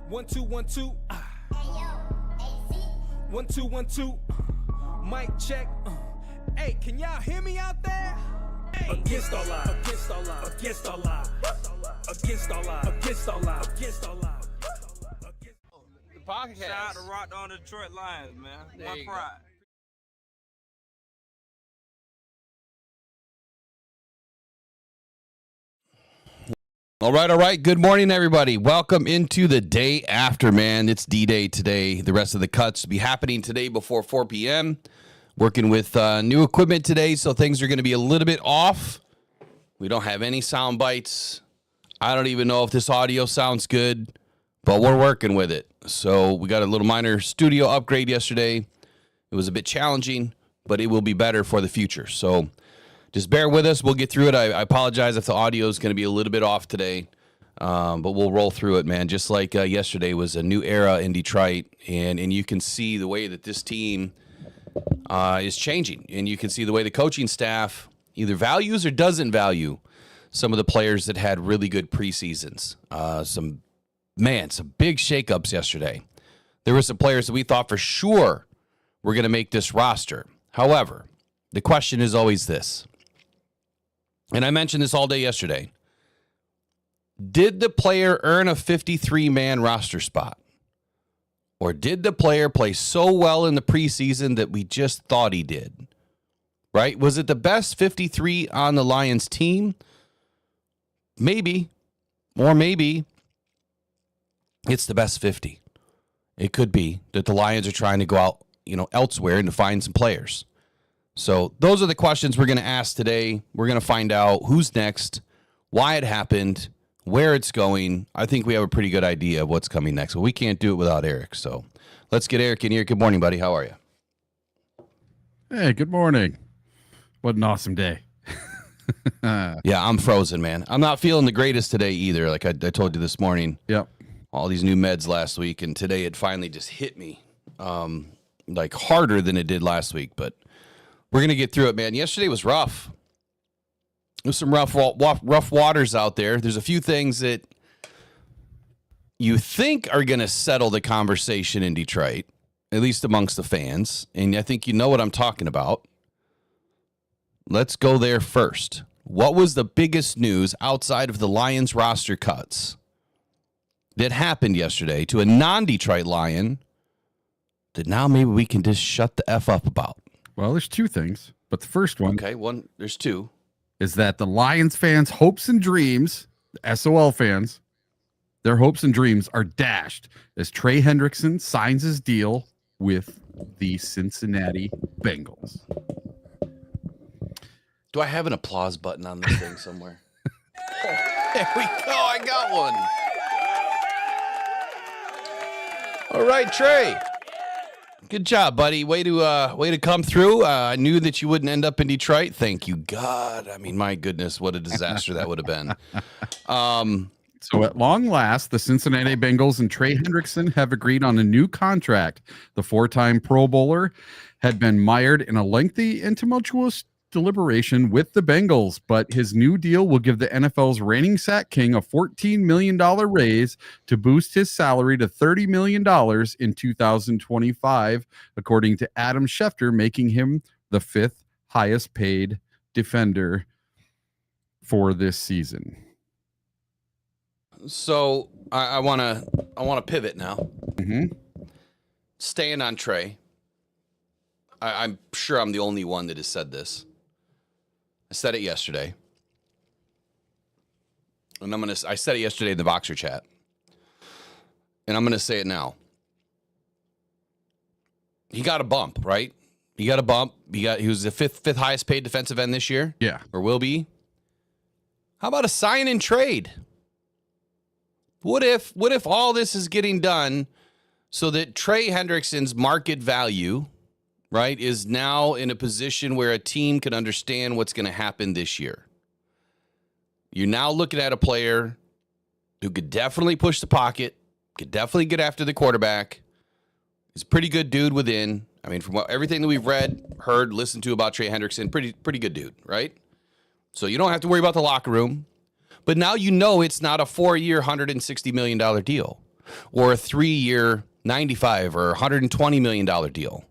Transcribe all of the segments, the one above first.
1 2 1 2. 1 2 1 2. Mic check. Hey, can y'all hear me out there? Hey. Against all odds. Against all odds. Against all odds. Against all odds. Against all odds. Against all odds. The podcast. Shout out to Rockhound Detroit Lions, man. One pride. All right. Good morning, everybody. Welcome into the day after, man. It's D-Day today. The rest of the cuts will be happening today before 4 p.m. Working with new equipment today, so things are going to be a little bit off. We don't have any sound bites. I don't even know if this audio sounds good, but we're working with it. So we got a little minor studio upgrade yesterday. It was a bit challenging, but it will be better for the future. So just bear with us. We'll get through it. I apologize if the audio is going to be a little bit off today, but we'll roll through it, man. Just like yesterday was a new era in Detroit, and you can see the way that this team is changing, and you can see the way the coaching staff either values or doesn't value some of the players that had really good preseasons. Some big shakeups yesterday. There were some players that we thought for sure were going to make this roster. However, the question is always this, and I mentioned this all day yesterday. Did the player earn a 53-man roster spot? Or did the player play so well in the preseason that we just thought he did? Right? Was it the best 53 on the Lions team? Maybe. Or maybe it's the best 50. It could be that the Lions are trying to go out, elsewhere and to find some players. So those are the questions we're going to ask today. We're going to find out who's next, why it happened, where it's going. I think we have a pretty good idea of what's coming next, but we can't do it without Eric. So let's get Eric in here. Good morning, buddy. How are you? Hey, good morning. What an awesome day. Yeah, I'm frozen, man. I'm not feeling the greatest today either. Like I told you this morning. Yep. All these new meds last week, and today it finally just hit me like harder than it did last week. But we're going to get through it, man. Yesterday was rough. There's some rough waters out there. There's a few things that you think are going to settle the conversation in Detroit, at least amongst the fans. And I think you know what I'm talking about. Let's go there first. What was the biggest news outside of the Lions roster cuts that happened yesterday to a non-Detroit Lion that now maybe we can just shut the F up about? Well, there's two things, but the first one. Okay, there's two. Is that the Lions fans' hopes and dreams, the SOL fans, their hopes and dreams are dashed as Trey Hendrickson signs his deal with the Cincinnati Bengals. Do I have an applause button on this thing somewhere? There we go. I got one. All right, Trey. Good job, buddy. Way to come through. I knew that you wouldn't end up in Detroit. Thank you, God. I mean, my goodness, what a disaster that would have been. So at long last, the Cincinnati Bengals and Trey Hendrickson have agreed on a new contract. The four-time Pro Bowler had been mired in a lengthy and tumultuous deliberation with the Bengals, but his new deal will give the NFL's reigning sack king a $14 million raise to boost his salary to $30 million in 2025, according to Adam Schefter, making him the fifth highest paid defender for this season. So I want to pivot now. Mm-hmm. Staying on Trey. I'm sure I'm the only one that has said this. I said it yesterday. And I said it yesterday in the Boxer chat. And I'm going to say it now. He got a bump, right? He got a bump. He was the fifth highest paid defensive end this year. Yeah. Or will be. How about a sign and trade? What if all this is getting done so that Trey Hendrickson's market value, right, is now in a position where a team can understand what's going to happen this year? You're now looking at a player who could definitely push the pocket, could definitely get after the quarterback. He's a pretty good dude within. I mean, from everything that we've read, heard, listened to about Trey Hendrickson, pretty good dude, right? So you don't have to worry about the locker room. But now you know it's not a 4-year, $160 million deal. or a 3-year $95 or $120 million deal,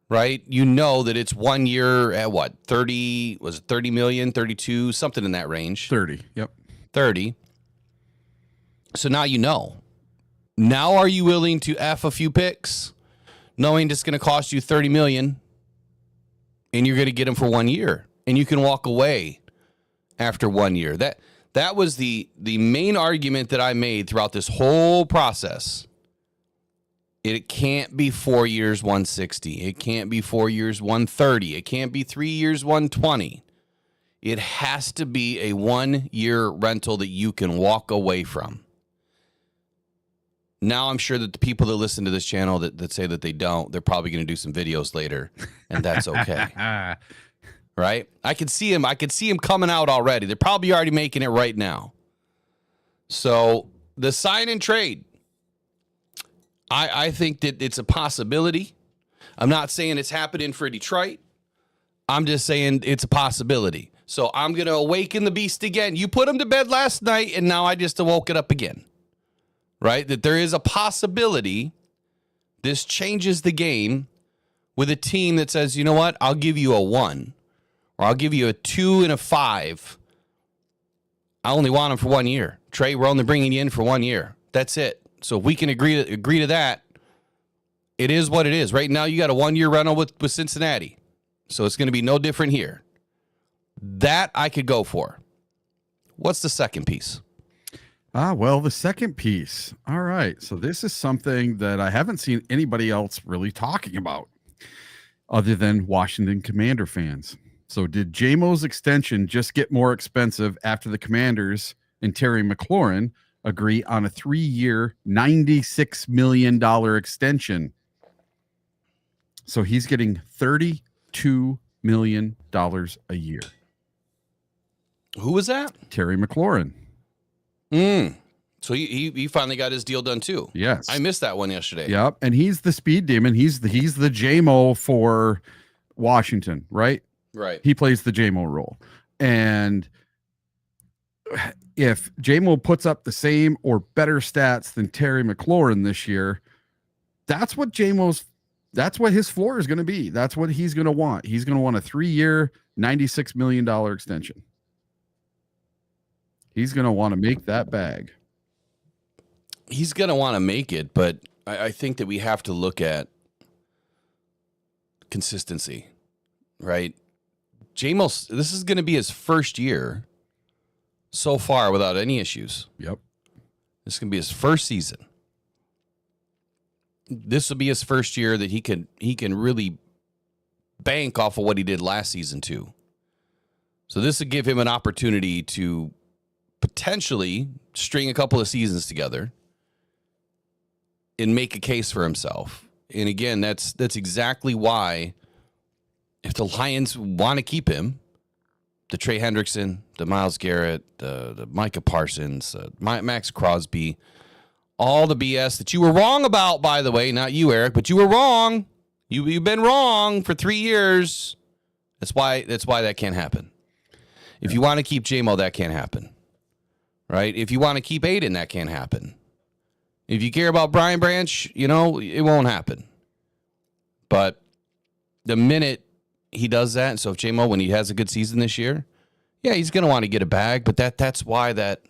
right? You know that it's 1 year at what, 30, was it 30 million, 32, something in that range. 30. Yep. 30. So now you know. Now are you willing to F a few picks, knowing it's going to cost you 30 million and you're going to get them for 1 year and you can walk away after 1 year? That was the main argument that I made throughout this whole process. It can't be 4 years, 160. It can't be 4 years, 130. It can't be 3 years, 120. It has to be a 1 year rental that you can walk away from. Now I'm sure that the people that listen to this channel that say that they don't, they're probably going to do some videos later, and that's okay. Right? I could see him coming out already. They're probably already making it right now. So the sign and trade, I think that it's a possibility. I'm not saying it's happening for Detroit. I'm just saying it's a possibility. So I'm going to awaken the beast again. You put him to bed last night, and now I just awoke it up again. Right? That there is a possibility this changes the game with a team that says, you know what, I'll give you a 1, or I'll give you a 2 and a 5. I only want him for 1 year. Trey, we're only bringing you in for 1 year. That's it. So if we can agree to that, it is what it is. Right now, you got a 1 year rental with Cincinnati. So it's going to be no different here. That I could go for. What's the second piece? Well, the second piece. All right. So this is something that I haven't seen anybody else really talking about other than Washington Commander fans. So did JMO's extension just get more expensive after the Commanders and Terry McLaurin agree on a 3-year, $96 million extension? So he's getting $32 million a year. Who was that? Terry McLaurin. So he finally got his deal done too. Yes. I missed that one yesterday. Yep. And he's the speed demon. He's the JMO for Washington, right? Right. He plays the JMO role. And if JMO puts up the same or better stats than Terry McLaurin this year, that's what his floor is going to be. That's what he's going to want. He's going to want a 3-year, $96 million extension. He's going to want to make that bag. He's going to want to make it, but I think that we have to look at consistency, right? Jamos, this is going to be his first year so far without any issues. Yep. This is going to be his first season. This will be his first year that he can really bank off of what he did last season too. So this would give him an opportunity to potentially string a couple of seasons together and make a case for himself. And again, that's exactly why, if the Lions want to keep him, the Trey Hendrickson, the Myles Garrett, the Micah Parsons, Max Crosby, all the BS that you were wrong about, by the way, not you, Eric, but you were wrong. You've been wrong for 3 years. That's why that can't happen. If you want to keep JMO, that can't happen. Right? If you want to keep Aiden, that can't happen. If you care about Brian Branch, it won't happen. But the minute he does that, so if JMO, when he has a good season this year, yeah, he's going to want to get a bag, but that's why that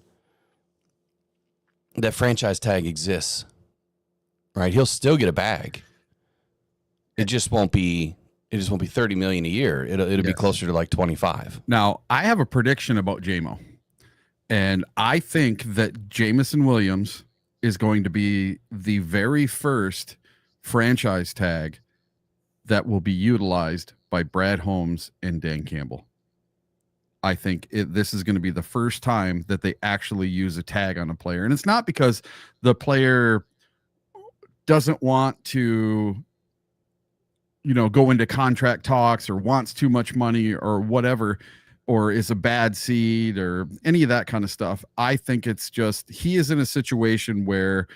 franchise tag exists. Right? He'll still get a bag. It just won't be $30 million a year. It'll be closer to like 25. Now, I have a prediction about JMO. And I think that Jameson Williams is going to be the very first franchise tag that will be utilized by Brad Holmes and Dan Campbell. I think this is going to be the first time that they actually use a tag on a player. And it's not because the player doesn't want to, go into contract talks or wants too much money or whatever, or is a bad seed or any of that kind of stuff. I think it's just he is in a situation where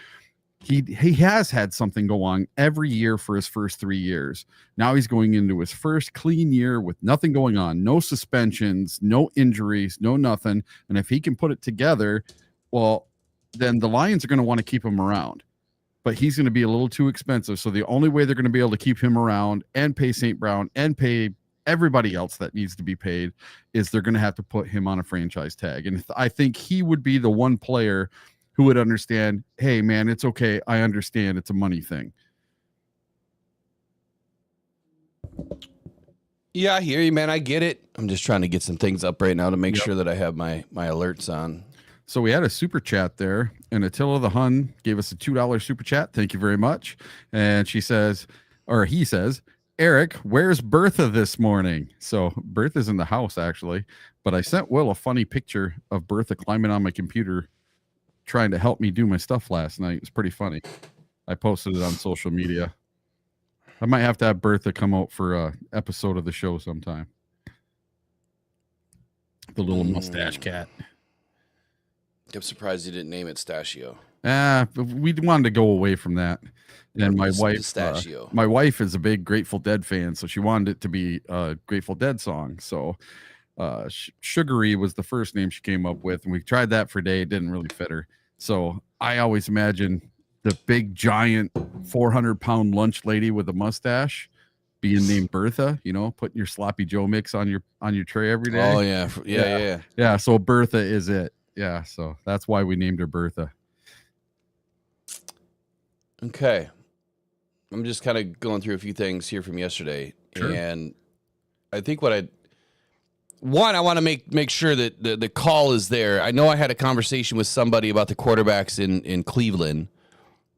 he has had something go on every year for his first 3 years. Now he's going into his first clean year with nothing going on, no suspensions, no injuries, no nothing. And if he can put it together, well, then the Lions are going to want to keep him around. But he's going to be a little too expensive. So the only way they're going to be able to keep him around and pay St. Brown and pay everybody else that needs to be paid is they're going to have to put him on a franchise tag. And I think he would be the one player who would understand, hey, man, it's okay. I understand it's a money thing. Yeah, I hear you, man. I get it. I'm just trying to get some things up right now to make sure that I have my alerts on. So we had a super chat there, and Attila the Hun gave us a $2 super chat. Thank you very much. And she says, or he says, Eric, where's Bertha this morning? So Bertha's in the house, actually. But I sent Will a funny picture of Bertha climbing on my computer trying to help me do my stuff last night. It was pretty funny. I posted it on social media. I might have to have Bertha come out for an episode of the show sometime. The little mustache cat. I'm surprised you didn't name it Stachio. We wanted to go away from that. And my wife, Pistachio. My wife is a big Grateful Dead fan, so she wanted it to be a Grateful Dead song. So Sugary was the first name she came up with, and we tried that for a day. It didn't really fit her. So I always imagine the big, giant 400-pound lunch lady with a mustache being named Bertha, you know, putting your sloppy Joe mix on your tray every day. Oh, yeah. Yeah. Yeah, so Bertha is it. Yeah, so that's why we named her Bertha. Okay. I'm just kind of going through a few things here from yesterday. Sure. And I think I want to make sure that the call is there. I know I had a conversation with somebody about the quarterbacks in Cleveland.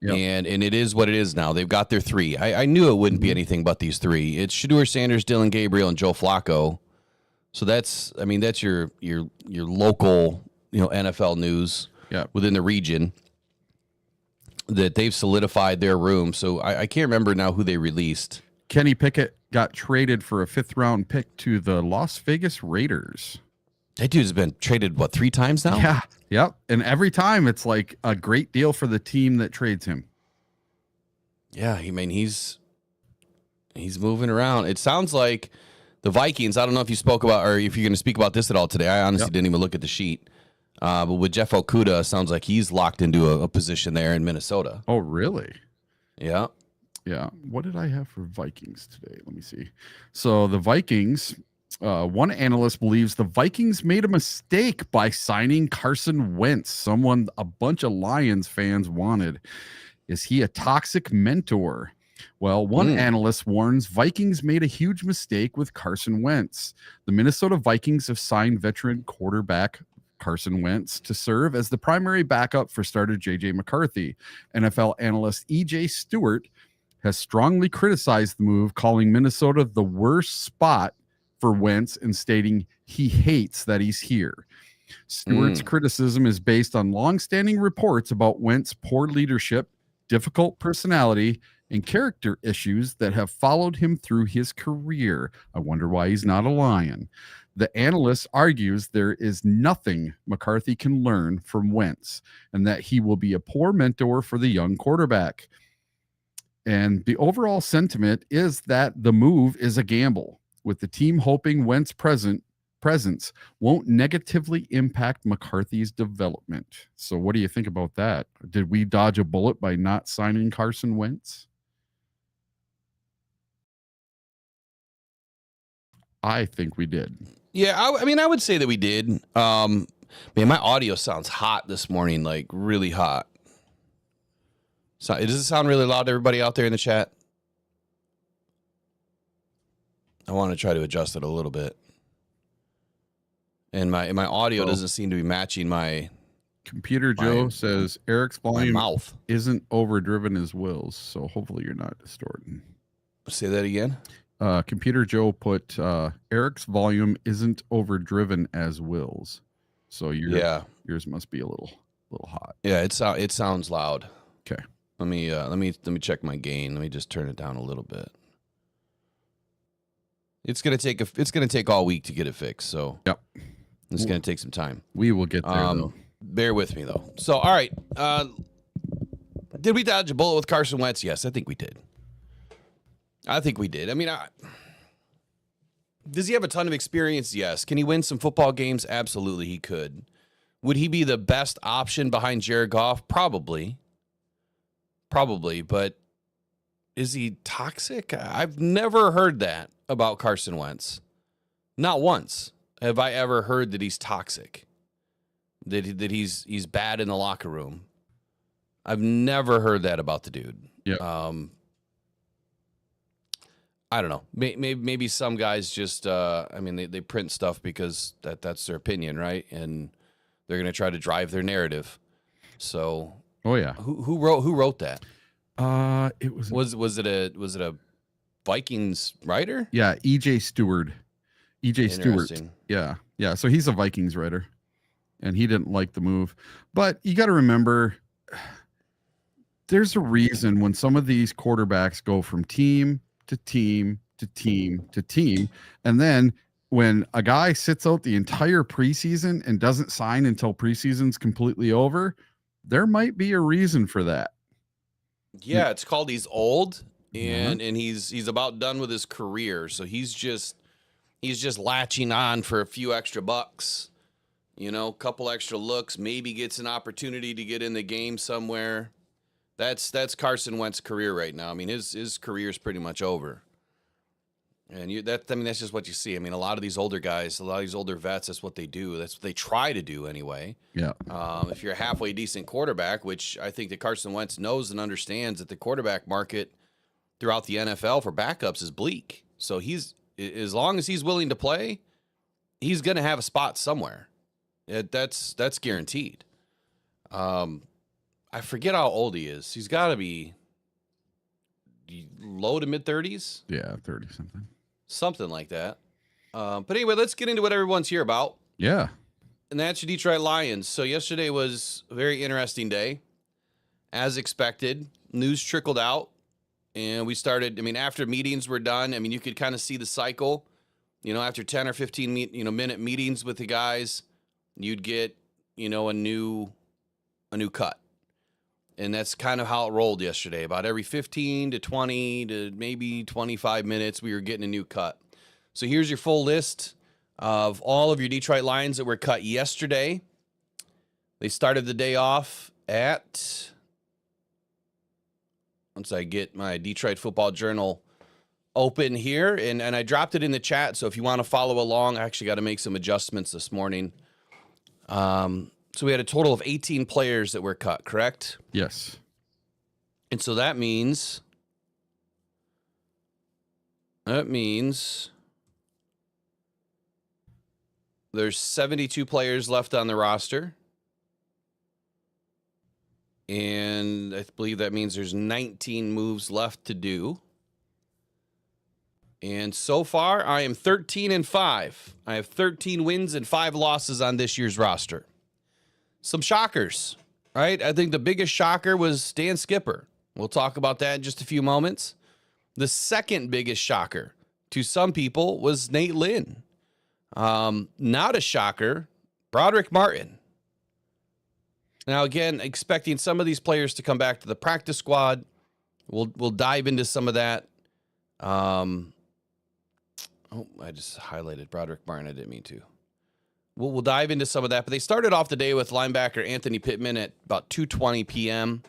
Yep. And it is what it is now. They've got their three. I knew it wouldn't be anything but these three. It's Shedeur Sanders, Dylan Gabriel, and Joe Flacco. So that's your local, NFL news within the region that they've solidified their room. So I can't remember now who they released. Kenny Pickett got traded for a 5th-round pick to the Las Vegas Raiders. That dude's been traded, 3 times now? Yeah. Yep. And every time it's like a great deal for the team that trades him. Yeah. He's moving around. It sounds like the Vikings, I don't know if you spoke about, or if you're going to speak about this at all today. I honestly didn't even look at the sheet. But with Jeff Okudah, sounds like he's locked into a position there in Minnesota. Oh, really? Yeah. Yeah. What did I have for Vikings today? Let me see. So the Vikings, one analyst believes the Vikings made a mistake by signing Carson Wentz, someone a bunch of Lions fans wanted. Is he a toxic mentor? Well, one analyst warns Vikings made a huge mistake with Carson Wentz. The Minnesota Vikings have signed veteran quarterback Carson Wentz to serve as the primary backup for starter J.J. McCarthy. NFL analyst E.J. Stewart has strongly criticized the move, calling Minnesota the worst spot for Wentz and stating he hates that he's here. Stewart's criticism is based on longstanding reports about Wentz's poor leadership, difficult personality, and character issues that have followed him through his career. I wonder why he's not a Lion. The analyst argues there is nothing McCarthy can learn from Wentz and that he will be a poor mentor for the young quarterback. And the overall sentiment is that the move is a gamble, with the team hoping Wentz's presence won't negatively impact McCarthy's development. So what do you think about that? Did we dodge a bullet by not signing Carson Wentz? I think we did. Yeah, I would say that we did. Man, my audio sounds hot this morning, like really hot. So, does it sound really loud to everybody out there in the chat? I want to try to adjust it a little bit. And my audio doesn't seem to be matching my... Computer Joe says Eric's volume mouth isn't overdriven as Will's, so hopefully you're not distorting. Say that again? Computer Joe put Eric's volume isn't overdriven as Will's, so yours must be a little hot. Yeah, it sounds loud. Okay, let me check my gain. Let me just turn it down a little bit. It's gonna take all week to get it fixed. So yep, it's gonna take some time. We will get there. Though. Bear with me though. So all right, did we dodge a bullet with Carson Wentz? Yes, I think we did. I think we did. I mean, does he have a ton of experience? Yes. Can he win some football games? Absolutely, he could. Would he be the best option behind Jared Goff? Probably. But is he toxic? I've never heard that about Carson Wentz. Not once have I ever heard that he's toxic, that he's bad in the locker room. I've never heard that about the dude. Yeah. I don't know. Maybe some guys just, they print stuff because that's their opinion, right? And they're going to try to drive their narrative. So, oh yeah. Who wrote that? It was it a Vikings writer? Yeah, EJ Stewart. EJ Stewart. Yeah. So he's a Vikings writer, and he didn't like the move. But you got to remember, there's a reason when some of these quarterbacks go from team to team to team to team, and then when a guy sits out the entire preseason and doesn't sign until preseason's completely over, there might be a reason for that. Yeah, it's called he's old, and he's about done with his career, so he's just latching on for a few extra bucks, a couple extra looks, maybe gets an opportunity to get in the game somewhere. That's Carson Wentz's career right now. I mean, his career is pretty much over. And that's just what you see. I mean, a lot of these older guys, a lot of these older vets, that's what they do. That's what they try to do anyway. Yeah. If you're a halfway decent quarterback, which I think that Carson Wentz knows and understands that the quarterback market throughout the NFL for backups is bleak. So as long as he's willing to play, he's going to have a spot somewhere. That's guaranteed. I forget how old he is. He's got to be low to mid 30s. Yeah, 30 something. Something like that. But anyway, let's get into what everyone's here about. Yeah. And that's your Detroit Lions. So yesterday was a very interesting day. As expected, news trickled out. And we started, after meetings were done, you could kind of see the cycle. After 10 or 15 minute meetings with the guys, you'd get, a new cut. And that's kind of how it rolled yesterday. About every 15 to 20 to maybe 25 minutes, we were getting a new cut. So here's your full list of all of your Detroit Lions that were cut yesterday. They started the day off at, once I get my Detroit Football Journal open here, and I dropped it in the chat. So if you want to follow along, I actually got to make some adjustments this morning. So we had a total of 18 players that were cut, correct? Yes. And so that means there's 72 players left on the roster. And I believe that means there's 19 moves left to do. And so far, I am 13-5. I have 13 wins and 5 losses on this year's roster. Some shockers, right? I think the biggest shocker was Dan Skipper. We'll talk about that in just a few moments. The second biggest shocker to some people was Nate Lynn. Not a shocker, Broderick Martin. Now, again, expecting some of these players to come back to the practice squad. We'll dive into some of that. I just highlighted Broderick Martin. I didn't mean to. We'll dive into some of that, but they started off the day with linebacker Anthony Pittman at about 2:20 p.m.,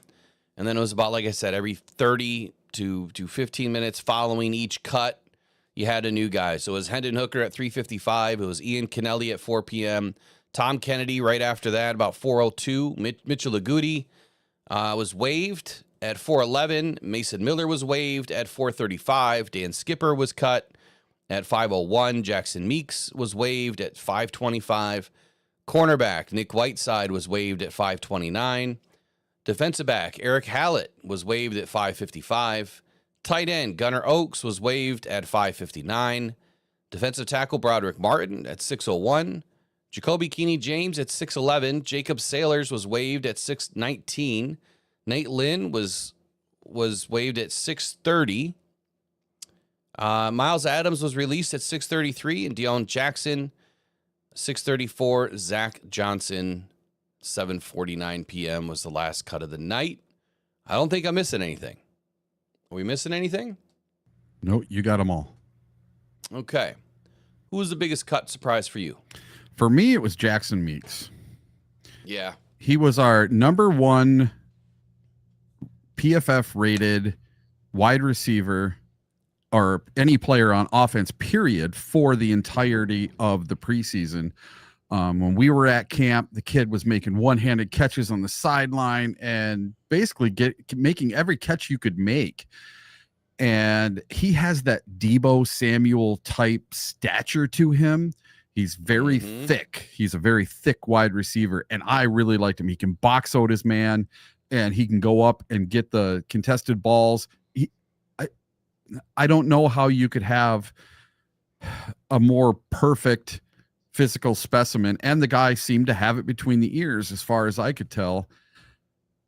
and then it was about, like I said, every 30 to 15 minutes following each cut, you had a new guy. So it was Hendon Hooker at 3:55. It was Ian Kennelly at 4 p.m. Tom Kennedy right after that, about 4:02. Mitchell Agudi was waived at 4:11. Mason Miller was waived at 4:35. Dan Skipper was cut at 5:01. Jackson Meeks was waived at 5:25. Cornerback Nick Whiteside was waived at 5:29. Defensive back Eric Hallett was waived at 5:55. Tight end Gunnar Oaks was waived at 5:59. Defensive tackle Broderick Martin at 6:01. Jacoby Keeney James at 6:11. Jacob Sailors was waived at 6:19. Nate Lynn was waived at 6:30. Miles Adams was released at 6:33, and Deion Jackson, 6:34. Zach Johnson, 7:49 p.m. was the last cut of the night. I don't think I'm missing anything. Are we missing anything? No, you got them all. Okay. Who was the biggest cut surprise for you? For me, it was Jackson Meeks. Yeah. He was our number 1 PFF rated wide receiver or any player on offense, period, for the entirety of the preseason. When we were at camp, the kid was making one-handed catches on the sideline and basically making every catch you could make. And he has that Deebo Samuel type stature to him. He's very thick. He's a very thick wide receiver, and I really liked him. He can box out his man, and he can go up and get the contested balls. I don't know how you could have a more perfect physical specimen, and the guy seemed to have it between the ears as far as I could tell.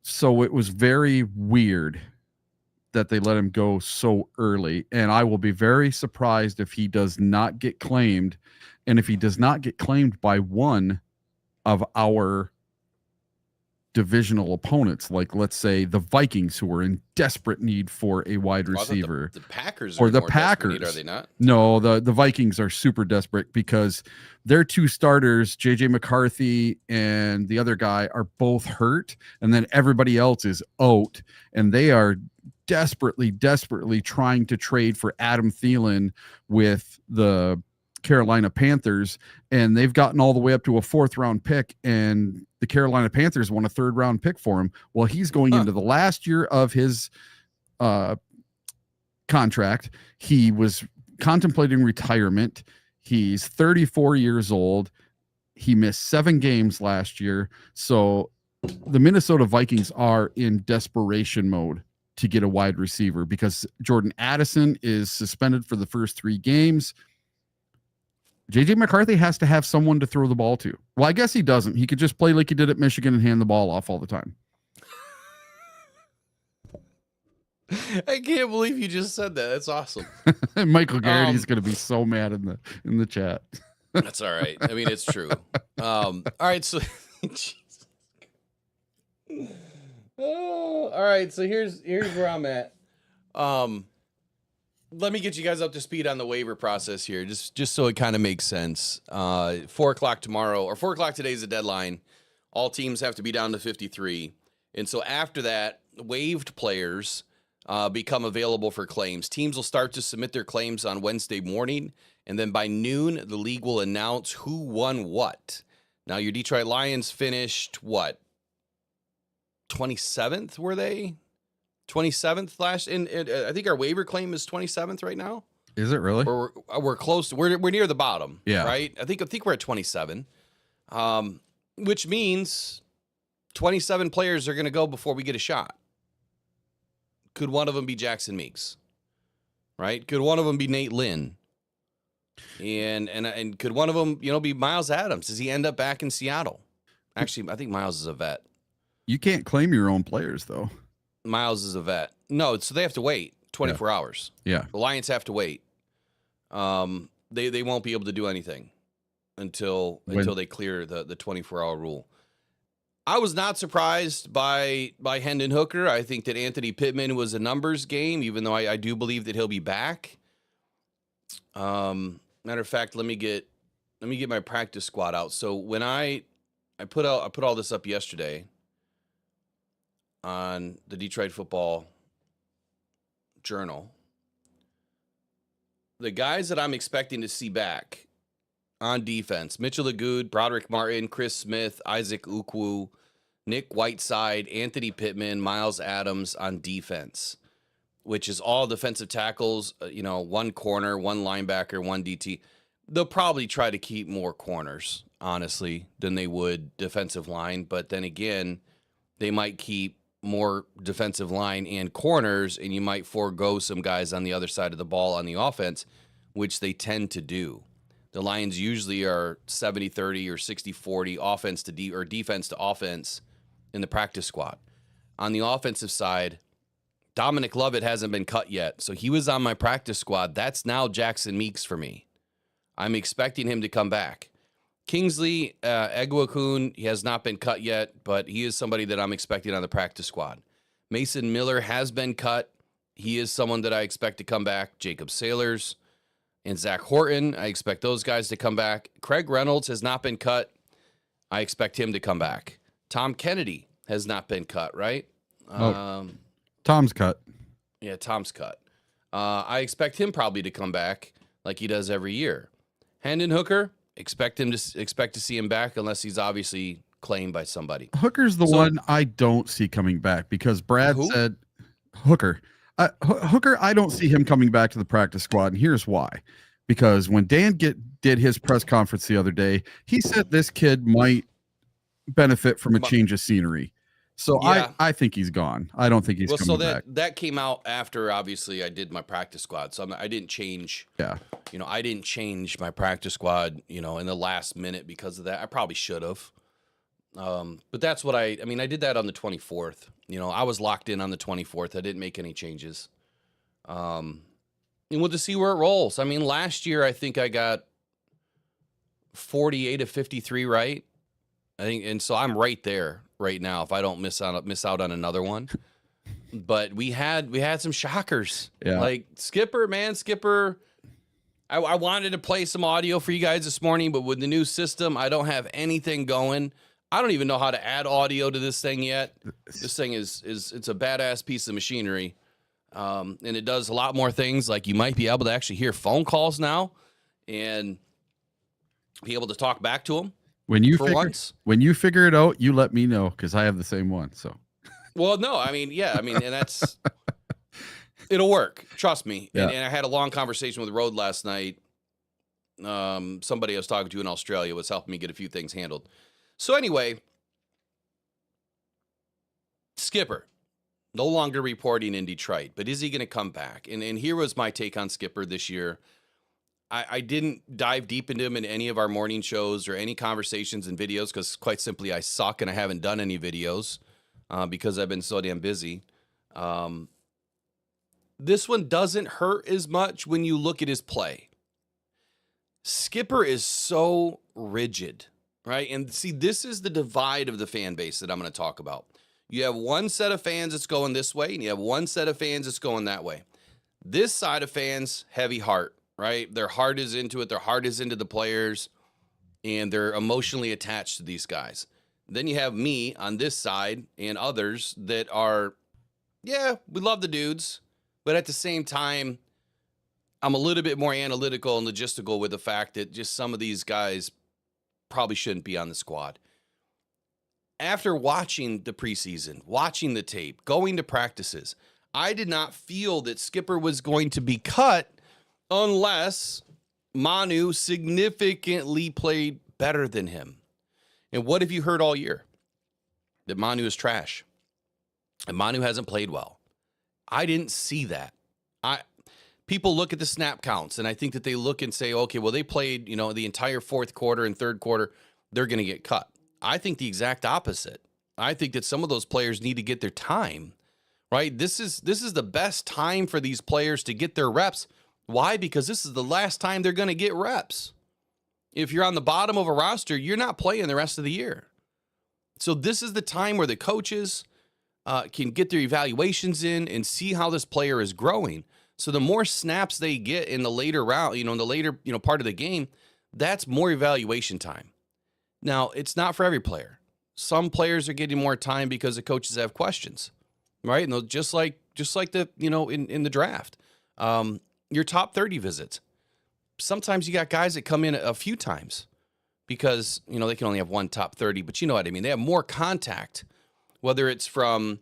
So it was very weird that they let him go so early, and I will be very surprised if he does not get claimed, and if he does not get claimed by one of our divisional opponents, like let's say the Vikings, who are in desperate need for a wide receiver. The Packers or are the more desperate Packers need, are they not? No, the Vikings are super desperate because their 2 starters, JJ McCarthy and the other guy, are both hurt, and then everybody else is out, and they are desperately trying to trade for Adam Thielen with the Carolina Panthers, and they've gotten all the way up to a 4th round pick, and the Carolina Panthers won a 3rd round pick for him. Well, he's going into the last year of his contract. He was contemplating retirement. He's 34 years old. He missed 7 games last year. So the Minnesota Vikings are in desperation mode to get a wide receiver because Jordan Addison is suspended for the first 3 games. JJ McCarthy has to have someone to throw the ball to. Well, I guess he doesn't. He could just play like he did at Michigan and hand the ball off all the time. I can't believe you just said that. That's awesome. Michael Garrity's going to be so mad in the chat. That's all right. I mean, it's true. All right, so all right, so here's where I'm at. Let me get you guys up to speed on the waiver process here, just so it kind of makes sense. 4 o'clock tomorrow, or 4 o'clock today is the deadline. All teams have to be down to 53. And so after that, waived players become available for claims. Teams will start to submit their claims on Wednesday morning, and then by noon, the league will announce who won what. Now, your Detroit Lions finished, what, 27th, were they? 27th last, and I think our waiver claim is 27th right now. Is it really? Or we're close to, we're near the bottom. Yeah. Right. I think we're at 27, which means 27 players are going to go before we get a shot. Could one of them be Jackson Meeks? Right. Could one of them be Nate Lynn? And could one of them, be Miles Adams? Does he end up back in Seattle? Actually, I think Miles is a vet. You can't claim your own players though. Miles is a vet. No, so they have to wait 24 hours. Yeah. The Lions have to wait. They won't be able to do anything until they clear the 24-hour rule. I was not surprised by Hendon Hooker. I think that Anthony Pittman was a numbers game, even though I do believe that he'll be back. Matter of fact, let me get my practice squad out. So when I put all this up yesterday on the Detroit Football Journal, the guys that I'm expecting to see back on defense: Mitchell Agood, Broderick Martin, Chris Smith, Isaac Ukwu, Nick Whiteside, Anthony Pittman, Miles Adams on defense, which is all defensive tackles, 1 corner, 1 linebacker, 1 DT. They'll probably try to keep more corners, honestly, than they would defensive line. But then again, they might keep more defensive line and corners, and you might forego some guys on the other side of the ball on the offense, which they tend to do. The Lions usually are 70-30 or 60-40 offense to or defense to offense in the practice squad. On the offensive side, Dominic Lovett hasn't been cut yet, so he was on my practice squad. That's now Jackson Meeks for me. I'm expecting him to come back. Kingsley Egwakun, he has not been cut yet, but he is somebody that I'm expecting on the practice squad. Mason Miller has been cut. He is someone that I expect to come back. Jacob Sailors and Zach Horton, I expect those guys to come back. Craig Reynolds has not been cut. I expect him to come back. Tom Kennedy has not been cut, right? Tom's cut. Yeah, Tom's cut. I expect him probably to come back like he does every year. Hendon Hooker, expect to see him back unless he's obviously claimed by somebody. Hooker's the one I don't see coming back because Brad said Hooker. Hooker, I don't see him coming back to the practice squad, and here's why. Because when Dan did his press conference the other day, he said this kid might benefit from a change of scenery. So yeah. I think he's gone. I don't think he's coming back. That came out after, obviously, I did my practice squad. So I didn't change. Yeah. I didn't change my practice squad, in the last minute because of that. I probably should have. But that's what I did that on the 24th. I was locked in on the 24th. I didn't make any changes. And we'll just see where it rolls. Last year, I think I got 48 of 53 right. I think, and so I'm right there right now if I don't miss out on another one. But we had some shockers. Yeah. Like Skipper. I wanted to play some audio for you guys this morning, but with the new system, I don't have anything going. I don't even know how to add audio to this thing yet. This thing it's a badass piece of machinery. And it does a lot more things. Like you might be able to actually hear phone calls now and be able to talk back to them. When you figure it out, you let me know because I have the same one. So, well, no, and that's it'll work. Trust me. Yeah. And I had a long conversation with Rode last night. Somebody I was talking to in Australia was helping me get a few things handled. So anyway, Skipper, no longer reporting in Detroit, but is he going to come back? And here was my take on Skipper this year. I didn't dive deep into him in any of our morning shows or any conversations and videos because quite simply I suck and I haven't done any videos because I've been so damn busy. This one doesn't hurt as much when you look at his play. Skipper is so rigid, right? And see, this is the divide of the fan base that I'm going to talk about. You have one set of fans that's going this way, and you have one set of fans that's going that way. This side of fans, heavy heart, right? Their heart is into it. Their heart is into the players, and they're emotionally attached to these guys. Then you have me on this side and others that are, yeah, we love the dudes, but at the same time, I'm a little bit more analytical and logistical with the fact that just some of these guys probably shouldn't be on the squad. After watching the preseason, watching the tape, going to practices, I did not feel that Skipper was going to be cut unless Manu significantly played better than him. And what have you heard all year? That Manu is trash. And Manu hasn't played well. I didn't see that. People look at the snap counts, and I think that they look and say, okay, well, they played, the entire fourth quarter and third quarter, they're going to get cut. I think the exact opposite. I think that some of those players need to get their time, right? This is the best time for these players to get their reps. Why? Because this is the last time they're going to get reps. If you're on the bottom of a roster, you're not playing the rest of the year. So this is the time where the coaches can get their evaluations in and see how this player is growing. So the more snaps they get in the later round, in the later, part of the game, that's more evaluation time. Now, it's not for every player. Some players are getting more time because the coaches have questions, right? And just like the, in the draft, your top 30 visits. Sometimes you got guys that come in a few times because, they can only have one top 30, but you know what I mean? They have more contact, whether it's from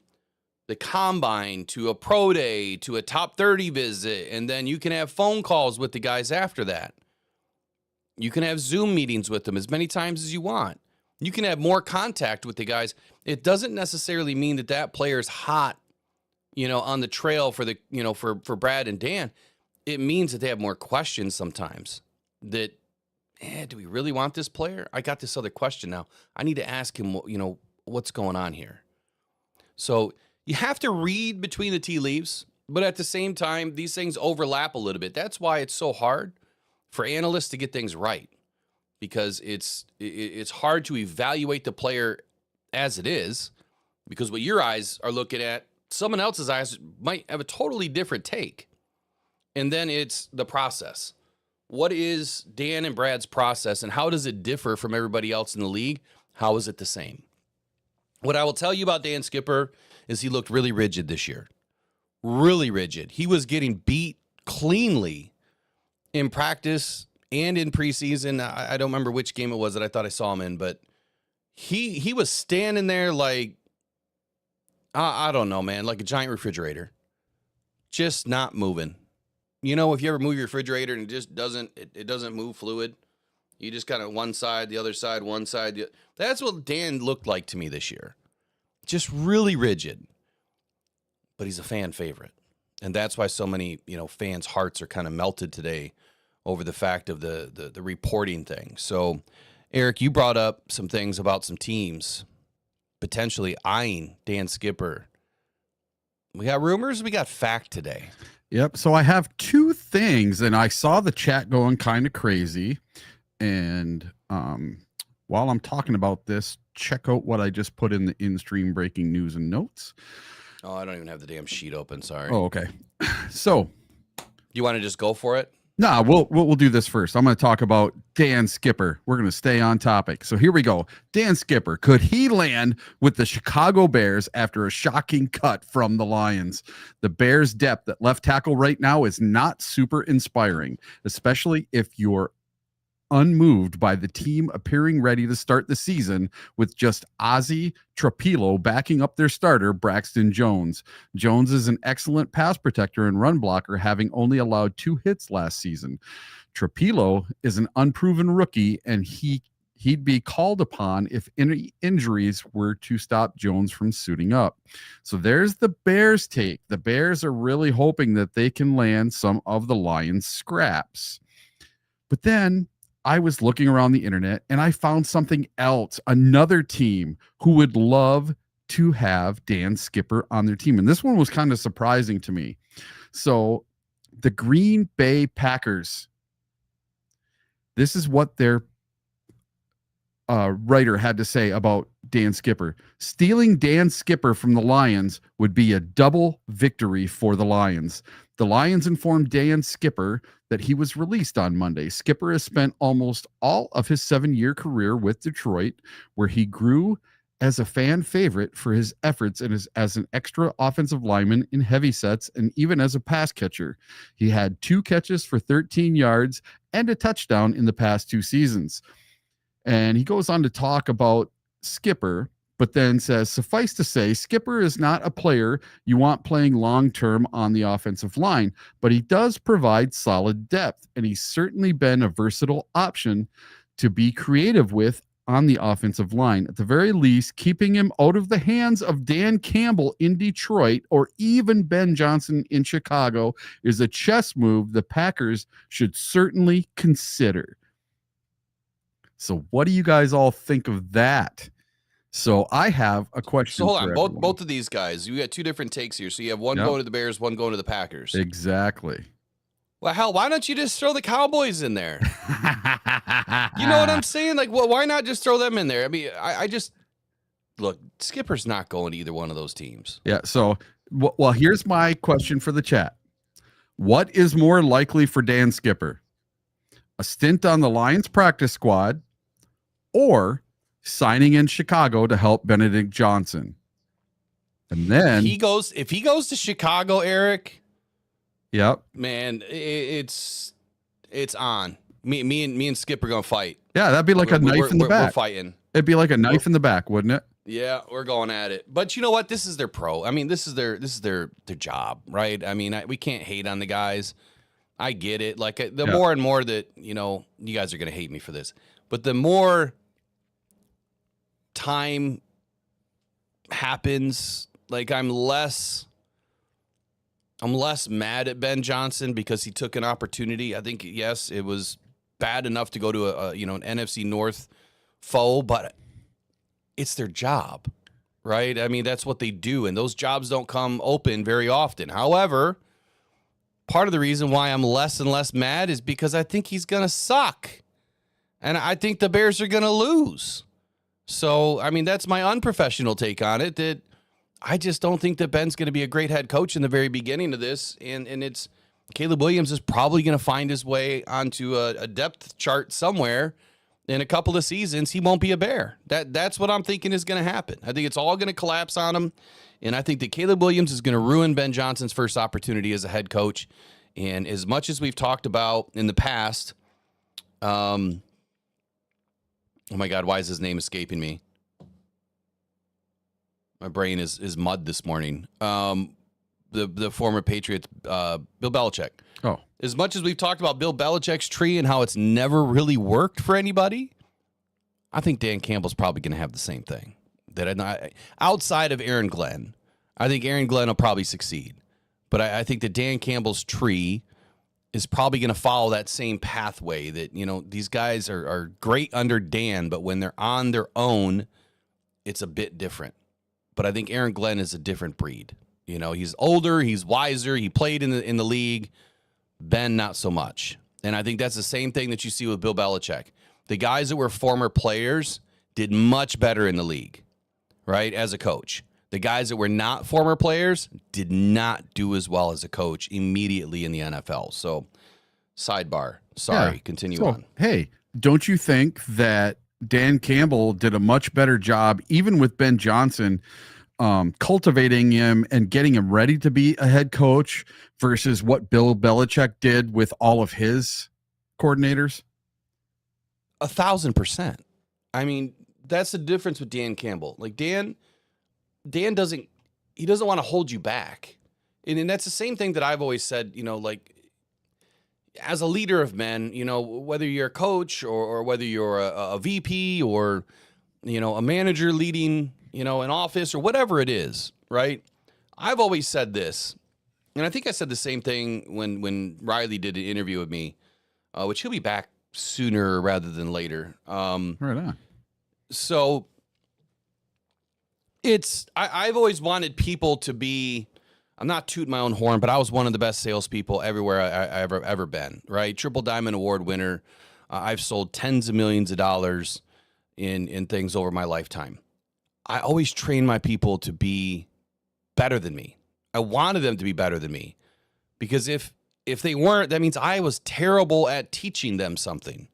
the combine to a pro day to a top 30 visit, and then you can have phone calls with the guys after that. You can have Zoom meetings with them as many times as you want. You can have more contact with the guys. It doesn't necessarily mean that player's hot, on the trail for the, for Brad and Dan. It means that they have more questions sometimes that, do we really want this player? I got this other question now. I need to ask him, what's going on here? So you have to read between the tea leaves, but at the same time, these things overlap a little bit. That's why it's so hard for analysts to get things right, because it's hard to evaluate the player as it is, because what your eyes are looking at, someone else's eyes might have a totally different take. And then it's the process. What is Dan and Brad's process, and how does it differ from everybody else in the league? How is it the same? What I will tell you about Dan Skipper is he looked really rigid this year. Really rigid. He was getting beat cleanly in practice and in preseason. I don't remember which game it was that I thought I saw him in, but he was standing there like, I don't know, man, like a giant refrigerator. Just not moving. You know, if you ever move your refrigerator and it just doesn't move fluid, you just kind of one side, the other side, one side. That's what Dan looked like to me this year. Just really rigid. But he's a fan favorite. And that's why so many, fans' hearts are kind of melted today over the fact of the reporting thing. So, Eric, you brought up some things about some teams potentially eyeing Dan Skipper. We got rumors, we got fact today. Yep. So I have two things, and I saw the chat going kind of crazy. And while I'm talking about this, check out what I just put in the in-stream breaking news and notes. Oh, I don't even have the damn sheet open. Sorry. Oh, okay. So you want to just go for it? Nah, we'll do this first. I'm going to talk about Dan Skipper. We're going to stay on topic. So here we go. Dan Skipper, could he land with the Chicago Bears after a shocking cut from the Lions? The Bears' depth at left tackle right now is not super inspiring, especially if you're unmoved by the team appearing ready to start the season with just Ozzie Trapilo backing up their starter, Braxton Jones. Jones is an excellent pass protector and run blocker, having only allowed 2 hits last season. Trapilo is an unproven rookie, and he'd be called upon if any injuries were to stop Jones from suiting up. So there's the Bears take. The Bears are really hoping that they can land some of the Lions scraps. But then I was looking around the internet and I found something else, another team who would love to have Dan Skipper on their team. And this one was kind of surprising to me. So the Green Bay Packers, this is what their writer had to say about Dan Skipper. Stealing Dan Skipper from the Lions would be a double victory for the Lions. The Lions informed Dan Skipper that he was released on Monday. Skipper has spent almost all of his 7-year career with Detroit, where he grew as a fan favorite for his efforts and as an extra offensive lineman in heavy sets and even as a pass catcher. He had 2 catches for 13 yards and a touchdown in the past 2 seasons. And he goes on to talk about Skipper, but then says, suffice to say, Skipper is not a player you want playing long-term on the offensive line, but he does provide solid depth, and he's certainly been a versatile option to be creative with on the offensive line. At the very least, keeping him out of the hands of Dan Campbell in Detroit or even Ben Johnson in Chicago is a chess move the Packers should certainly consider. So what do you guys all think of that? So I have a question. So hold on, both of these guys, you got 2 different takes here. So you have one going to the Bears, one going to the Packers. Exactly. Well, hell, why don't you just throw the Cowboys in there? You know what I'm saying? Like, well, why not just throw them in there? I mean, I just look. Skipper's not going to either one of those teams. Yeah. So, well, here's my question for the chat: what is more likely for Dan Skipper? A stint on the Lions practice squad, or signing in Chicago to help Benedict Johnson? And then if he goes to Chicago, Eric. Yep. Man, it's on. Me and Skip are gonna fight. Yeah, that'd be like a knife in the back. We're fighting. It'd be like a knife in the back, wouldn't it? Yeah, we're going at it. But you know what? This is their pro. I mean, this is their job, right? I mean, we can't hate on the guys. I get it. Like the more and more that, you guys are gonna hate me for this, but the more time happens, like I'm less mad at Ben Johnson because he took an opportunity. I think, yes, it was bad enough to go to an NFC North foe, but it's their job, right? I mean, that's what they do, and those jobs don't come open very often. However, part of the reason why I'm less and less mad is because I think he's going to suck, and I think the Bears are going to lose. So, I mean, that's my unprofessional take on it, that I just don't think that Ben's going to be a great head coach in the very beginning of this. And it's Caleb Williams is probably going to find his way onto a depth chart somewhere. in a couple of seasons, he won't be a Bear. That's what I'm thinking is going to happen. I think it's all going to collapse on him. And I think that Caleb Williams is going to ruin Ben Johnson's first opportunity as a head coach. And as much as we've talked about in the past, oh my God, why is his name escaping me? My brain is mud this morning. The former Patriots, Bill Belichick. Oh. As much as we've talked about Bill Belichick's tree and how it's never really worked for anybody, I think Dan Campbell's probably going to have the same thing. Outside of Aaron Glenn, I think Aaron Glenn will probably succeed. But I think that Dan Campbell's tree is probably going to follow that same pathway that, these guys are great under Dan, but when they're on their own, it's a bit different. But I think Aaron Glenn is a different breed. He's older, he's wiser, he played in the league. Ben, not so much. And I think that's the same thing that you see with Bill Belichick. The guys that were former players did much better in the league, right, as a coach. The guys that were not former players did not do as well as a coach immediately in the NFL. So, sidebar. Sorry, continue on. Hey, don't you think that Dan Campbell did a much better job, even with Ben Johnson, cultivating him and getting him ready to be a head coach versus what Bill Belichick did with all of his coordinators? 1,000%. I mean, that's the difference with Dan Campbell. Like Dan doesn't want to hold you back. And that's the same thing that I've always said, like as a leader of men, whether you're a coach or whether you're a VP or, a manager leading, an office or whatever it is, right? I've always said this, and I think I said the same thing when Riley did an interview with me, which he'll be back sooner rather than later. Right on. So I've always wanted people to be, I'm not tooting my own horn, but I was one of the best salespeople everywhere I ever been, right? Triple Diamond Award winner. I've sold tens of millions of dollars in things over my lifetime. I always train my people to be better than me. I wanted them to be better than me because if they weren't, that means I was terrible at teaching them something,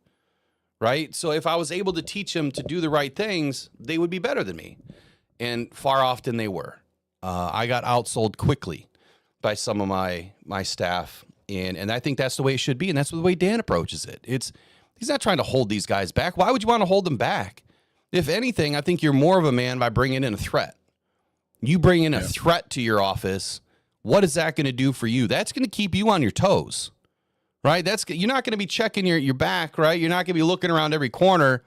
right? So if I was able to teach them to do the right things, they would be better than me. And far often they were. I got outsold quickly by some of my staff, and I think that's the way it should be, and that's the way Dan approaches it. He's not trying to hold these guys back. Why would you want to hold them back? If anything, I think you're more of a man by bringing in a threat. You bring in a threat to your office. What is that going to do for you? That's going to keep you on your toes, right? You're not going to be checking your back, right? You're not going to be looking around every corner,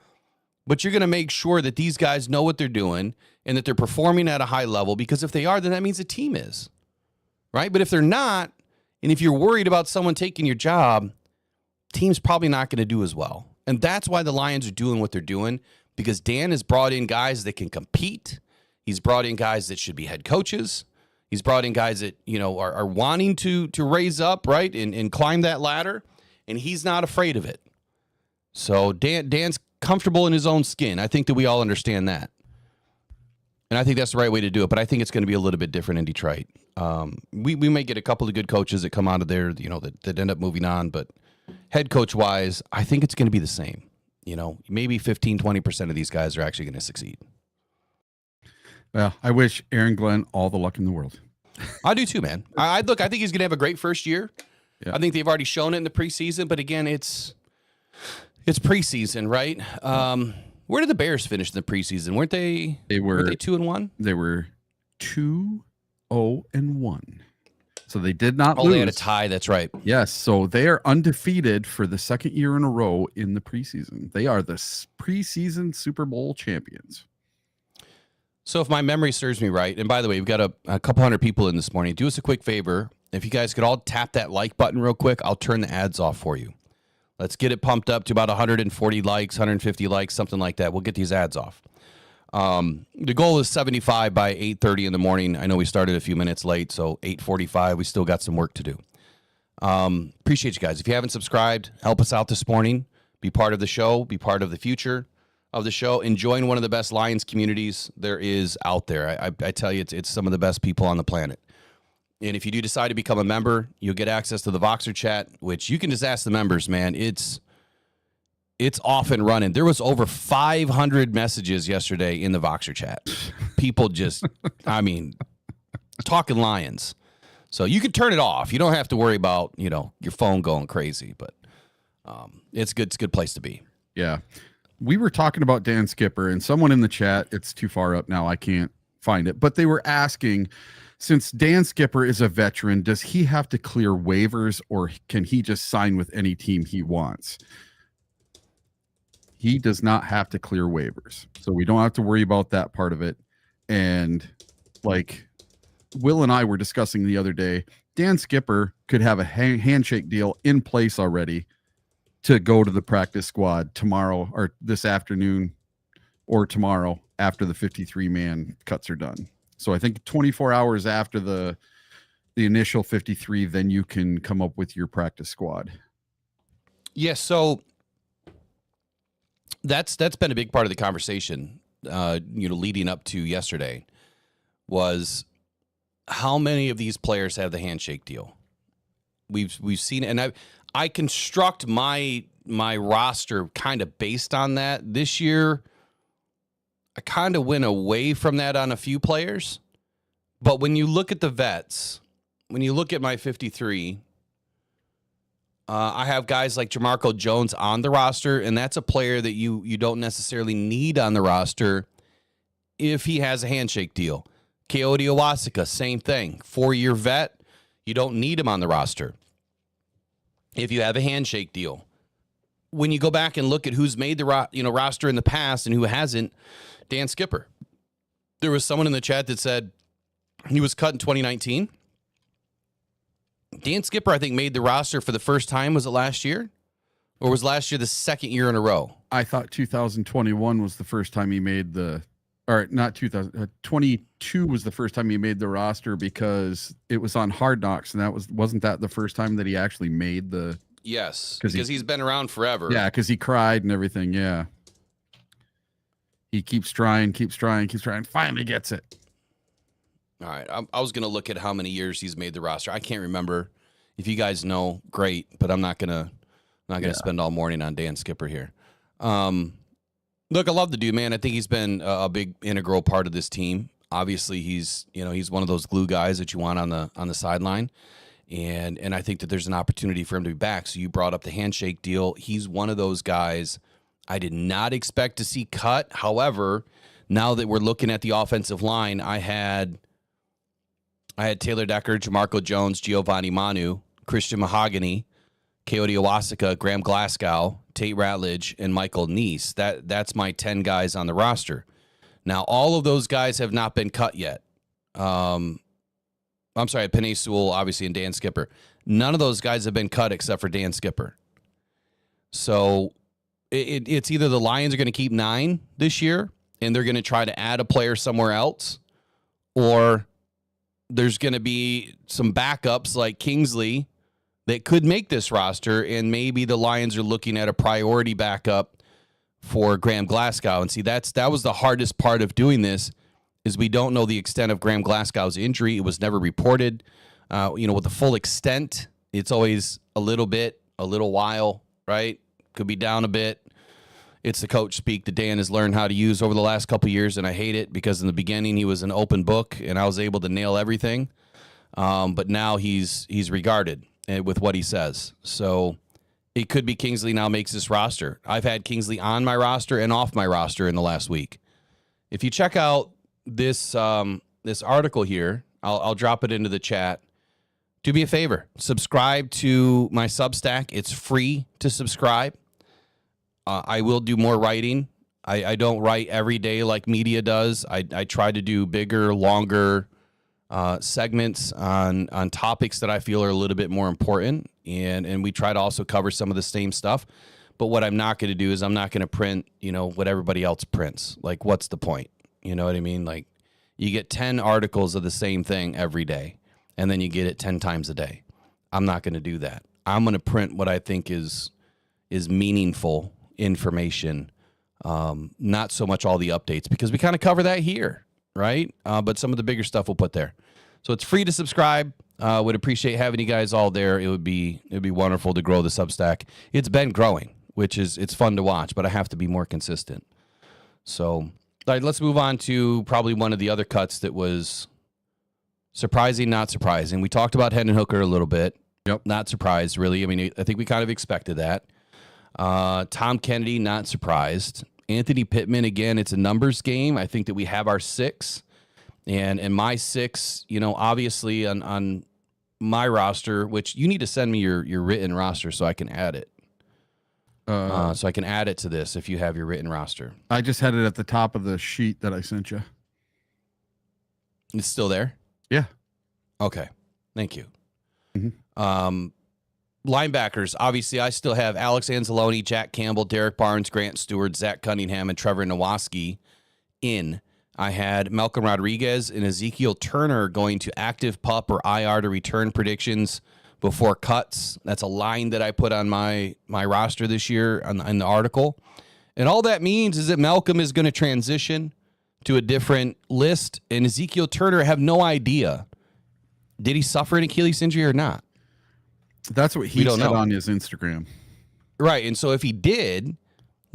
but you're going to make sure that these guys know what they're doing and that they're performing at a high level, because if they are, then that means the team is, right? But if they're not, and if you're worried about someone taking your job, team's probably not going to do as well. And that's why the Lions are doing what they're doing, because Dan has brought in guys that can compete. He's brought in guys that should be head coaches. He's brought in guys that, are wanting to raise up, right, and climb that ladder, and he's not afraid of it. So Dan's comfortable in his own skin. I think that we all understand that. And I think that's the right way to do it, but I think it's going to be a little bit different in Detroit. We may get a couple of good coaches that come out of there, that end up moving on, but head coach-wise, I think it's going to be the same. Maybe 15, 20% of these guys are actually going to succeed. Well, I wish Aaron Glenn all the luck in the world. I do too, man. I think he's going to have a great first year. Yeah. I think they've already shown it in the preseason, but again, it's preseason, right? Where did the Bears finish in the preseason? Weren't they? Were they 2-1? They were 2-0-1. So they did not lose. Oh, they had a tie. That's right. Yes. So they are undefeated for the second year in a row in the preseason. They are the preseason Super Bowl champions. So if my memory serves me right, and by the way, we've got a couple hundred people in this morning. Do us a quick favor. If you guys could all tap that like button real quick, I'll turn the ads off for you. Let's get it pumped up to about 140 likes, 150 likes, something like that. We'll get these ads off. The goal is 75 by 8:30 in the morning. I know we started a few minutes late, so 8:45. We still got some work to do. Appreciate you guys. If you haven't subscribed, help us out this morning. Be part of the show. Be part of the future of the show. And join one of the best Lions communities there is out there. I tell you, it's some of the best people on the planet. And if you do decide to become a member, you'll get access to the Voxer chat, which you can just ask the members, man. It's It's off and running. There was over 500 messages yesterday in the Voxer chat. People just, I mean, talking Lions. So you can turn it off. You don't have to worry about, your phone going crazy, but it's good. It's a good place to be. Yeah. We were talking about Dan Skipper, and someone in the chat, it's too far up now, I can't find it, but they were asking, since Dan Skipper is a veteran, does he have to clear waivers, or can he just sign with any team he wants? He does not have to clear waivers, so we don't have to worry about that part of it. And like Will and I were discussing the other day, Dan Skipper could have a handshake deal in place already to go to the practice squad tomorrow or this afternoon or tomorrow after the 53-man cuts are done. So I think 24 hours after the initial 53, then you can come up with your practice squad. Yes, so that's been a big part of the conversation, leading up to yesterday, was how many of these players have the handshake deal. We've seen it, and I construct my roster kind of based on that. This year, I kind of went away from that on a few players. But when you look at the vets, when you look at my 53, I have guys like Jamarco Jones on the roster, and that's a player that you don't necessarily need on the roster if he has a handshake deal. Coyote Owasika, same thing. 4-year vet, you don't need him on the roster if you have a handshake deal. When you go back and look at who's made the roster in the past and who hasn't, Dan Skipper. There was someone in the chat that said he was cut in 2019. Dan Skipper, I think, made the roster for the first time. Was it last year? Or was last year the second year in a row? I thought 2021 was the first time he made not 2022 was the first time he made the roster because it was on Hard Knocks, and wasn't that the first time that he actually made the... Yes, because he's been around forever. Yeah, because he cried and everything, yeah. He keeps trying, finally gets it. All right, I was going to look at how many years he's made the roster. I can't remember. If you guys know, great, but I'm not gonna spend all morning on Dan Skipper here. Look, I love the dude, man. I think he's been a big integral part of this team. Obviously, he's one of those glue guys that you want on the sideline, and I think that there's an opportunity for him to be back. So you brought up the handshake deal. He's one of those guys I did not expect to see cut. However, now that we're looking at the offensive line, I had Taylor Decker, Jamarco Jones, Giovanni Manu, Christian Mahogany, Coyote Owasika, Graham Glasgow, Tate Ratledge, and Michael Neese. That's my 10 guys on the roster. Now, all of those guys have not been cut yet. I'm sorry, Penei Sewell, obviously, and Dan Skipper. None of those guys have been cut except for Dan Skipper. So it's either the Lions are going to keep 9 this year, and they're going to try to add a player somewhere else, or there's going to be some backups like Kingsley that could make this roster, and maybe the Lions are looking at a priority backup for Graham Glasgow. And see, that was the hardest part of doing this, is we don't know the extent of Graham Glasgow's injury. It was never reported. With the full extent, it's always a little while, right? Could be down a bit. It's the coach speak that Dan has learned how to use over the last couple of years, and I hate it because in the beginning he was an open book and I was able to nail everything. But now he's regarded with what he says. So it could be Kingsley now makes this roster. I've had Kingsley on my roster and off my roster in the last week. If you check out this article here, I'll drop it into the chat. Do me a favor, subscribe to my Substack. It's free to subscribe. I will do more writing. I don't write every day like media does. I try to do bigger, longer segments on topics that I feel are a little bit more important, and we try to also cover some of the same stuff. But what I'm not going to do is I'm not going to print, what everybody else prints. Like, what's the point? You know what I mean? Like, you get 10 articles of the same thing every day, and then you get it 10 times a day. I'm not going to do that. I'm going to print what I think is meaningful information, not so much all the updates, because we kind of cover that here, right? But some of the bigger stuff we'll put there. So it's free to subscribe. Would appreciate having you guys all there. It would be wonderful to grow the Substack. It's been growing. which it's fun to watch, but I have to be more consistent. So, all right, let's move on to probably one of the other cuts that was surprising, not surprising. We talked about Hendon Hooker a little bit. Yep. Not surprised, really. I mean, I think we kind of expected that. Tom Kennedy, not surprised. Anthony Pittman, again, it's a numbers game. I think that we have our 6. And my 6, obviously on my roster, which you need to send me your written roster so I can add it. So I can add it to this if you have your written roster. I just had it at the top of the sheet that I sent you. It's still there? Yeah. Okay. Thank you. Mm-hmm. Linebackers, obviously, I still have Alex Anzalone, Jack Campbell, Derek Barnes, Grant Stewart, Zach Cunningham, and Trevor Nowaski in. I had Malcolm Rodriguez and Ezekiel Turner going to active pup or IR to return predictions before cuts. That's a line that I put on my roster this year in the article. And all that means is that Malcolm is going to transition to a different list, and Ezekiel Turner, I have no idea. Did he suffer an Achilles injury or not? That's what he said on his Instagram. Right, and so if he did,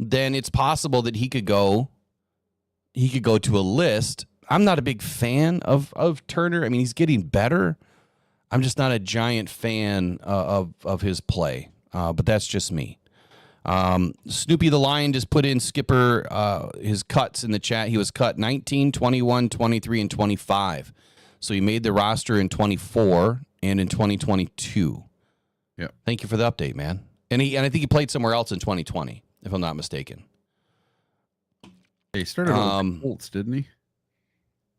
then it's possible that he could go to a list. I'm not a big fan of Turner. I mean, he's getting better. I'm just not a giant fan of his play, but that's just me. Snoopy the Lion just put in Skipper his cuts in the chat. He was cut 19, 21, 23, and 25. So he made the roster in 24 and in 2022. Yeah. Thank you for the update, man. And I think he played somewhere else in 2020, if I'm not mistaken. He started with the Colts, didn't he?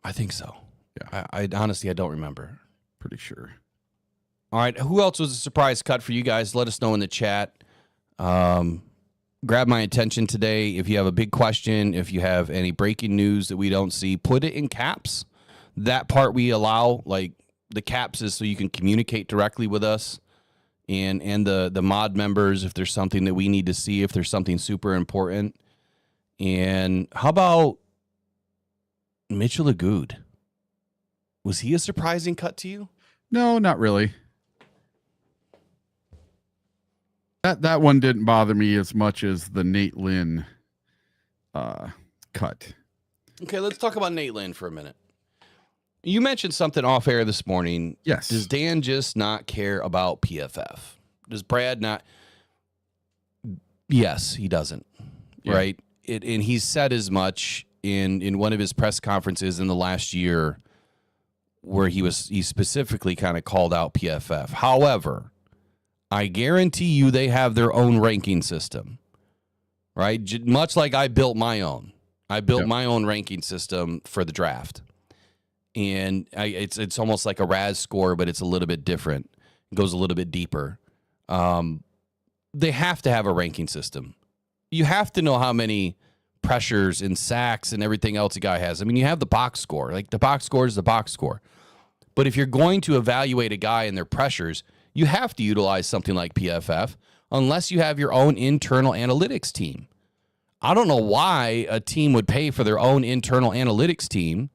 I think so. Yeah. I honestly, I don't remember. Pretty sure. All right. Who else was a surprise cut for you guys? Let us know in the chat. Grab my attention today. If you have a big question, if you have any breaking news that we don't see, put it in caps. That part we allow, like the caps is so you can communicate directly with us and the mod members if there's something that we need to see, if there's something super important. And how about Mitchell Agood? Was he a surprising cut to you? No, not really. That one didn't bother me as much as the Nate Lynn cut. Okay, let's talk about Nate Lynn for a minute. You mentioned something off air this morning. Yes. Does Dan just not care about PFF? Does Brad not? Yes, he doesn't. Yeah. Right? And he's said as much in one of his press conferences in the last year where he specifically kind of called out PFF. However, I guarantee you they have their own ranking system, right? Much like I built my own. I built my own ranking system for the draft. And it's almost like a RAS score, but it's a little bit different. It goes a little bit deeper. They have to have a ranking system. You have to know how many pressures and sacks and everything else a guy has. I mean, you have the box score. Like, the box score is the box score. But if you're going to evaluate a guy and their pressures, you have to utilize something like PFF unless you have your own internal analytics team. I don't know why a team would pay for their own internal analytics team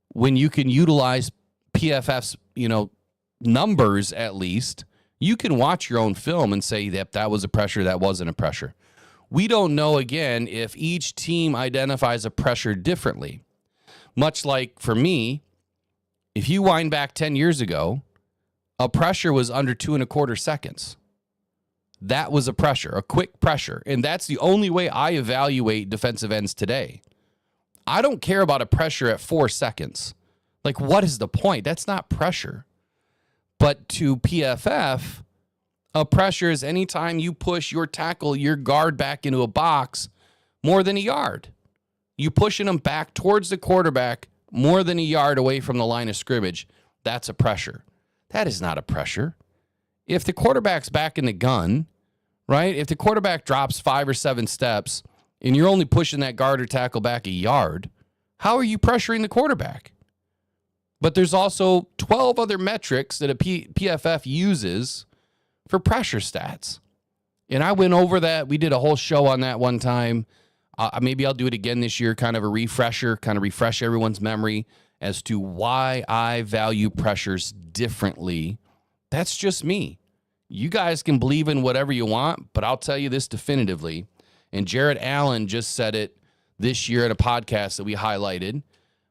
when you can utilize PFF's, numbers at least. You can watch your own film and say that was a pressure, that wasn't a pressure. We don't know, again, if each team identifies a pressure differently. Much like, for me, if you wind back 10 years ago, a pressure was under 2.25 seconds. That was a pressure, a quick pressure. And that's the only way I evaluate defensive ends today. I don't care about a pressure at 4 seconds. Like, what is the point? That's not pressure. But to PFF, a pressure is anytime you push your tackle, your guard back into a box more than a yard. You pushing them back towards the quarterback more than a yard away from the line of scrimmage. That's a pressure. That is not a pressure. If the quarterback's back in the gun, right? If the quarterback drops 5 or 7 steps and you're only pushing that guard or tackle back a yard, how are you pressuring the quarterback? But there's also 12 other metrics that a PFF uses for pressure stats. And I went over that. We did a whole show on that one time. Maybe I'll do it again this year, kind of a refresher, kind of refresh everyone's memory as to why I value pressures differently. That's just me. You guys can believe in whatever you want, but I'll tell you this definitively. And Jared Allen just said it this year at a podcast that we highlighted,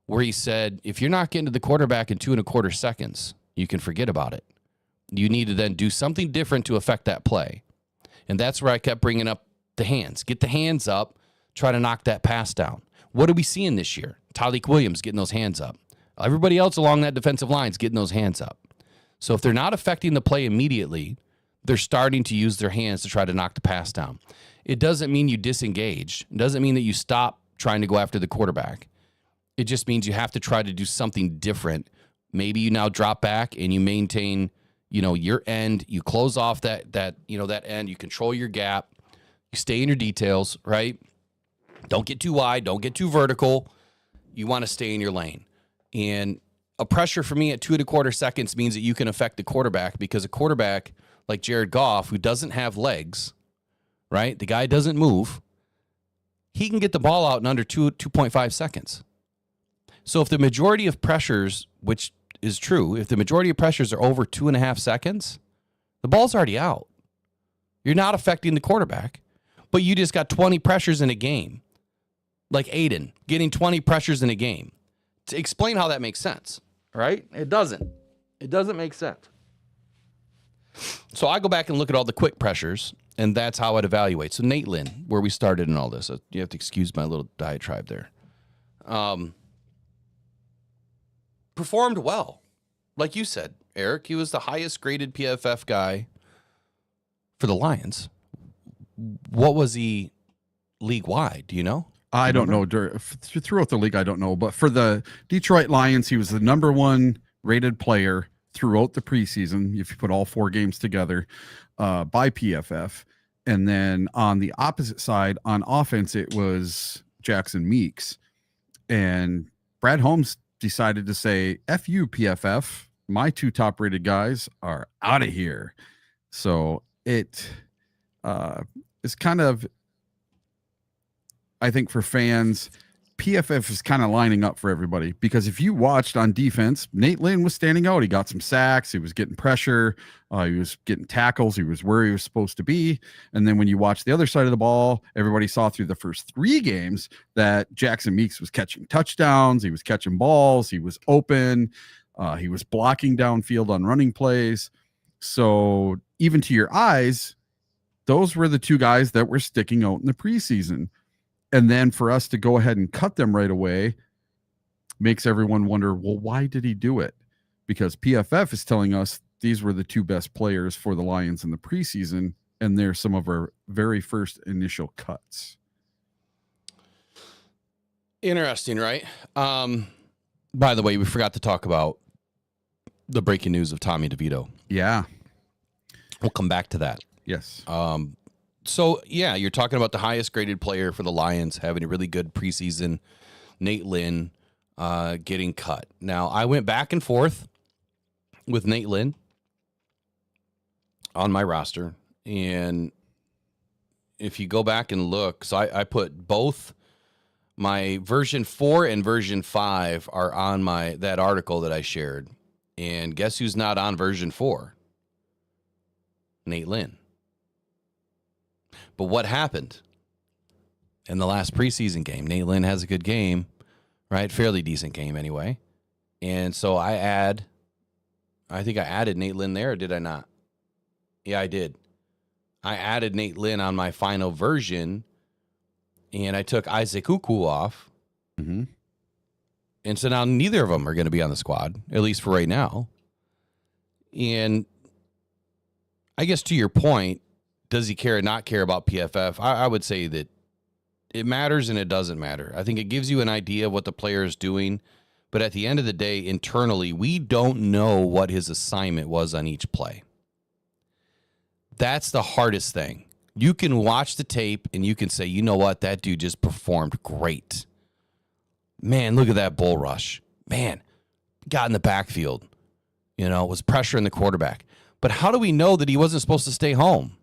where he said, if you're not getting to the quarterback in 2.25 seconds, you can forget about it. You need to then do something different to affect that play. And that's where I kept bringing up the hands. Get the hands up, try to knock that pass down. What are we seeing this year? Tyleik Williams getting those hands up. Everybody else along that defensive line is getting those hands up. So if they're not affecting the play immediately, they're starting to use their hands to try to knock the pass down. It doesn't mean you disengage. It doesn't mean that you stop trying to go after the quarterback. It just means you have to try to do something different. Maybe you now drop back and you maintain, your end. You close off that end. You control your gap. You stay in your details, right? Don't get too wide. Don't get too vertical. You want to stay in your lane. And a pressure for me at 2.25 seconds means that you can affect the quarterback, because a quarterback like Jared Goff, who doesn't have legs, right? The guy doesn't move. He can get the ball out in under 2.5 seconds. So if the majority of pressures, which is true, if the majority of pressures are over 2.5 seconds, the ball's already out. You're not affecting the quarterback, but you just got 20 pressures in a game. Like Aiden getting 20 pressures in a game. To explain how that makes sense, right? It doesn't. It doesn't make sense. So I go back and look at all the quick pressures, and that's how I'd evaluate. So Nate Lynn, where we started in all this, you have to excuse my little diatribe there. Performed well. Like you said, Eric, he was the highest graded PFF guy for the Lions. What was he league-wide? Do you know? I don't know. Throughout the league, I don't know. But for the Detroit Lions, he was the number 1 rated player throughout the preseason, if you put all 4 games together, by PFF. And then on the opposite side, on offense, it was Jackson Meeks. And Brad Holmes decided to say, F you, PFF. My 2 top-rated guys are out of here. So it is kind of, I think for fans, PFF is kind of lining up for everybody, because if you watched on defense, Nate Lynn was standing out. He got some sacks. He was getting pressure. He was getting tackles. He was where he was supposed to be. And then when you watch the other side of the ball, everybody saw through the first 3 games that Jackson Meeks was catching touchdowns. He was catching balls. He was open. He was blocking downfield on running plays. So even to your eyes, those were the 2 guys that were sticking out in the preseason. And then for us to go ahead and cut them right away makes everyone wonder, well, why did he do it? Because PFF is telling us these were the 2 best players for the Lions in the preseason, and they're some of our very first initial cuts. Interesting, right? By the way, we forgot to talk about the breaking news of Tommy DeVito. Yeah. We'll come back to that. Yes. So, yeah, you're talking about the highest graded player for the Lions having a really good preseason, Nate Lynn, getting cut. Now, I went back and forth with Nate Lynn on my roster. And if you go back and look, so I put both my version 4 and version 5 are on that article that I shared. And guess who's not on version 4? Nate Lynn. But what happened in the last preseason game? Nate Lynn has a good game, right? Fairly decent game anyway. And so I think I added Nate Lynn there, or did I not? Yeah, I did. I added Nate Lynn on my final version, and I took Isaac Ukwu off. Mm-hmm. And so now neither of them are going to be on the squad, at least for right now. And I guess to your point, does he care or not care about PFF? I would say that it matters and it doesn't matter. I think it gives you an idea of what the player is doing. But at the end of the day, internally, we don't know what his assignment was on each play. That's the hardest thing. You can watch the tape and you can say, you know what? That dude just performed great. Man, look at that bull rush. Man, got in the backfield. Was pressuring the quarterback. But how do we know that he wasn't supposed to stay home?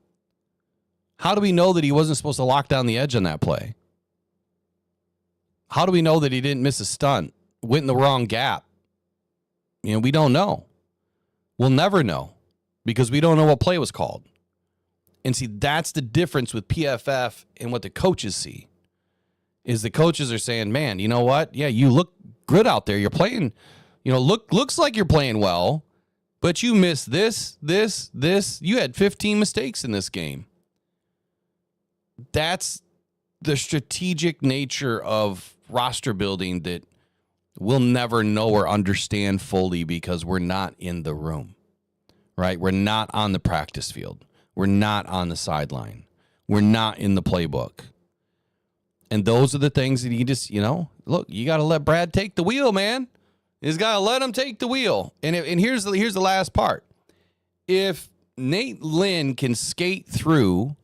How do we know that he wasn't supposed to lock down the edge on that play? How do we know that he didn't miss a stunt, went in the wrong gap? We don't know. We'll never know. because we don't know what play was called. And see, that's the difference with PFF and what the coaches see. Is the coaches are saying, man, you know what? Yeah, you look good out there. You're playing, looks like you're playing well, but you missed this. You had 15 mistakes in this game. That's the strategic nature of roster building that we'll never know or understand fully because we're not in the room, right? We're not on the practice field. We're not on the sideline. We're not in the playbook. And those are the things that you just, look, you got to let Brad take the wheel, man. You just got to let him take the wheel. And here's the last part. If Nate Lynn can skate through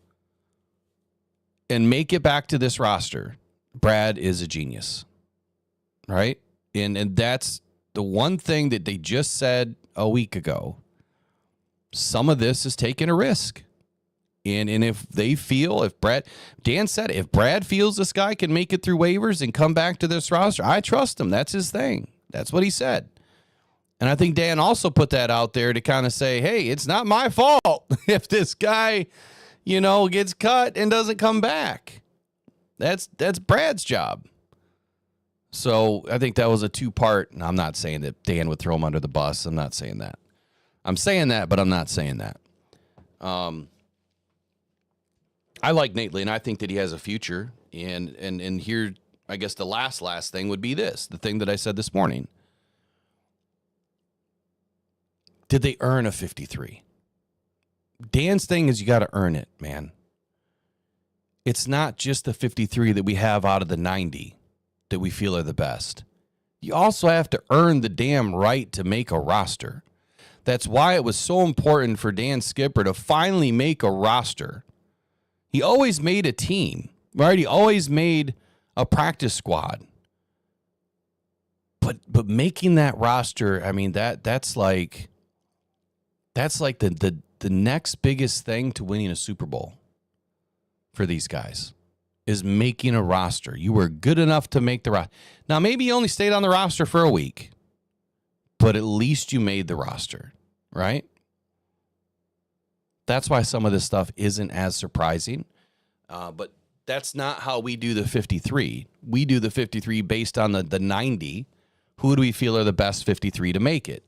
and make it back to this roster, Brad is a genius, right? And that's the one thing that they just said a week ago. Some of this is taking a risk. And if they feel, Dan said, if Brad feels this guy can make it through waivers and come back to this roster, I trust him. That's his thing. That's what he said. And I think Dan also put that out there to kind of say, hey, it's not my fault if this guy, gets cut and doesn't come back. That's Brad's job. So I think that was a two-part. And I'm not saying that Dan would throw him under the bus. I'm not saying that. I'm saying that, but I'm not saying that. I like Nate Lynn. I think that he has a future. And here, I guess the last thing would be this, the thing that I said this morning. Did they earn a 53? Dan's thing is you got to earn it, man. It's not just the 53 that we have out of the 90 that we feel are the best. You also have to earn the damn right to make a roster. That's why it was so important for Dan Skipper to finally make a roster. He always made a team, right? He always made a practice squad. But making that roster, I mean, that's like the next biggest thing to winning a Super Bowl for these guys is making a roster. You were good enough to make the roster. Now, maybe you only stayed on the roster for a week, but at least you made the roster, right? That's why some of this stuff isn't as surprising. But that's not how we do the 53. We do the 53 based on the 90. Who do we feel are the best 53 to make it?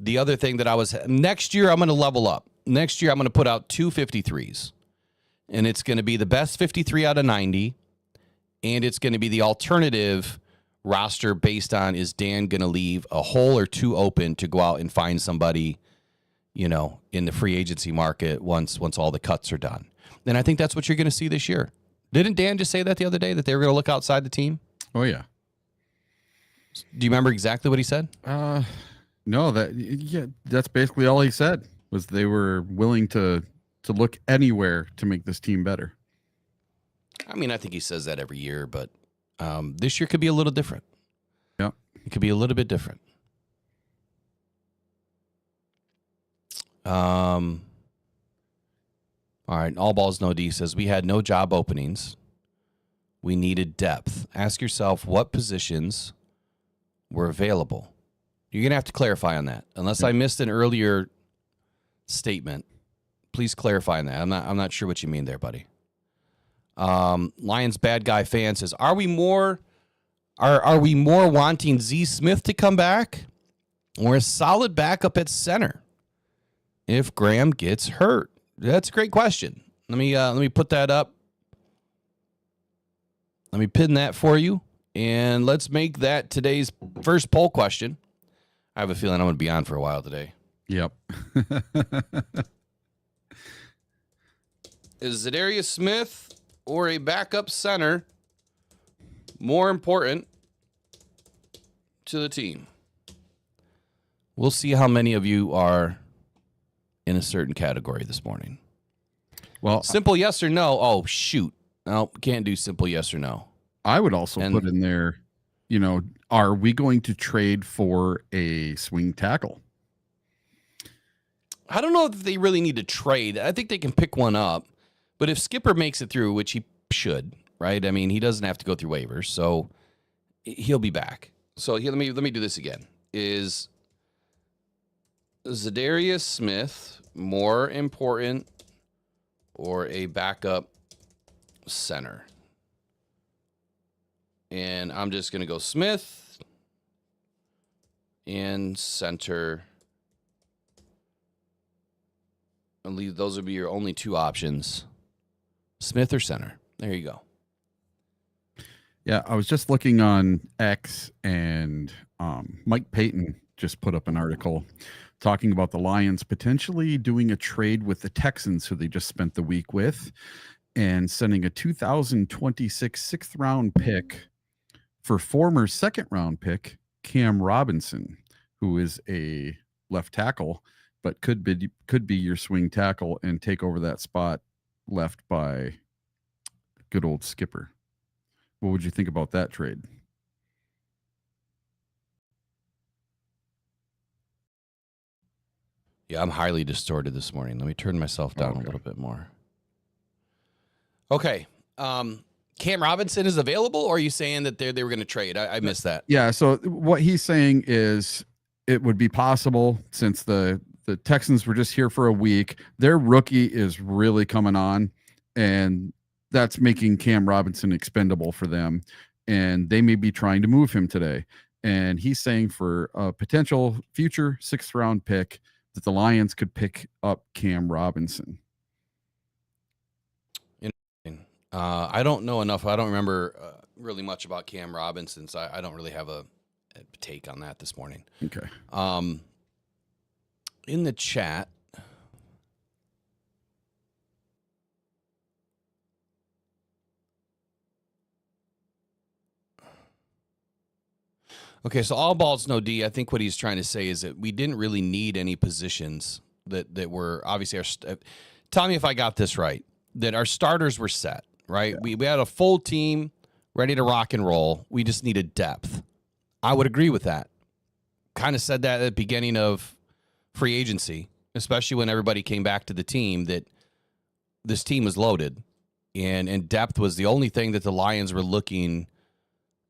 The other thing that next year, I'm going to level up. Next year, I'm going to put out two 53s. And it's going to be the best 53 out of 90. And it's going to be the alternative roster based on, is Dan going to leave a hole or two open to go out and find somebody, in the free agency market once all the cuts are done. And I think that's what you're going to see this year. Didn't Dan just say that the other day, that they were going to look outside the team? Oh, yeah. Do you remember exactly what he said? No, that's basically all he said, was they were willing to look anywhere to make this team better. I mean, I think he says that every year, but this year could be a little different. Yeah. It could be a little bit different. All right, All Balls No D says, we had no job openings. We needed depth. Ask yourself what positions were available. You're going to have to clarify on that. Unless I missed an earlier statement, please clarify on that. I'm not sure what you mean there, buddy. Lions Bad Guy fan says, are we more wanting Z Smith to come back or a solid backup at center if Graham gets hurt? That's a great question. Let me put that up. Let me pin that for you, and let's make that today's first poll question. I have a feeling I'm going to be on for a while today. Yep. Is Zadarius Smith or a backup center more important to the team? We'll see how many of you are in a certain category this morning. Well, simple yes or no. Oh, shoot. No, can't do simple yes or no. I would also put in there, are we going to trade for a swing tackle? I don't know if they really need to trade. I think they can pick one up. But if Skipper makes it through, which he should, right? I mean, he doesn't have to go through waivers, so he'll be back. So here, let me do this again. Zadarius Smith more important or a backup center? And I'm just going to go Smith and center. I'll leave, those would be your only two options. Smith or center. There you go. Yeah, I was just looking on X, and Mike Payton just put up an article talking about the Lions potentially doing a trade with the Texans, who they just spent the week with, and sending a 2026 sixth-round pick for former second-round pick Cam Robinson, who is a left tackle, but could be your swing tackle and take over that spot left by good old Skipper. What would you think about that trade? Yeah, I'm highly distorted this morning. Let me turn myself down a little bit more. Okay. Cam Robinson is available, or are you saying that they were going to trade? I missed that. Yeah, so what he's saying is it would be possible, since the Texans were just here for a week. Their rookie is really coming on, and that's making Cam Robinson expendable for them, and they may be trying to move him today. And he's saying for a potential future sixth-round pick that the Lions could pick up Cam Robinson. I don't know enough. I don't remember really much about Cam Robinson, so I don't really have a take on that this morning. Okay. In the chat, okay, so all balls, no D. I think what he's trying to say is that we didn't really need any positions that were obviously our. Tell me if I got this right. That our starters were set, right? Yeah. We had a full team ready to rock and roll. We just needed depth. I would agree with that. Kind of said that at the beginning of free agency, especially when everybody came back to the team, that this team was loaded, and depth was the only thing that the Lions were looking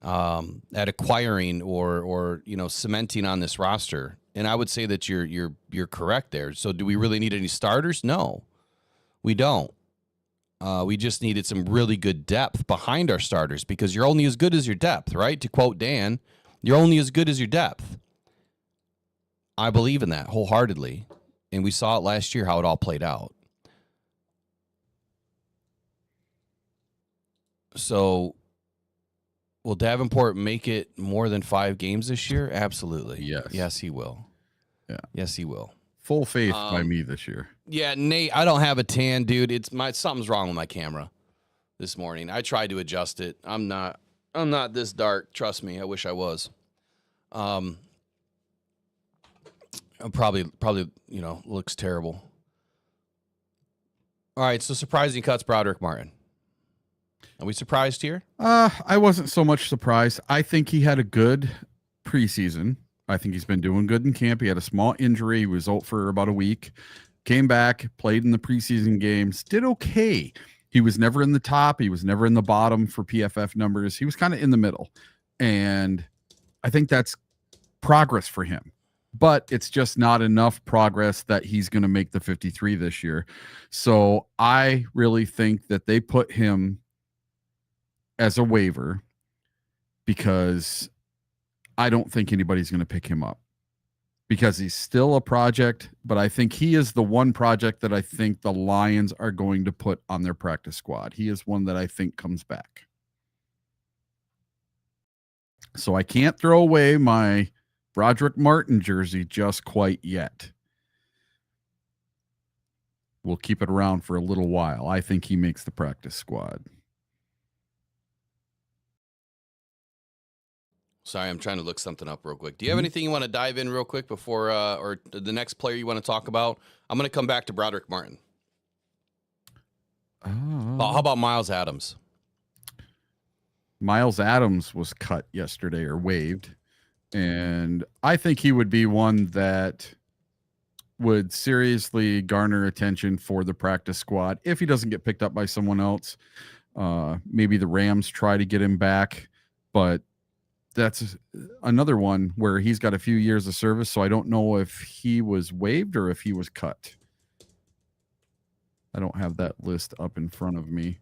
at acquiring or cementing on this roster. And I would say that you're correct there. So do we really need any starters? No, we don't. We just needed some really good depth behind our starters, because you're only as good as your depth, right? To quote Dan, you're only as good as your depth. I believe in that wholeheartedly. And we saw it last year, how it all played out. So will Davenport make it more than 5 games this year? Absolutely. Yes. Yes, he will. Yeah. Yes, he will. Full faith by me this year. Yeah, Nate, I don't have a tan, dude. Something's wrong with my camera this morning. I tried to adjust it. I'm not this dark. Trust me. I wish I was. I'm probably looks terrible. All right, so surprising cuts, Broderick Martin. Are we surprised here? I wasn't so much surprised. I think he had a good preseason. I think he's been doing good in camp. He had a small injury. He was out for about a week. Came back, played in the preseason games, did okay. He was never in the top. He was never in the bottom for PFF numbers. He was kind of in the middle. And I think that's progress for him. But it's just not enough progress that he's going to make the 53 this year. So I really think that they put him as a waiver, because I don't think anybody's going to pick him up, because he's still a project. But I think he is the one project that I think the Lions are going to put on their practice squad. He is one that I think comes back. So I can't throw away my Broderick Martin jersey just quite yet. We'll keep it around for a little while. I think he makes the practice squad. Sorry, I'm trying to look something up real quick. Do you have anything you want to dive in real quick before, or the next player you want to talk about? I'm going to come back to Broderick Martin. How about Miles Adams? Miles Adams was cut yesterday, or waived. And I think he would be one that would seriously garner attention for the practice squad if he doesn't get picked up by someone else. Maybe the Rams try to get him back, but that's another one where he's got a few years of service, so I don't know if he was waived or if he was cut. I don't have that list up in front of me.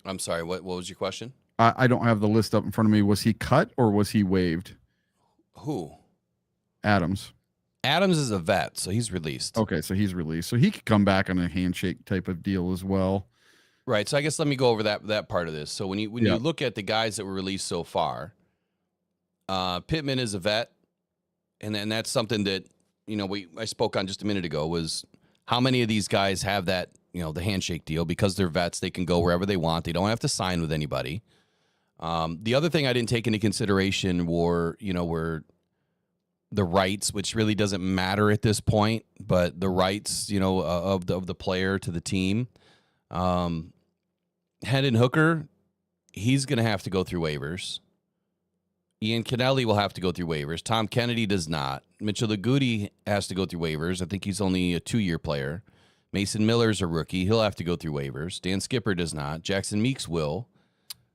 I'm sorry, what was your question? I don't have the list up in front of me. Was he cut or was he waived? Who? Adams. Adams is a vet, so he's released. Okay, so he's released. So he could come back on a handshake type of deal as well. Right. So I guess let me go over that part of this. So when you look at the guys that were released so far, Pittman is a vet, and then that's something that I spoke on just a minute ago, was how many of these guys have that, the handshake deal. Because they're vets, they can go wherever they want. They don't have to sign with anybody. The other thing I didn't take into consideration were the rights, which really doesn't matter at this point, but the rights, of the player to the team. Hendon Hooker, he's going to have to go through waivers. Ian Kennelly will have to go through waivers. Tom Kennedy does not. Mitchell Laguti has to go through waivers. I think he's only a 2-year player. Mason Miller's a rookie. He'll have to go through waivers. Dan Skipper does not. Jackson Meeks will.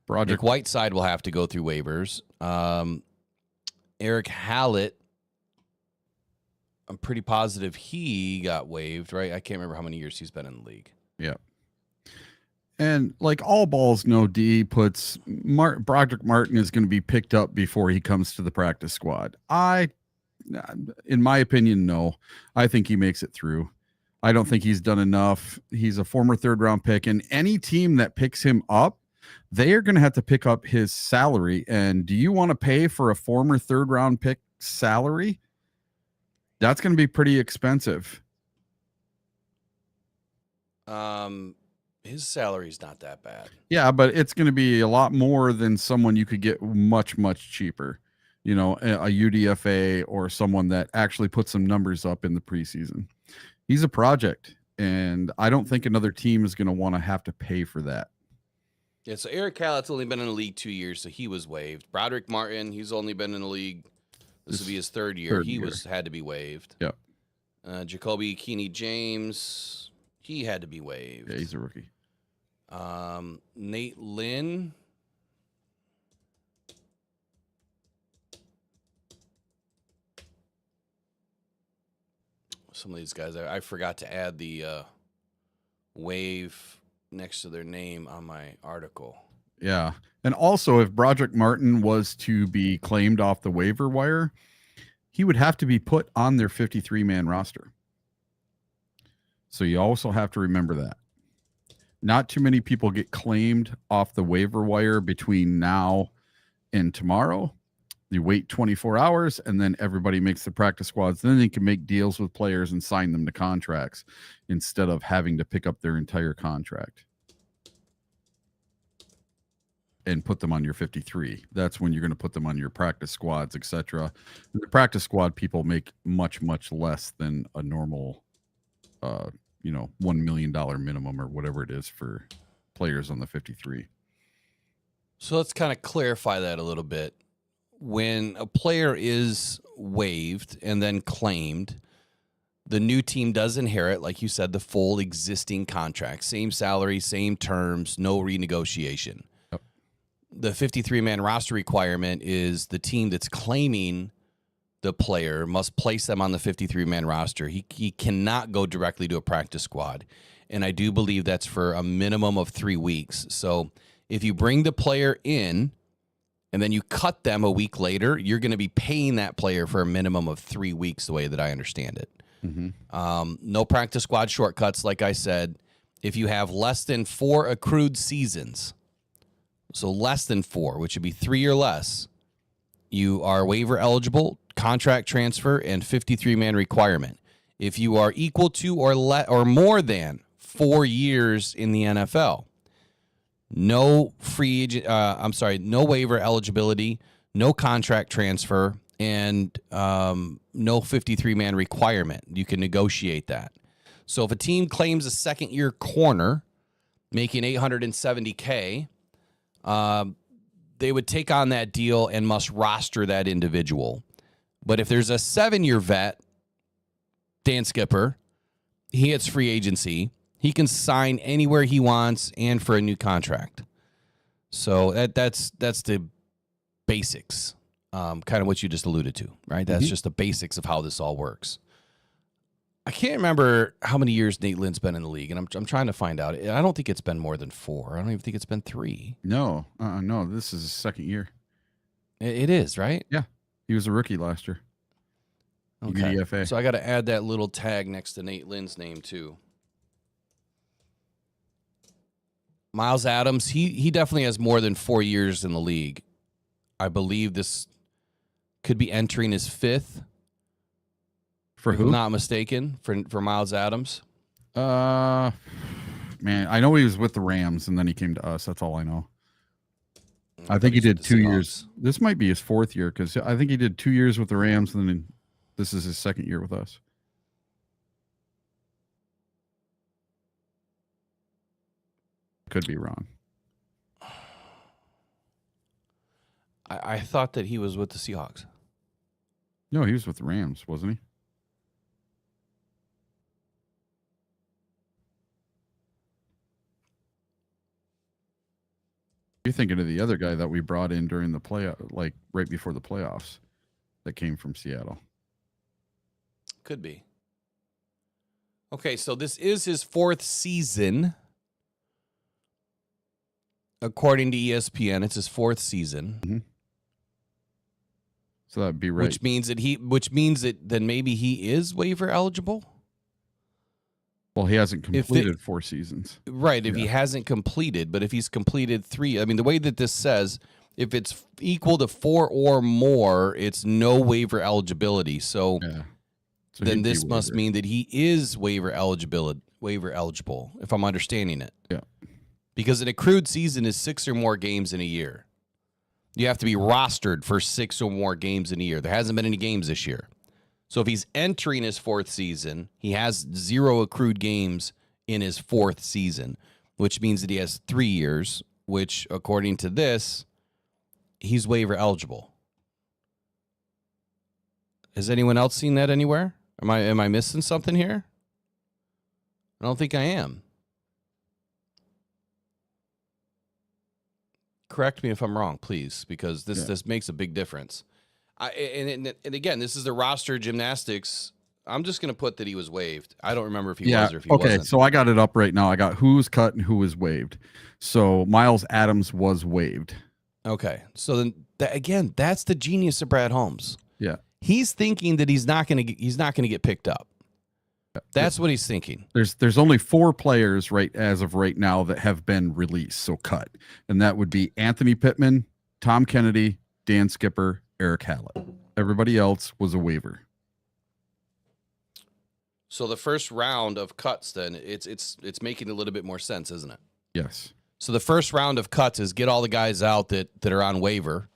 Nick Whiteside will have to go through waivers. Eric Hallett, I'm pretty positive he got waived, right? I can't remember how many years he's been in the league. Yeah. And like all balls, no D puts Broderick Martin is going to be picked up before he comes to the practice squad. In my opinion, no. I think he makes it through. I don't think he's done enough. He's a former 3rd-round pick, and any team that picks him up, they are going to have to pick up his salary. And do you want to pay for a former 3rd-round pick salary? That's going to be pretty expensive. His salary's not that bad. Yeah, but it's going to be a lot more than someone you could get much, much cheaper. A UDFA or someone that actually put some numbers up in the preseason. He's a project, and I don't think another team is going to want to have to pay for that. Yeah, so Eric Hallett's only been in the league 2 years, so he was waived. Broderick Martin, he's only been in the league. This will be his 3rd year. Had to be waived. Yep. Jacoby Keeney James, he had to be waived. Yeah, he's a rookie. Nate Lynn. Some of these guys, I forgot to add the waive next to their name on my article. Yeah. And also, if Broderick Martin was to be claimed off the waiver wire, he would have to be put on their 53-man roster. So you also have to remember that. Not too many people get claimed off the waiver wire between now and tomorrow. You wait 24 hours, and then everybody makes the practice squads. Then they can make deals with players and sign them to contracts instead of having to pick up their entire contract and put them on your 53. That's when you're going to put them on your practice squads, etc. The practice squad people make much, much less than a normal, $1 million minimum or whatever it is for players on the 53. So let's kind of clarify that a little bit. When a player is waived and then claimed, the new team does inherit, like you said, the full existing contract, same salary, same terms, no renegotiation. Yep. The 53-man roster requirement is the team that's claiming the player must place them on the 53-man roster. He cannot go directly to a practice squad. And I do believe that's for a minimum of 3 weeks. So if you bring the player in and then you cut them a week later, you're going to be paying that player for a minimum of 3 weeks, the way that I understand it. Mm-hmm. No practice squad shortcuts, like I said. If you have less than 4 accrued seasons, so less than 4, which would be 3 or less, you are waiver eligible, contract transfer, and 53-man requirement. If you are equal to or more than 4 years in the NFL, no no waiver eligibility, no contract transfer, and no 53-man requirement. You can negotiate that. So if a team claims a second-year corner making $870K, they would take on that deal and must roster that individual. But if there's a 7-year vet, Dan Skipper, he hits free agency. He can sign anywhere he wants and for a new contract. So that's the basics, kind of what you just alluded to, right? That's just the basics of how this all works. I can't remember how many years Nate Lynn's been in the league, and I'm trying to find out. I don't think it's been more than 4. I don't even think it's been 3. No, no, this is his second year. It is, right? Yeah, he was a rookie last year. Okay. UDFA. So I got to add that little tag next to Nate Lynn's name too. Miles Adams, he definitely has more than 4 years in the league. I believe this could be entering his 5th. For if who? I'm not mistaken, for Miles Adams. Man, I know he was with the Rams and then he came to us. That's all I know. I think he did 2 years. This might be his 4th year because I think he did 2 years with the Rams and then this is his 2nd year with us. Could be wrong. I thought that he was with the Seahawks. No, he was with the Rams, wasn't he? You're thinking of the other guy that we brought in during the playoff, like right before the playoffs, that came from Seattle. Could be. Okay, so this is his 4th season. According to ESPN, it's his 4th season. Mm-hmm. So that'd be right. Which means that then maybe he is waiver eligible. Well, he hasn't completed 4 seasons. Right, if he hasn't completed, but if he's completed 3, I mean, the way that this says, if it's equal to 4 or more, it's no waiver eligibility. So, then this must mean that he is waiver eligible, if I'm understanding it. Yeah. Because an accrued season is 6 or more games in a year. You have to be rostered for 6 or more games in a year. There hasn't been any games this year. So if he's entering his 4th season, he has 0 accrued games in his 4th season, which means that he has 3 years, which according to this, he's waiver eligible. Has anyone else seen that anywhere? Am I missing something here? I don't think I am. Correct me if I'm wrong, please, because this makes a big difference. And again, this is the roster gymnastics. I'm just going to put that he was waived. I don't remember if he was or if he wasn't. Okay, so I got it up right now. I got who's cut and who was waived. So Miles Adams was waived. Okay, so then again, that's the genius of Brad Holmes. Yeah, he's thinking that he's not going to get picked up. That's what he's thinking. There's only 4 players as of right now that have been released, so cut, and that would be Anthony Pittman, Tom Kennedy, Dan Skipper, Eric Hallett. Everybody else was a waiver. So the first round of cuts, then it's making a little bit more sense, isn't it? Yes. So the first round of cuts is get all the guys out that are on waiver,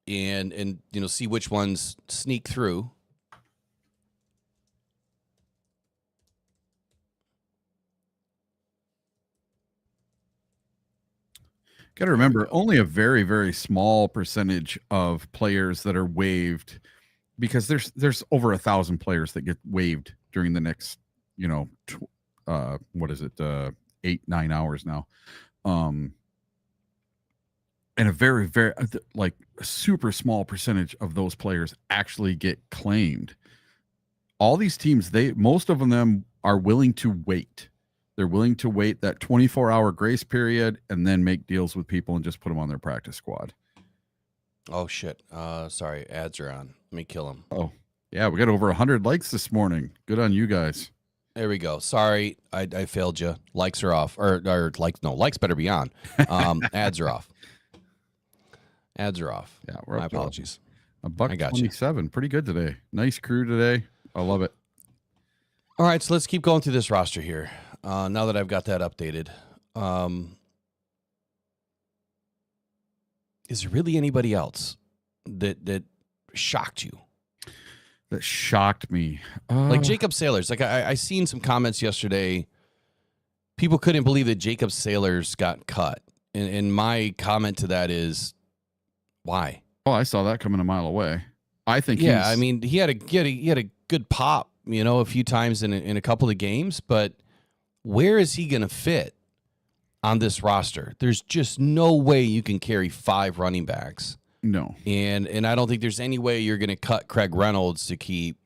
and see which ones sneak through. Got to remember, only a very, very small percentage of players that are waived, because there's over 1,000 players that get waived during the next, 8-9 hours now. And a very, very, like a super small percentage of those players actually get claimed. All these teams, most of them are willing to wait. They're willing to wait that 24-hour grace period and then make deals with people and just put them on their practice squad. Oh, shit. Sorry, ads are on. Let me kill them. Oh, yeah, we got over 100 likes this morning. Good on you guys. There we go. Sorry, I failed you. Likes are off. Or likes, no, likes better be on. Ads are off. Ads are off. Yeah, we're My up to apologies. $1.27. Pretty good today. Nice crew today. I love it. All right, so let's keep going through this roster here. Now that I've got that updated. Is there really anybody else that shocked you? That shocked me. Like Jacob Sailors. Like I seen some comments yesterday. People couldn't believe that Jacob Sailors got cut. And my comment to that is, why? Oh, I saw that coming a mile away. I think I mean, he had a good pop, a few times in a couple of games, but where is he going to fit on this roster? There's just no way you can carry 5 running backs. No. And I don't think there's any way you're going to cut Craig Reynolds to keep,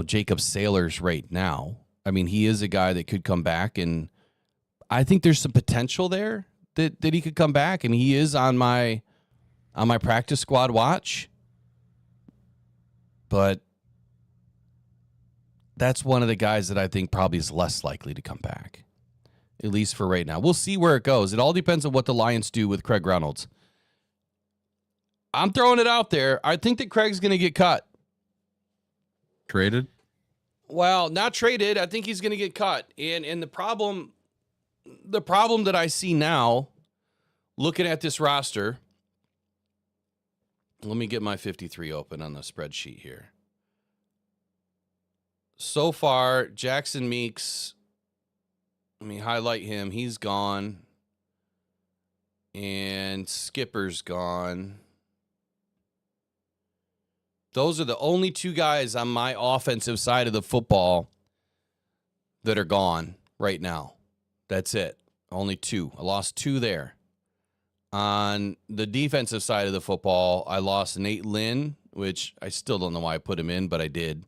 Jacob Saylor's right now. I mean, he is a guy that could come back, and I think there's some potential there that he could come back. I mean, he is on my practice squad watch, but that's one of the guys that I think probably is less likely to come back, at least for right now. We'll see where it goes. It all depends on what the Lions do with Craig Reynolds. I'm throwing it out there. I think that Craig's going to get cut. Traded? Well, not traded. I think he's going to get cut. And the problem that I see now, looking at this roster, let me get my 53 open on the spreadsheet here. So far, Jackson Meeks, let me highlight him. He's gone. And Skipper's gone. Those are the only 2 guys on my offensive side of the football that are gone right now. That's it. Only 2. I lost 2 there. On the defensive side of the football, I lost Nate Lynn, which I still don't know why I put him in, but I did.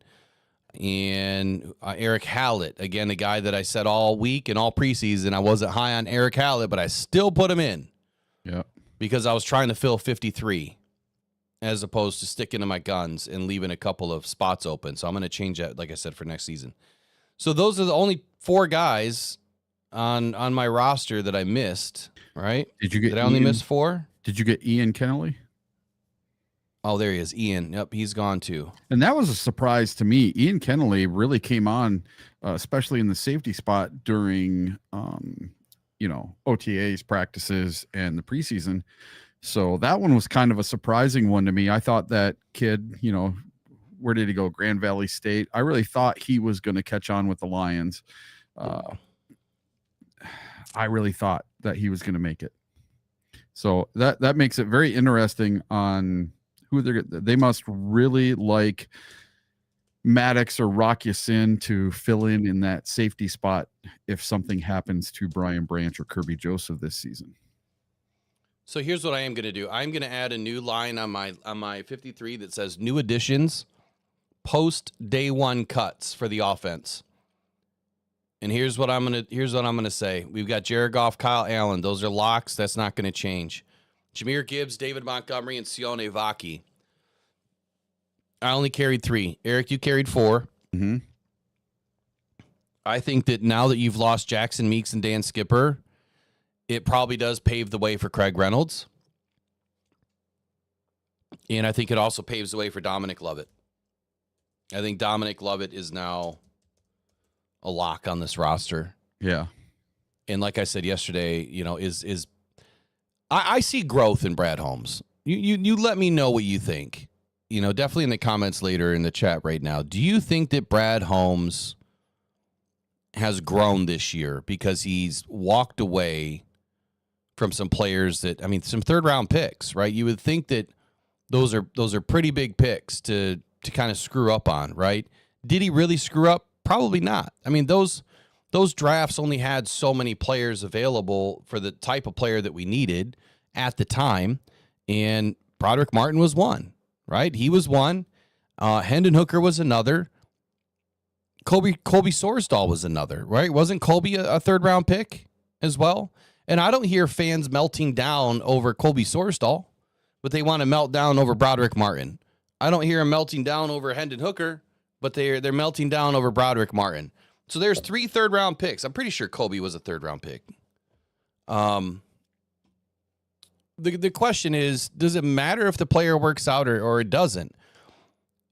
And Eric Hallett, again, a guy that I said all week and all preseason I wasn't high on Eric Hallett, but I still put him in. Yeah. Because I was trying to fill 53. As opposed to sticking to my guns and leaving a couple of spots open. So I'm going to change that, like I said, for next season. So those are the only 4 guys on my roster that I missed, right? Did I only miss 4? Did you get Ian Kennelly? Oh, there he is. Ian. Yep, he's gone too. And that was a surprise to me. Ian Kennelly really came on, especially in the safety spot during, OTAs, practices, and the preseason. So that one was kind of a surprising one to me. I thought that kid, where did he go? Grand Valley State. I really thought he was going to catch on with the Lions. I really thought that he was going to make it. So that makes it very interesting on who they must really like Maddox or Rock Ya-Sin to fill in that safety spot if something happens to Brian Branch or Kirby Joseph this season. So here's what I am going to do. I'm going to add a new line on my 53 that says new additions, post day 1 cuts for the offense. And here's what I'm going to say. We've got Jared Goff, Kyle Allen. Those are locks. That's not going to change. Jahmyr Gibbs, David Montgomery, and Sione Vaki. I only carried 3. Eric, you carried 4. Mm-hmm. I think that now that you've lost Jackson Meeks and Dan Skipper, it probably does pave the way for Craig Reynolds. And I think it also paves the way for Dominic Lovett. I think Dominic Lovett is now a lock on this roster. Yeah. And like I said yesterday, I see growth in Brad Holmes. You let me know what you think. Definitely in the comments later in the chat right now. Do you think that Brad Holmes has grown this year because he's walked away from some players some 3rd-round picks, right? You would think that those are pretty big picks to kind of screw up on, right? Did he really screw up? Probably not. I mean, those drafts only had so many players available for the type of player that we needed at the time, and Broderick Martin was one, right? He was one. Hendon Hooker was another. Colby Sorsdahl was another, right? Wasn't Colby a 3rd-round pick as well? And I don't hear fans melting down over Colby Sorsdahl, but they want to melt down over Broderick Martin. I don't hear them melting down over Hendon Hooker, but they're melting down over Broderick Martin. So there's 3 third-round picks. I'm pretty sure Colby was a 3rd-round pick. The question is, does it matter if the player works out or it doesn't?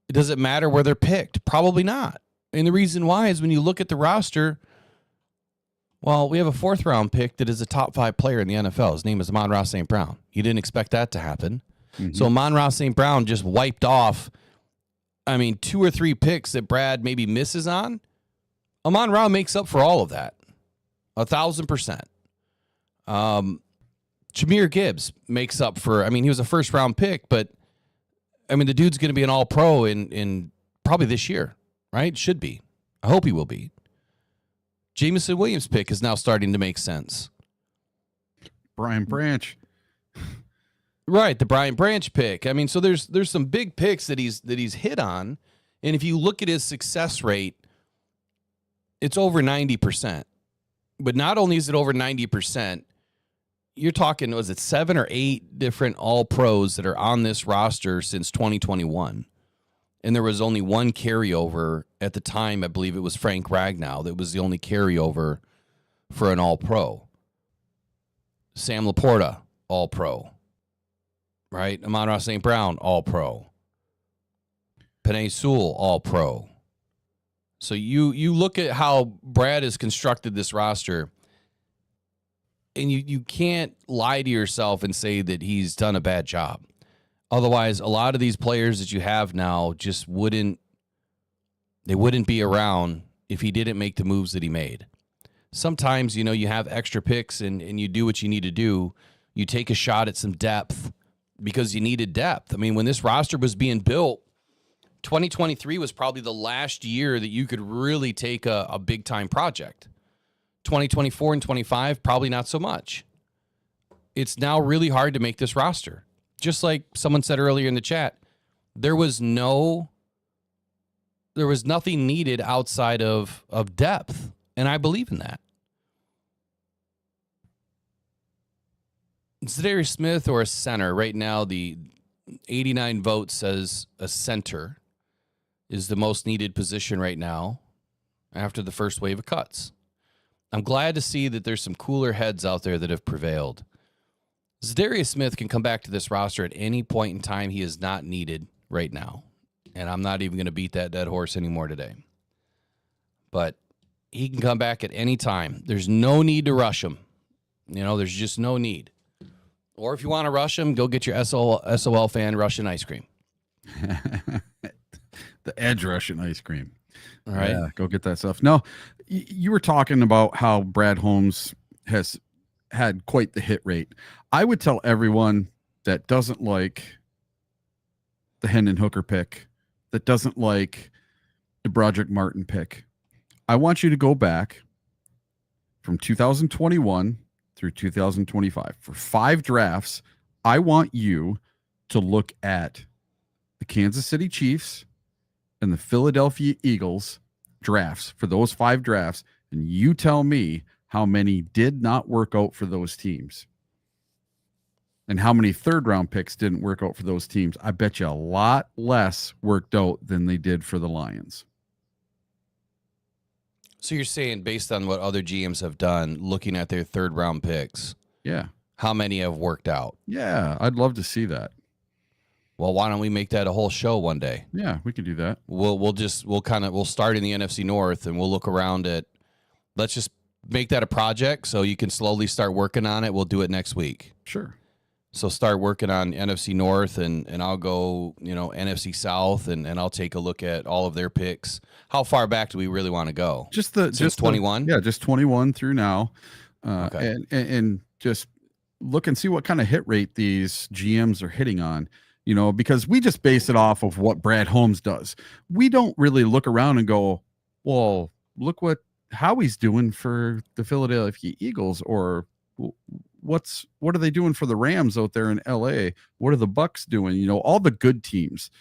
Does it matter where they're picked? Probably not. And the reason why is when you look at the roster, well, we have a 4th-round pick that is a top 5 player in the NFL. His name is Amon-Ra St. Brown. You didn't expect that to happen. Mm-hmm. So Amon-Ra St. Brown just wiped off, 2 or 3 picks that Brad maybe misses on. Amon-Ra makes up for all of that. 1,000%. Jahmyr Gibbs makes up for, he was a 1st-round pick, but, the dude's going to be an all-pro in probably this year. right? Should be. I hope he will be. Jameson Williams pick is now starting to make sense. Brian Branch. Right, the Brian Branch pick. I mean, so there's some big picks that he's hit on, and if you look at his success rate, it's over 90%. But not only is it over 90%, you're talking, was it 7 or 8 different All-Pros that are on this roster since 2021? And there was only one carryover at the time. I believe it was Frank Ragnow that was the only carryover for an All-Pro. Sam Laporta, All-Pro. Right? Amon-Ra St. Brown, All-Pro. Penei Sewell, All-Pro. So you look at how Brad has constructed this roster, and you can't lie to yourself and say that he's done a bad job. Otherwise, a lot of these players that you have now just wouldn't be around if he didn't make the moves that he made. Sometimes, you have extra picks and you do what you need to do. You take a shot at some depth because you needed depth. I mean, when this roster was being built, 2023 was probably the last year that you could really take a big-time project. 2024 and 25, probably not so much. It's now really hard to make this roster. Just like someone said earlier in the chat, there was nothing needed outside of depth, and I believe in that. Zadarius Smith or a center. Right now, the 89 votes says a center is the most needed position right now after the first wave of cuts. I'm glad to see that there's some cooler heads out there that have prevailed. Zadarius Smith can come back to this roster at any point in time. He is not needed right now. And I'm not even going to beat that dead horse anymore today. But he can come back at any time. There's no need to rush him. There's just no need. Or if you want to rush him, go get your SOL fan Russian ice cream. The Edge Russian ice cream. All right. Yeah, go get that stuff. No, you were talking about how Brad Holmes has had quite the hit rate. I would tell everyone that doesn't like the Hendon Hooker pick, that doesn't like the Broderick Martin pick, I want you to go back from 2021 through 2025 for 5 drafts. I want you to look at the Kansas City Chiefs and the Philadelphia Eagles drafts for those 5 drafts, and you tell me how many did not work out for those teams and how many third-round picks didn't work out for those teams. I bet you a lot less worked out than they did for the Lions. So you're saying based on what other GMs have done, looking at their third-round picks, yeah, how many have worked out? Yeah, I'd love to see that. Well, why don't we make that a whole show one day? Yeah, we could do that. We'll start in the NFC North and we'll look around at. Let's just make that a project so you can slowly start working on it. We'll do it next week. Sure. So start working on NFC North and I'll go, NFC South and I'll take a look at all of their picks. How far back do we really want to go? Just 21? Yeah, just 21 through now. Okay. And just look and see what kind of hit rate these GMs are hitting on. Because we just base it off of what Brad Holmes does. We don't really look around and go, well, look what Howie's doing for the Philadelphia Eagles, or what are they doing for the Rams out there in LA? What are the Bucks doing? All the good teams,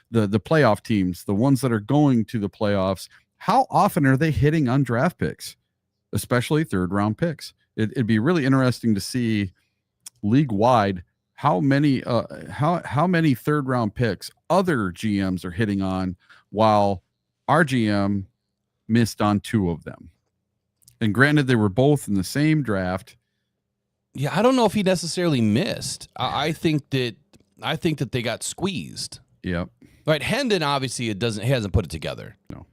the playoff teams, the ones that are going to the playoffs. How often are they hitting on draft picks, especially third-round picks? It'd be really interesting to see league-wide how many third-round picks other GMs are hitting on, while our GM missed on 2 of them. And granted, they were both in the same draft. Yeah, I don't know if he necessarily missed. I think that they got squeezed. Yep. Right, Hendon obviously he hasn't put it together. No.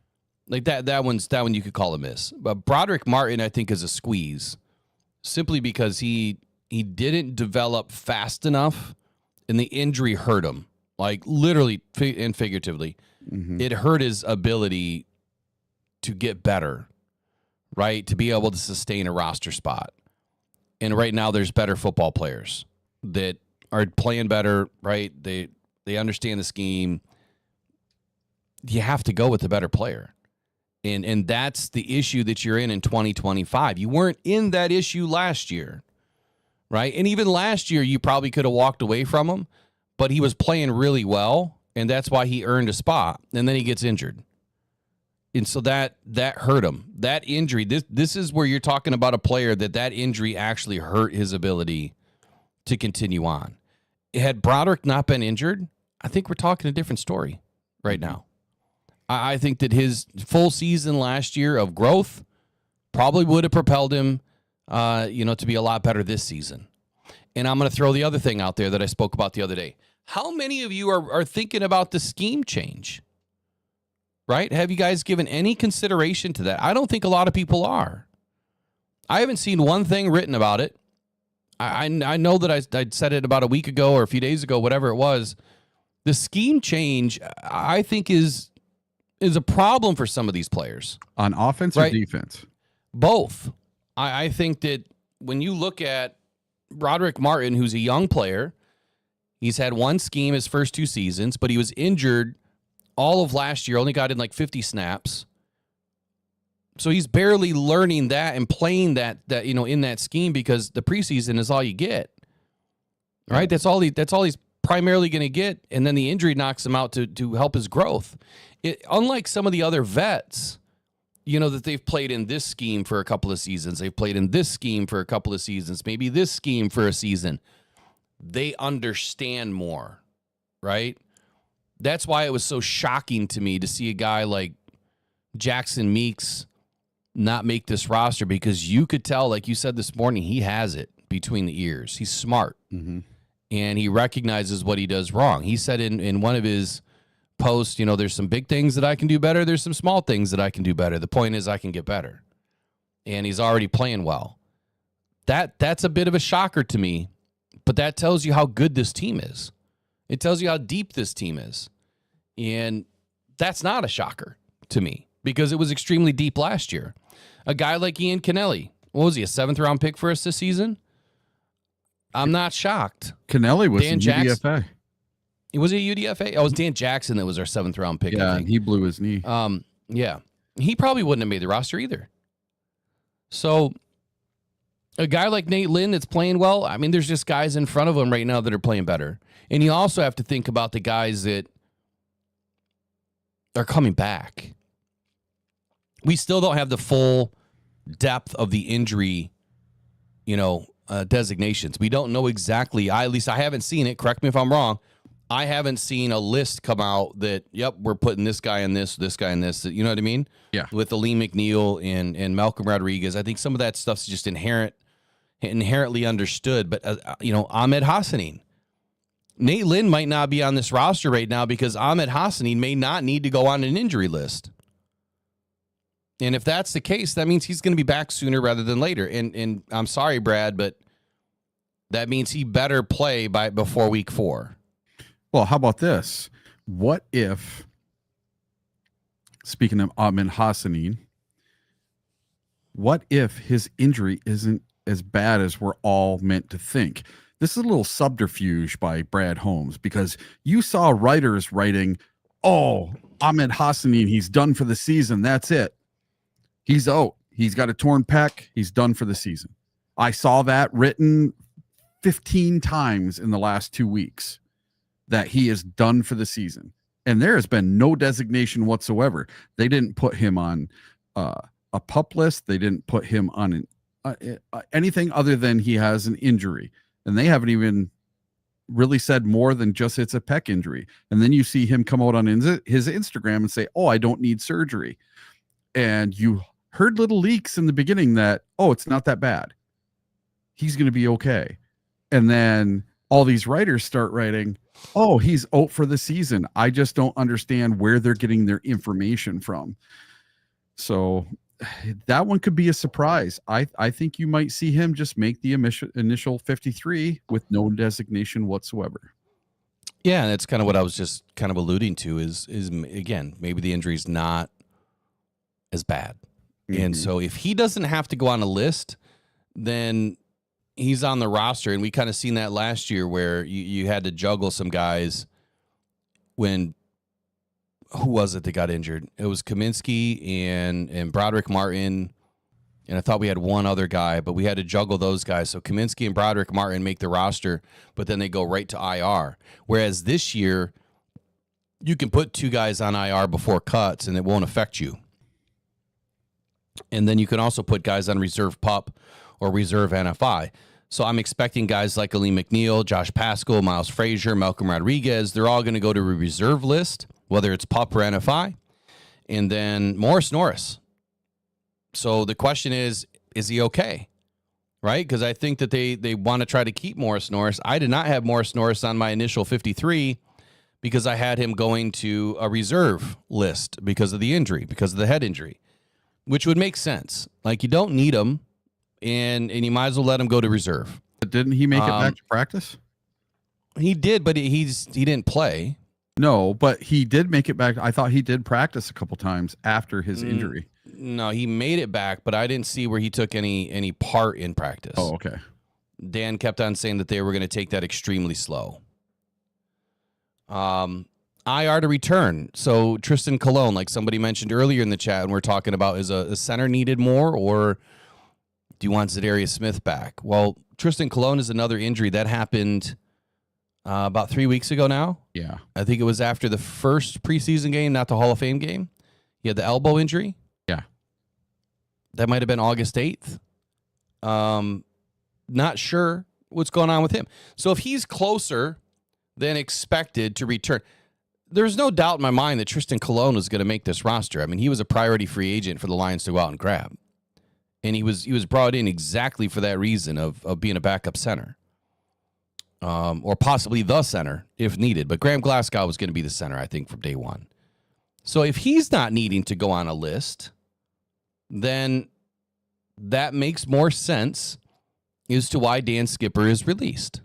Like that one you could call a miss. But Broderick Martin I think is a squeeze, simply because he didn't develop fast enough and the injury hurt him. Like literally and figuratively. Mm-hmm. It hurt his ability to get better, right? To be able to sustain a roster spot. And right now there's better football players that are playing better, right? They understand the scheme. You have to go with the better player. And that's the issue that you're in 2025. You weren't in that issue last year, right? And even last year, you probably could have walked away from him, but he was playing really well, and that's why he earned a spot. And then he gets injured. And so that hurt him. That injury, this is where you're talking about a player that injury actually hurt his ability to continue on. Had Broderick not been injured, I think we're talking a different story right now. I think that his full season last year of growth probably would have propelled him, to be a lot better this season. And I'm going to throw the other thing out there that I spoke about the other day. How many of you are thinking about the scheme change? Right? Have you guys given any consideration to that? I don't think a lot of people are. I haven't seen one thing written about it. I know that I said it about a week ago or a few days ago, whatever it was. The scheme change, I think, is a problem for some of these players. On offense or defense? Both. I think that when you look at Broderick Martin, who's a young player, he's had one scheme his first 2 seasons, but he was injured all of last year, only got in like 50 snaps. So he's barely learning that and playing that in that scheme because the preseason is all you get. Right? That's all he's primarily going to get, and then the injury knocks him out to help his growth. Unlike some of the other vets, that they've played in this scheme for a couple of seasons, they've played in this scheme for a couple of seasons, maybe this scheme for a season. They understand more, right? That's why it was so shocking to me to see a guy like Jackson Meeks not make this roster, because you could tell, like you said this morning, he has it between the ears. He's smart. Mm-hmm. And he recognizes what he does wrong. He said in one of his posts, there's some big things that I can do better. There's some small things that I can do better. The point is I can get better. And he's already playing well. That's a bit of a shocker to me, but that tells you how good this team is. It tells you how deep this team is. And that's not a shocker to me because it was extremely deep last year. A guy like Ian Kennelly, what was he, a 7th-round pick for us this season? I'm not shocked. Kennelly was Dan in UDFA. Was he a UDFA? Oh, it was Dan Jackson that was our 7th-round pick. Yeah, he blew his knee. Yeah. He probably wouldn't have made the roster either. So a guy like Nate Lynn that's playing well, I mean, there's just guys in front of him right now that are playing better. And you also have to think about the guys that are coming back. We still don't have the full depth of the injury, designations. We don't know exactly. At least I haven't seen it. Correct me if I'm wrong. I haven't seen a list come out that, yep, we're putting this guy in this guy in this. You know what I mean? Yeah. With Aleem McNeil and Malcolm Rodriguez, I think some of that stuff's just inherently understood. But, Ahmed Hassanin. Nate Lynn might not be on this roster right now because Ahmed Hassanin may not need to go on an injury list. And if that's the case, that means he's going to be back sooner rather than later. And I'm sorry, Brad, but that means he better play before week 4. Well, how about this? What if, speaking of Ahmed Hassanin, what if his injury isn't as bad as we're all meant to think? This is a little subterfuge by Brad Holmes, because you saw writers writing, oh, Ahmed Hassanin, he's done for the season. That's it. He's out. He's got a torn pec. He's done for the season. I saw that written 15 times in the last 2 weeks, that he is done for the season. And there has been no designation whatsoever. They didn't put him on a PUP list. They didn't put him on anything other than he has an injury. And they haven't even really said more than just it's a pec injury. And then you see him come out on his Instagram and say, oh, I don't need surgery. And you heard little leaks in the beginning that, oh, it's not that bad. He's going to be okay. And then all these writers start writing, oh, he's out for the season. I just don't understand where they're getting their information from. So that one could be a surprise. I think you might see him just make the initial 53 with no designation whatsoever. Yeah, that's kind of what I was just kind of alluding to is again, maybe the injury's not as bad. Mm-hmm. And so if he doesn't have to go on a list, then he's on the roster. And we kind of seen that last year where you had to juggle some guys when who was it that got injured? It was Kaminsky and Broderick Martin, and I thought we had one other guy, but we had to juggle those guys. So Kaminsky and Broderick Martin make the roster, but then they go right to IR. Whereas this year, you can put 2 guys on IR before cuts, and it won't affect you. And then you can also put guys on reserve PUP or reserve NFI. So I'm expecting guys like Aleem McNeil, Josh Pascal, Miles Frazier, Malcolm Rodriguez. They're all going to go to a reserve list, whether it's PUP or NFI. And then Morris Norris. So the question is he okay? Right? Because I think that they want to try to keep Morris Norris. I did not have Morris Norris on my initial 53 because I had him going to a reserve list because of the injury, because of the head injury, which would make sense. Like, you don't need him. And you might as well let him go to reserve. But didn't he make it back to practice? He did, but he didn't play. No, but he did make it back. I thought he did practice a couple times after his injury. No, he made it back, but I didn't see where he took any part in practice. Oh, okay. Dan kept on saying that they were going to take that extremely slow. IR to return. So Tristan Colon, like somebody mentioned earlier in the chat, and we're talking about, is a center needed more, or do you want Zadarius Smith back? Well, Tristan Colon is another injury that happened about 3 weeks ago now. Yeah. I think it was after the first preseason game, not the Hall of Fame game. He had the elbow injury. Yeah. That might have been August 8th. Not sure what's going on with him. So if he's closer than expected to return, there's no doubt in my mind that Tristan Colon was going to make this roster. I mean, he was a priority free agent for the Lions to go out and grab. And he was brought in exactly for that reason of being a backup center. Or possibly the center if needed. But Graham Glasgow was going to be the center, I think, from day one. So if he's not needing to go on a list, then that makes more sense as to why Dan Skipper is released.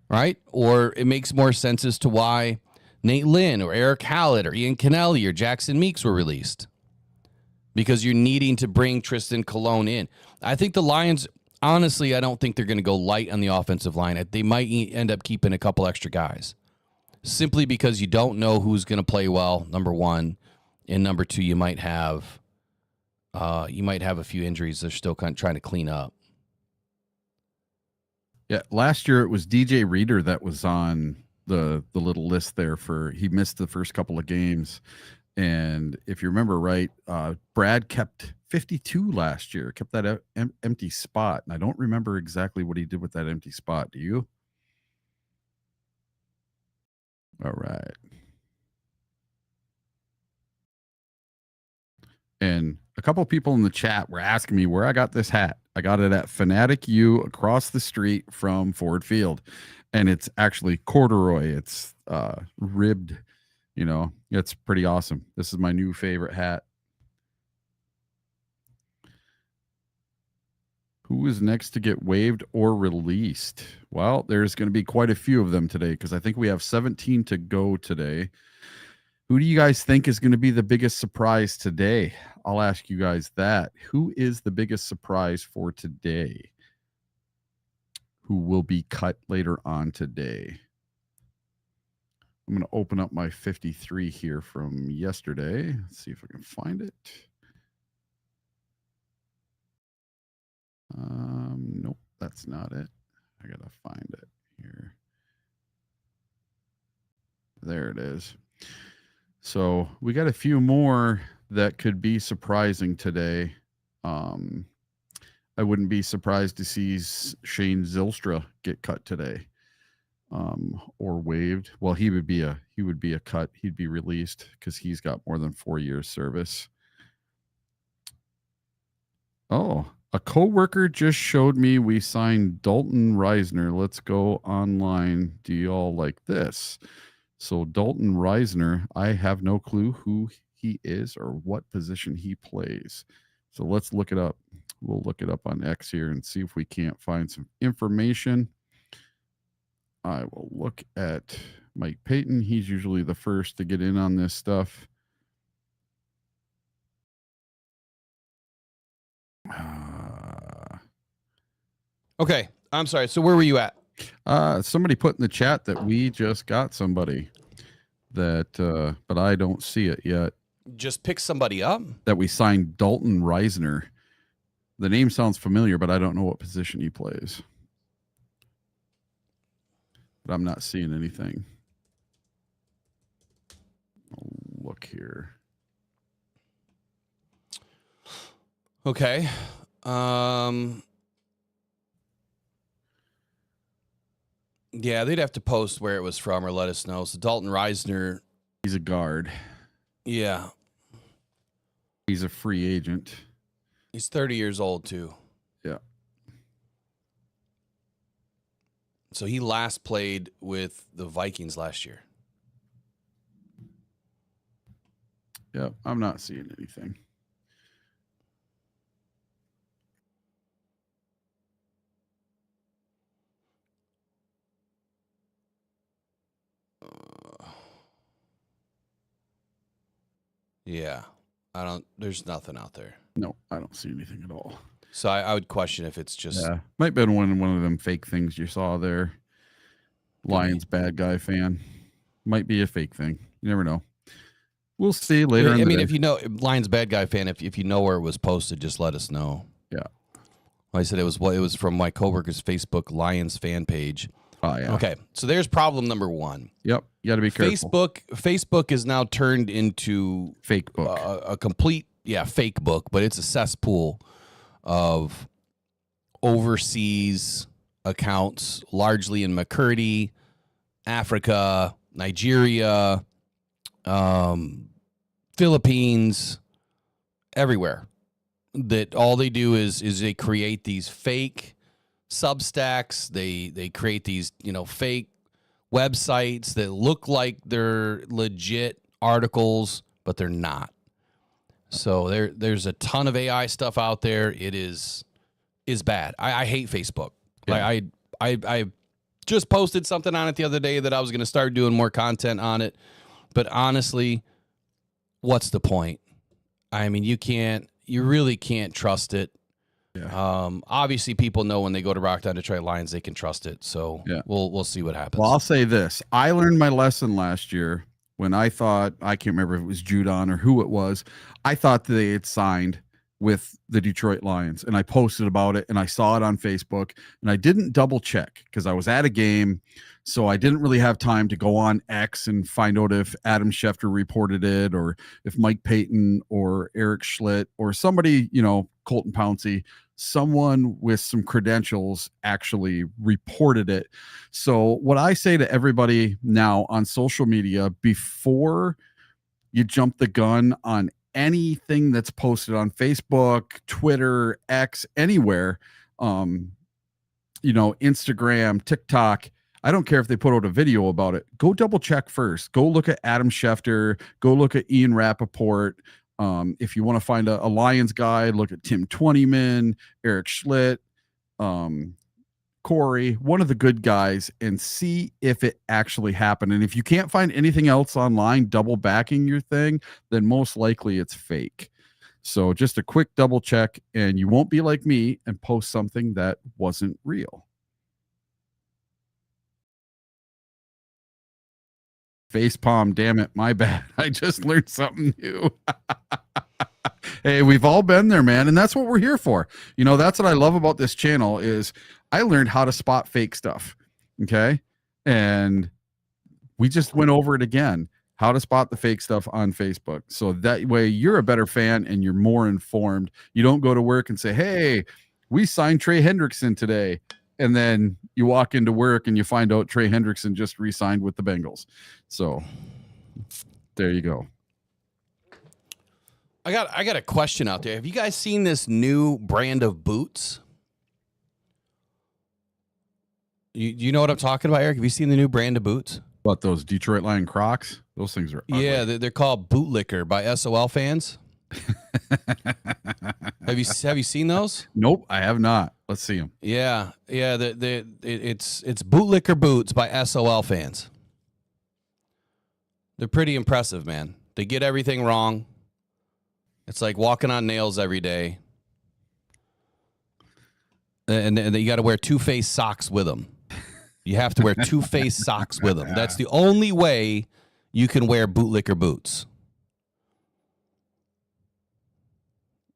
Right? Or it makes more sense as to why Nate Lynn or Eric Hallett or Ian Kennelly or Jackson Meeks were released. Because you're needing to bring Tristan Colon in. I think the Lions, honestly, I don't think they're going to go light on the offensive line. They might end up keeping a couple extra guys. Simply because you don't know who's going to play well, number one. And number two, you might have a few injuries they're still kind of trying to clean up. Yeah, last year it was DJ Reader that was on the little list there he missed the first couple of games. And if you remember right, Brad kept 52 last year, kept that empty spot. And I don't remember exactly what he did with that empty spot. Do you? All right. And a couple of people in the chat were asking me where I got this hat. I got it at Fanatic U across the street from Ford Field. And it's actually corduroy. It's ribbed. You know, it's pretty awesome. This is my new favorite hat. Who is next to get waived or released? Well, there's going to be quite a few of them today because I think we have 17 to go today. Who do you guys think is going to be the biggest surprise today? I'll ask you guys that. Who is the biggest surprise for today? Who will be cut later on today? I'm going to open up my 53 here from yesterday. Let's see if I can find it. Nope, that's not it. I got to find it here. There it is. So we got a few more that could be surprising today. I wouldn't be surprised to see Shane Zylstra get cut today. Or waived. Well, he would be a cut. He'd be released because he's got more than 4 years service. Oh, a coworker just showed me we signed Dalton Reisner. Let's go online. Do y'all like this? So Dalton Reisner, I have no clue who he is or what position he plays. So let's look it up. We'll look it up on X here and see if we can't find some information. I will look at Mike Payton. He's usually the first to get in on this stuff. Okay, I'm sorry. So where were you at? Somebody put in the chat that we just got somebody. that, but I don't see it yet. Just pick somebody up. That we signed Dalton Reisner. The name sounds familiar, but I don't know what position he plays. But I'm not seeing anything. I'll look here. Okay. Yeah, they'd have to post where it was from or let us know. So Dalton Reisner. He's a guard. Yeah. He's a free agent. He's 30 years old, too. Yeah. So he last played with the Vikings last year. Yeah, I'm not seeing anything. Yeah. There's nothing out there. No, I don't see anything at all. So I would question if it's just. Yeah, might be one of them fake things you saw there. Lions bad guy fan. Might be a fake thing. You never know. We'll see later. I mean, if you know Lions bad guy fan, if you know where it was posted, just let us know. Yeah. Like I said, it was from my coworker's Facebook Lions fan page. Oh yeah. Okay, so there's problem number one. Yep, you got to be careful. Facebook is now turned into fake book, a complete fake book, but it's a cesspool of overseas accounts, largely in McCurdy, Africa, Nigeria, Philippines, everywhere. That all they do is they create these fake Substacks. They create these fake websites that look like they're legit articles, but they're not. So there's a ton of AI stuff out there. It is bad. I hate Facebook. Yeah. I just posted something on it the other day that I was going to start doing more content on it. But honestly, what's the point? I mean, you really can't trust it. Yeah. Obviously, people know when they go to Rockhound Detroit Lions, they can trust it. So we'll see what happens. Well, I'll say this. I learned my lesson last year when I can't remember if it was Judon or who it was. I thought they had signed with the Detroit Lions, and I posted about it, and I saw it on Facebook, and I didn't double check because I was at a game. So I didn't really have time to go on X and find out if Adam Schefter reported it or if Mike Payton or Eric Schlitt or somebody, Colton Pouncey, someone with some credentials actually reported it. So what I say to everybody now on social media, before you jump the gun on anything that's posted on Facebook, Twitter, X, anywhere, Instagram, TikTok, I don't care if they put out a video about it. Go double check first. Go look at Adam Schefter. Go look at Ian Rappaport. If you want to find a Lions guy, look at Tim Twentyman, Eric Schlitt, Corey, one of the good guys, and see if it actually happened. And if you can't find anything else online double backing your thing, then most likely it's fake. So just a quick double check, and you won't be like me and post something that wasn't real. Facepalm, damn it, my bad. I just learned something new. Hey, we've all been there, man, and that's what we're here for. That's what I love about this channel is I learned how to spot fake stuff, okay? And we just went over it again, how to spot the fake stuff on Facebook. So that way you're a better fan and you're more informed. You don't go to work and say, hey, we signed Trey Hendrickson today. And then you walk into work and you find out Trey Hendrickson just re-signed with the Bengals. So there you go. I got a question out there. Have you guys seen this new brand of boots? You know what I'm talking about, Eric? Have you seen the new brand of boots? What, those Detroit Lion Crocs? Those things are ugly. Yeah, they're called Bootlicker by SOL fans. Have you seen those? Nope, I have not. Let's see them. Yeah. It's Bootlicker boots by SOL fans. They're pretty impressive, man. They get everything wrong. It's like walking on nails every day. And you got to wear two-face socks with them. You have to wear two-face socks with them. That's the only way you can wear bootlicker boots.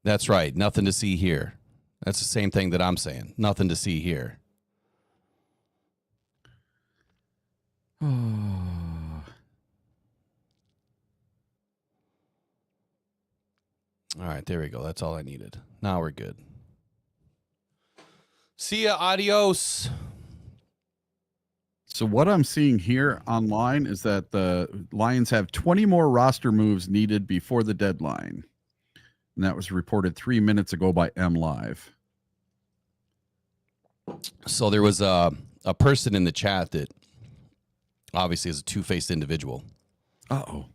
That's right. Nothing to see here. That's the same thing that I'm saying. Nothing to see here. All right, there we go. That's all I needed. Now we're good. See ya. Adios. So what I'm seeing here online is that the Lions have 20 more roster moves needed before the deadline. And that was reported 3 minutes ago by MLive. So there was a person in the chat that obviously is a two-faced individual. Uh-oh.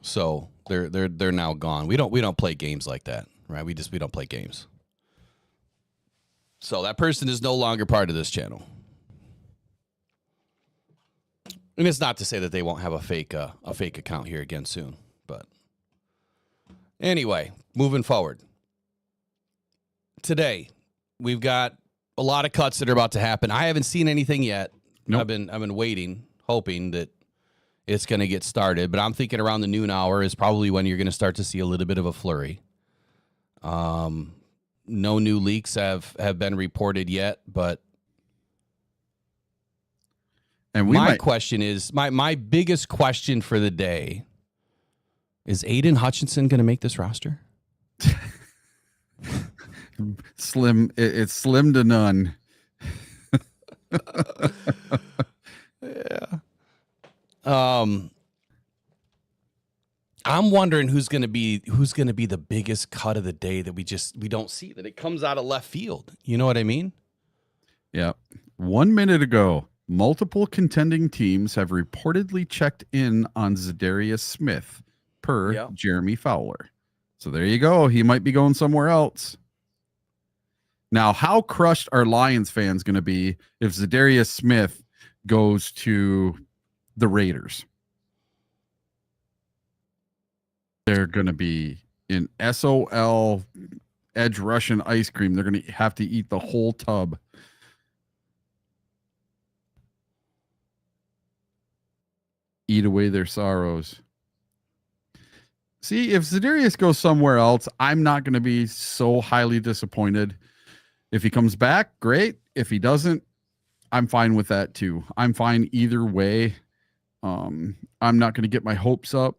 So they're now gone. We don't play games like that, right? We don't play games. So that person is no longer part of this channel. And it's not to say that they won't have a fake account here again soon, but anyway, moving forward. Today, we've got a lot of cuts that are about to happen. I haven't seen anything yet. Nope. I've been waiting, hoping that it's going to get started, but I'm thinking around the noon hour is probably when you're going to start to see a little bit of a flurry. No new leaks have been reported yet, but and my question is, my biggest question for the day is Aiden Hutchinson going to make this roster? Slim. It's slim to none. Yeah. I'm wondering who's going to be the biggest cut of the day that we don't see, that it comes out of left field. You know what I mean? Yeah. 1 minute ago, multiple contending teams have reportedly checked in on Zadarius Smith per Jeremy Fowler. So there you go. He might be going somewhere else. Now, how crushed are Lions fans going to be if Zadarius Smith goes to the Raiders? They're going to be in SOL edge Russian ice cream. They're going to have to eat the whole tub. Eat away their sorrows. See, if Zadarius goes somewhere else, I'm not going to be so highly disappointed. If he comes back, great. If he doesn't, I'm fine with that too. I'm fine either way. I'm not going to get my hopes up.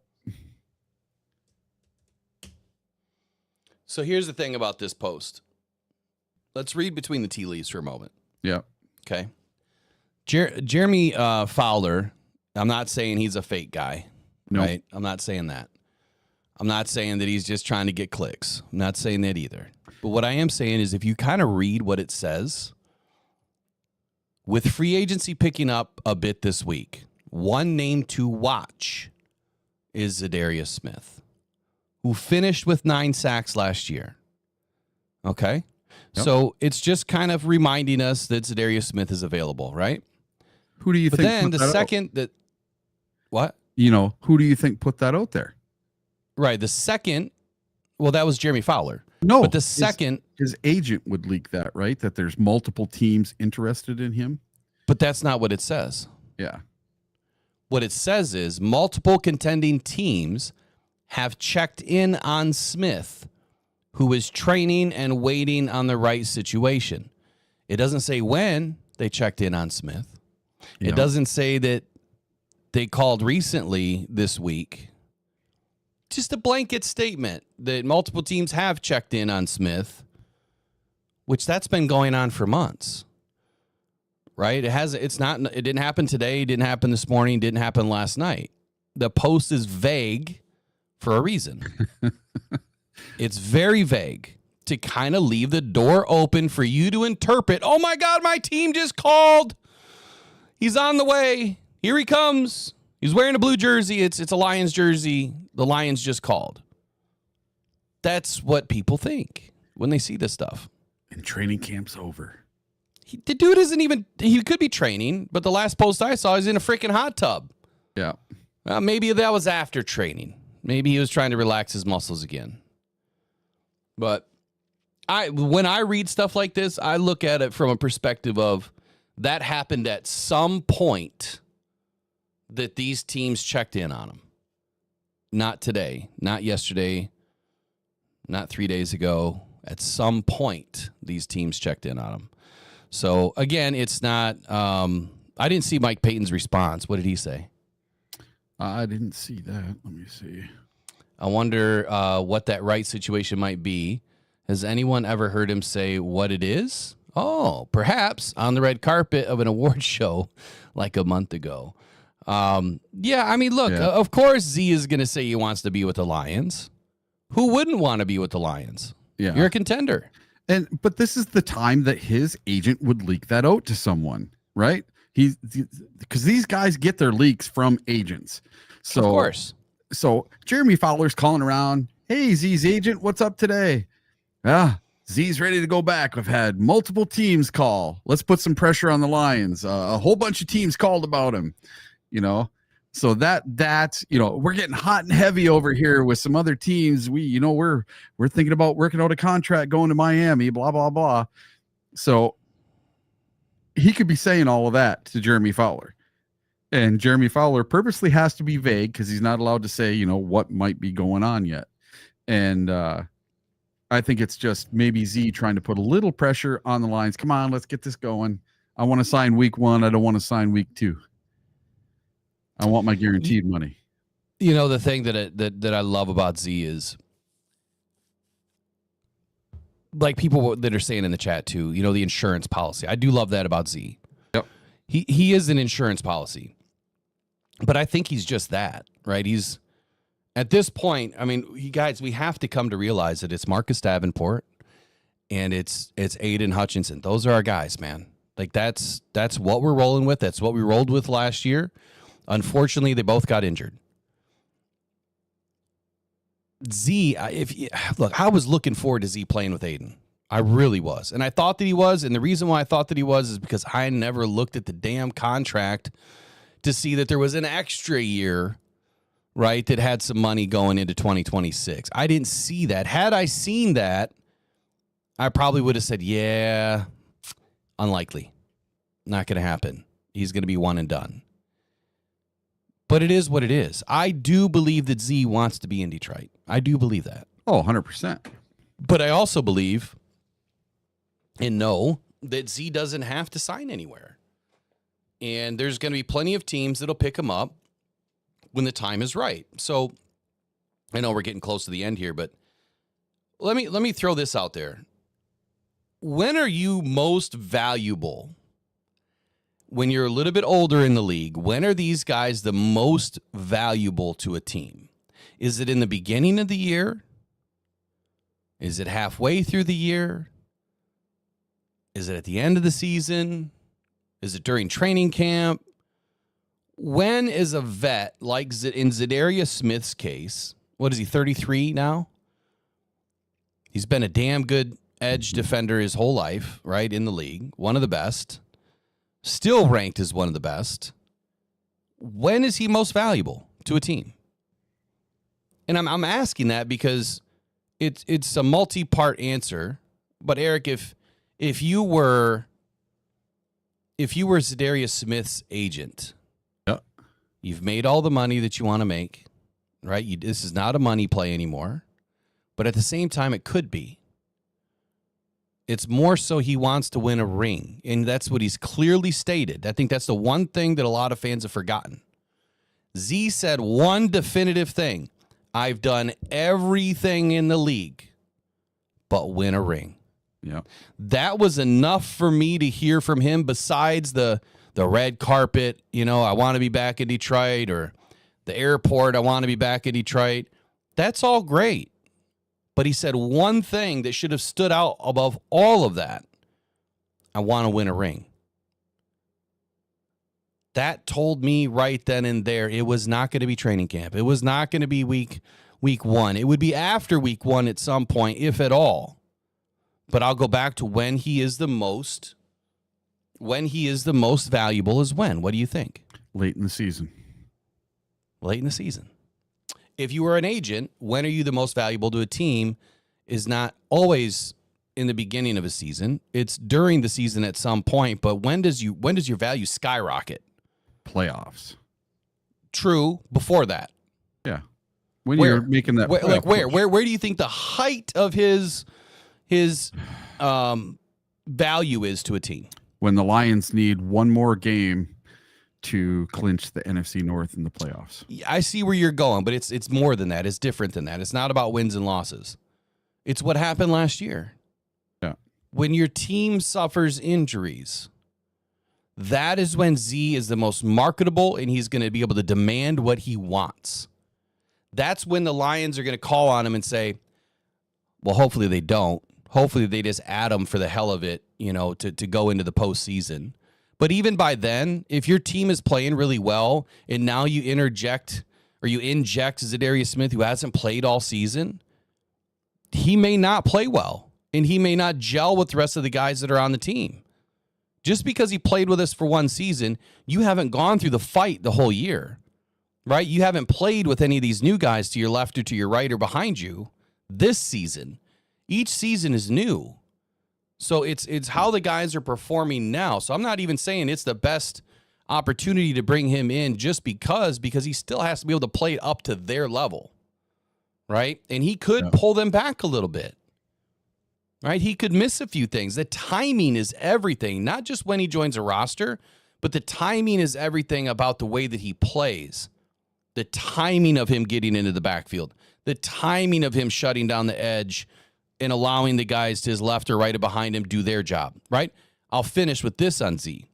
So here's the thing about this post. Let's read between the tea leaves for a moment. Yeah. Okay. Jeremy Fowler, I'm not saying he's a fake guy, right? I'm not saying that. I'm not saying that he's just trying to get clicks. I'm not saying that either. But what I am saying is if you kind of read what it says, with free agency picking up a bit this week, one name to watch is Zadarius Smith, who finished with 9 sacks last year. Okay? Yep. So it's just kind of reminding us that Zadarius Smith is available, right? Who do you think? But then the second that, what? You know, who do you think put that out there? Right. The second, well, that was Jeremy Fowler. No. But the second. His agent would leak that, right? That there's multiple teams interested in him. But that's not what it says. Yeah. What it says is multiple contending teams have checked in on Smith, who is training and waiting on the right situation. It doesn't say when they checked in on Smith. Yeah. It doesn't say that they called recently this week. Just a blanket statement that multiple teams have checked in on Smith, which that's been going on for months. Right? It didn't happen today, it didn't happen this morning, didn't happen last night. The post is vague for a reason. It's very vague to kind of leave the door open for you to interpret, oh my God, my team just called. He's on the way. Here he comes. He's wearing a blue jersey. It's a Lions jersey. The Lions just called. That's what people think when they see this stuff. And training camp's over. The dude isn't even, he could be training, but the last post I saw is in a freaking hot tub. Yeah. Maybe that was after training. Maybe he was trying to relax his muscles again. But when I read stuff like this, I look at it from a perspective of that happened at some point that these teams checked in on him. Not today, not yesterday, not 3 days ago. At some point, these teams checked in on him. So, again, it's not I didn't see Mike Payton's response. What did he say? I didn't see that. Let me see. I wonder what that right situation might be. Has anyone ever heard him say what it is? Oh, perhaps on the red carpet of an award show like a month ago. Yeah, I mean, look, of course Z is going to say he wants to be with the Lions. Who wouldn't want to be with the Lions? Yeah. You're a contender. But this is the time that his agent would leak that out to someone, right? Because these guys get their leaks from agents. So, of course. So Jeremy Fowler's calling around. Hey, Z's agent, what's up today? Z's ready to go back. We've had multiple teams call. Let's put some pressure on the Lions. A whole bunch of teams called about him, So that we're getting hot and heavy over here with some other teams. We're thinking about working out a contract going to Miami, blah, blah, blah. So he could be saying all of that to Jeremy Fowler. And Jeremy Fowler purposely has to be vague because he's not allowed to say, what might be going on yet. And I think it's just maybe Z trying to put a little pressure on the Lions. Come on, let's get this going. I want to sign week 1. I don't want to sign week 2. I want my guaranteed money. The thing that I love about Z is, like people that are saying in the chat too, the insurance policy. I do love that about Z. Yep. He is an insurance policy, but I think he's just that, right? He's at this point. I mean, guys, we have to come to realize that it's Marcus Davenport and it's Aiden Hutchinson. Those are our guys, man. Like that's what we're rolling with. That's what we rolled with last year. Unfortunately, they both got injured. Z, I was looking forward to Z playing with Aiden. I really was. And I thought that he was. And the reason why I thought that he was is because I never looked at the damn contract to see that there was an extra year, right, that had some money going into 2026. I didn't see that. Had I seen that, I probably would have said, yeah, unlikely. Not going to happen. He's going to be one and done. But it is what it is. I do believe that Z wants to be in Detroit. I do believe that. Oh, 100%. But I also believe and know that Z doesn't have to sign anywhere. And there's going to be plenty of teams that'll pick him up when the time is right. So I know we're getting close to the end here, but let me throw this out there. When are you most valuable? When you're a little bit older in the league, when are these guys the most valuable to a team? Is it in the beginning of the year? Is it halfway through the year? Is it at the end of the season? Is it during training camp? When is a vet, like in Zadarius Smith's case, what is he, 33 now? He's been a damn good edge defender his whole life, right, in the league. One of the best. Still ranked as one of the best. When is he most valuable to a team? And I'm asking that because it's a multi-part answer. But Eric, if you were Zadarius Smith's agent, yep, you've made all the money that you want to make, right? This is not a money play anymore. But at the same time, it could be. It's more so he wants to win a ring, and that's what he's clearly stated. I think that's the one thing that a lot of fans have forgotten. Z said one definitive thing. I've done everything in the league but win a ring. Yeah. That was enough for me to hear from him besides the red carpet, I want to be back in Detroit, or the airport, I want to be back in Detroit. That's all great. But he said one thing that should have stood out above all of that. I want to win a ring. That told me right then and there it was not going to be training camp. It was not going to be week 1. It would be after week 1 at some point, if at all. But I'll go back to when he is the most valuable is when. What do you think? Late in the season. Late in the season. If you are an agent, when are you the most valuable to a team is not always in the beginning of a season. It's during the season at some point. But when does your value skyrocket? Playoffs. true before that. Yeah. When you're making that where do you think the height of his value is to a team? When the Lions need one more game to clinch the NFC North in the playoffs. I see where you're going, but it's more than that. It's different than that. It's not about wins and losses. It's what happened last year. Yeah. When your team suffers injuries, that is when Z is the most marketable and he's going to be able to demand what he wants. That's when the Lions are going to call on him and say, well, hopefully they don't. Hopefully they just add him for the hell of it, to go into the postseason. But even by then, if your team is playing really well and now you inject Zadarius Smith, who hasn't played all season, he may not play well and he may not gel with the rest of the guys that are on the team. Just because he played with us for one season, you haven't gone through the fight the whole year, right? You haven't played with any of these new guys to your left or to your right or behind you this season. Each season is new. So it's how the guys are performing now. So I'm not even saying it's the best opportunity to bring him in just because he still has to be able to play up to their level, right? And he could pull them back a little bit, right? He could miss a few things. The timing is everything, not just when he joins a roster, but the timing is everything about the way that he plays. The timing of him getting into the backfield, the timing of him shutting down the edge and allowing the guys to his left or right or behind him do their job, right? I'll finish with this on Z.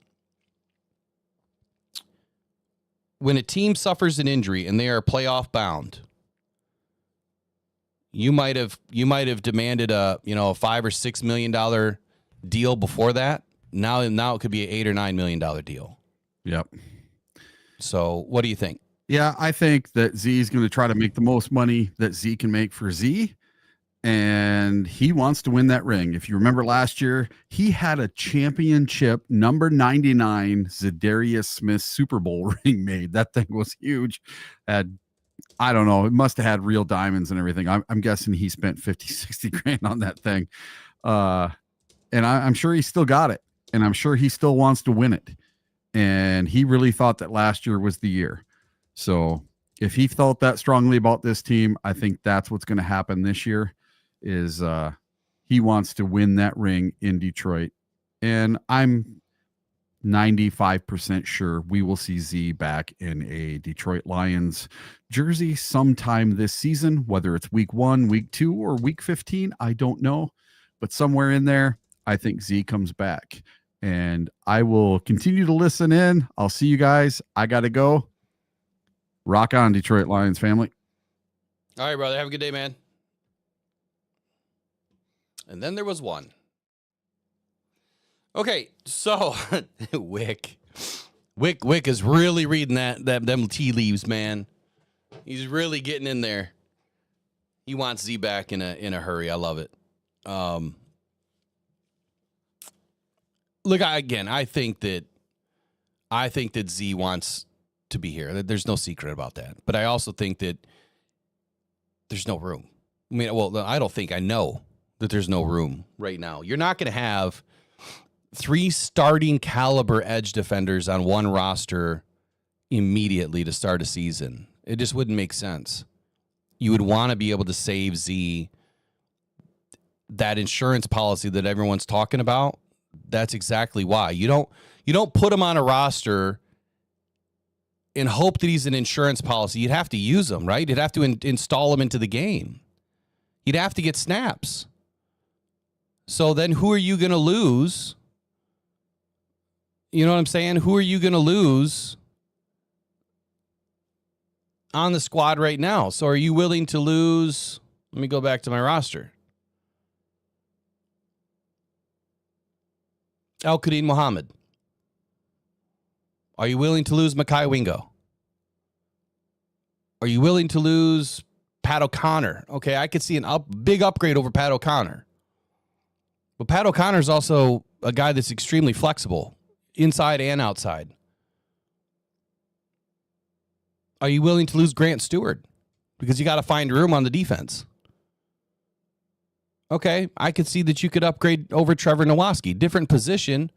When a team suffers an injury and they are playoff bound, you might have demanded a $5 or $6 million deal before that. Now it could be an $8 or $9 million deal. Yep. So what do you think? Yeah, I think that Z is going to try to make the most money that Z can make for Z. And he wants to win that ring. If you remember last year, he had a championship number 99 Zadarius Smith Super Bowl ring made. That thing was huge. I don't know. It must have had real diamonds and everything. I'm guessing he spent 50, 60 grand on that thing. And I'm sure he still got it. And I'm sure he still wants to win it. And he really thought that last year was the year. So if he felt that strongly about this team, I think that's what's going to happen this year. Is he wants to win that ring in Detroit. And I'm 95% sure we will see Z back in a Detroit Lions jersey sometime this season, whether it's week 1, week 2, or week 15, I don't know. But somewhere in there, I think Z comes back. And I will continue to listen in. I'll see you guys. I got to go. Rock on, Detroit Lions family. All right, brother. Have a good day, man. And then there was one. Okay, so Wick is really reading them tea leaves, man. He's really getting in there. He wants Z back in a hurry. I love it. Look, I think that Z wants to be here. There's no secret about that. But I also think that there's no room. I mean, well, I know that there's no room right now. You're not going to have 3 starting caliber edge defenders on one roster immediately to start a season. It just wouldn't make sense. You would want to be able to save Z that insurance policy that everyone's talking about. That's exactly why. You don't put him on a roster and hope that he's an insurance policy. You'd have to use him, right? You'd have to install him into the game. You'd have to get snaps. So then who are you going to lose? You know what I'm saying? Who are you going to lose on the squad right now? So are you willing to lose? Let me go back to my roster. Al-Qadim Muhammad. Are you willing to lose Mekhi Wingo? Are you willing to lose Pat O'Connor? Okay, I could see big upgrade over Pat O'Connor. But Pat O'Connor is also a guy that's extremely flexible, inside and outside. Are you willing to lose Grant Stewart? Because you got to find room on the defense. Okay, I could see that you could upgrade over Trevor Nowaski. Different position,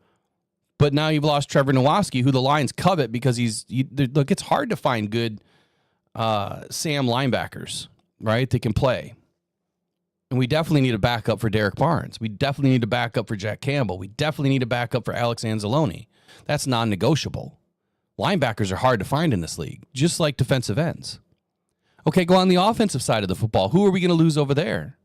But now you've lost Trevor Nowaski, who the Lions covet because look, it's hard to find good Sam linebackers, right, that can play. And we definitely need a backup for Derek Barnes. We definitely need a backup for Jack Campbell. We definitely need a backup for Alex Anzalone. That's non-negotiable. Linebackers are hard to find in this league, just like defensive ends. Okay, go on the offensive side of the football. Who are we going to lose over there?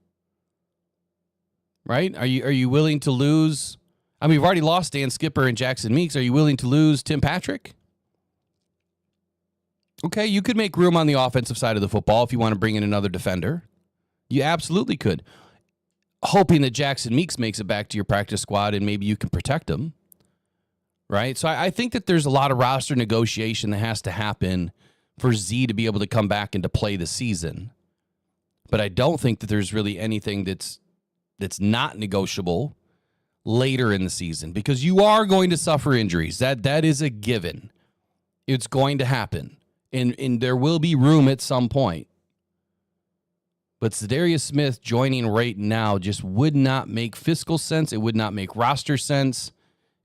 Right? Are you willing to lose? I mean, we've already lost Dan Skipper and Jackson Meeks. Are you willing to lose Tim Patrick? Okay, you could make room on the offensive side of the football if you want to bring in another defender. You absolutely could. Hoping that Jackson Meeks makes it back to your practice squad and maybe you can protect him. Right? So I think that there's a lot of roster negotiation that has to happen for Z to be able to come back and to play the season. But I don't think that there's really anything that's not negotiable later in the season because you are going to suffer injuries. That is a given. It's going to happen. And there will be room at some point. But Za'Darius Smith joining right now just would not make fiscal sense. It would not make roster sense.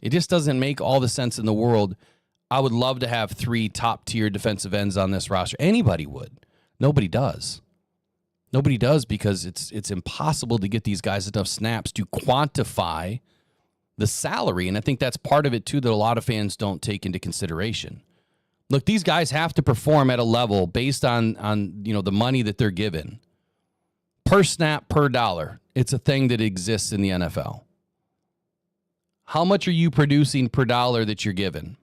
It just doesn't make all the sense in the world. I would love to have 3 top-tier defensive ends on this roster. Anybody would. Nobody does. Nobody does because it's impossible to get these guys enough snaps to quantify the salary. And I think that's part of it, too, that a lot of fans don't take into consideration. Look, these guys have to perform at a level based on the money that they're given. Per snap, per dollar. It's a thing that exists in the NFL. How much are you producing per dollar that you're given?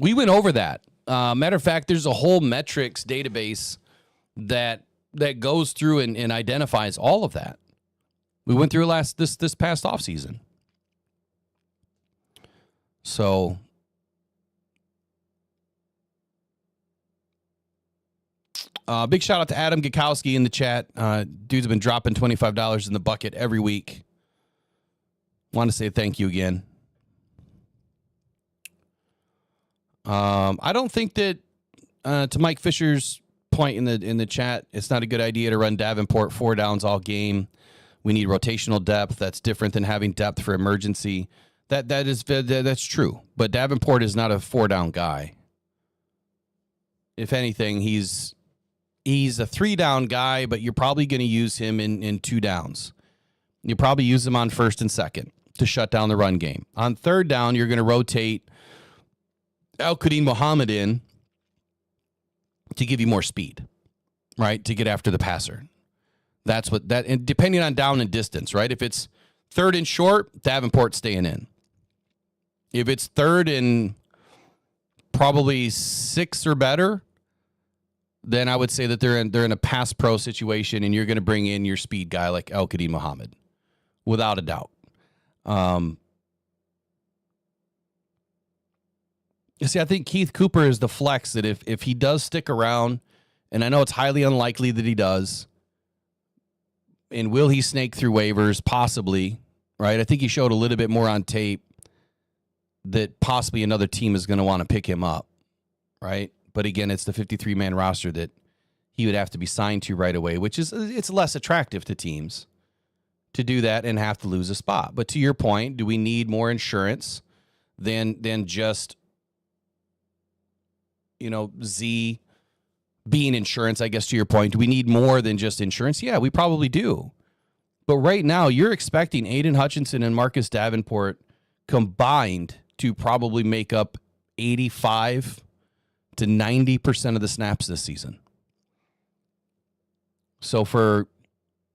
We went over that. Matter of fact, there's a whole metrics database that goes through and identifies all of that. We went through this past offseason. So big shout out to Adam Gakowski in the chat. Dude's been dropping $25 in the bucket every week. Want to say thank you again. I don't think that to Mike Fisher's point in the chat, it's not a good idea to run Davenport 4 downs all game. We need rotational depth. That's different than having depth for emergency. That's true. But Davenport is not a 4-down guy. If anything, he's a 3-down guy, but you're probably going to use him in 2 downs. You probably use him on 1st and 2nd to shut down the run game. On 3rd down, you're going to rotate Al-Qadim Muhammad in to give you more speed, right? To get after the passer. That's what that, and depending on down and distance, right? If it's 3rd and short, Davenport staying in. If it's 3rd and probably 6 or better, then I would say that they're in a pass pro situation, and you're going to bring in your speed guy like Al-Qadim Muhammad, without a doubt. You see, I think Keith Cooper is the flex that if he does stick around, and I know it's highly unlikely that he does, and will he snake through waivers? Possibly, right? I think he showed a little bit more on tape that possibly another team is going to want to pick him up, right? But again, it's the 53-man roster that he would have to be signed to right away, which is it's less attractive to teams to do that and have to lose a spot. But to your point, do we need more insurance than just, Z being insurance, I guess, to your point? Do we need more than just insurance? Yeah, we probably do. But right now, you're expecting Aiden Hutchinson and Marcus Davenport combined to probably make up 85 to 90% of the snaps this season. So for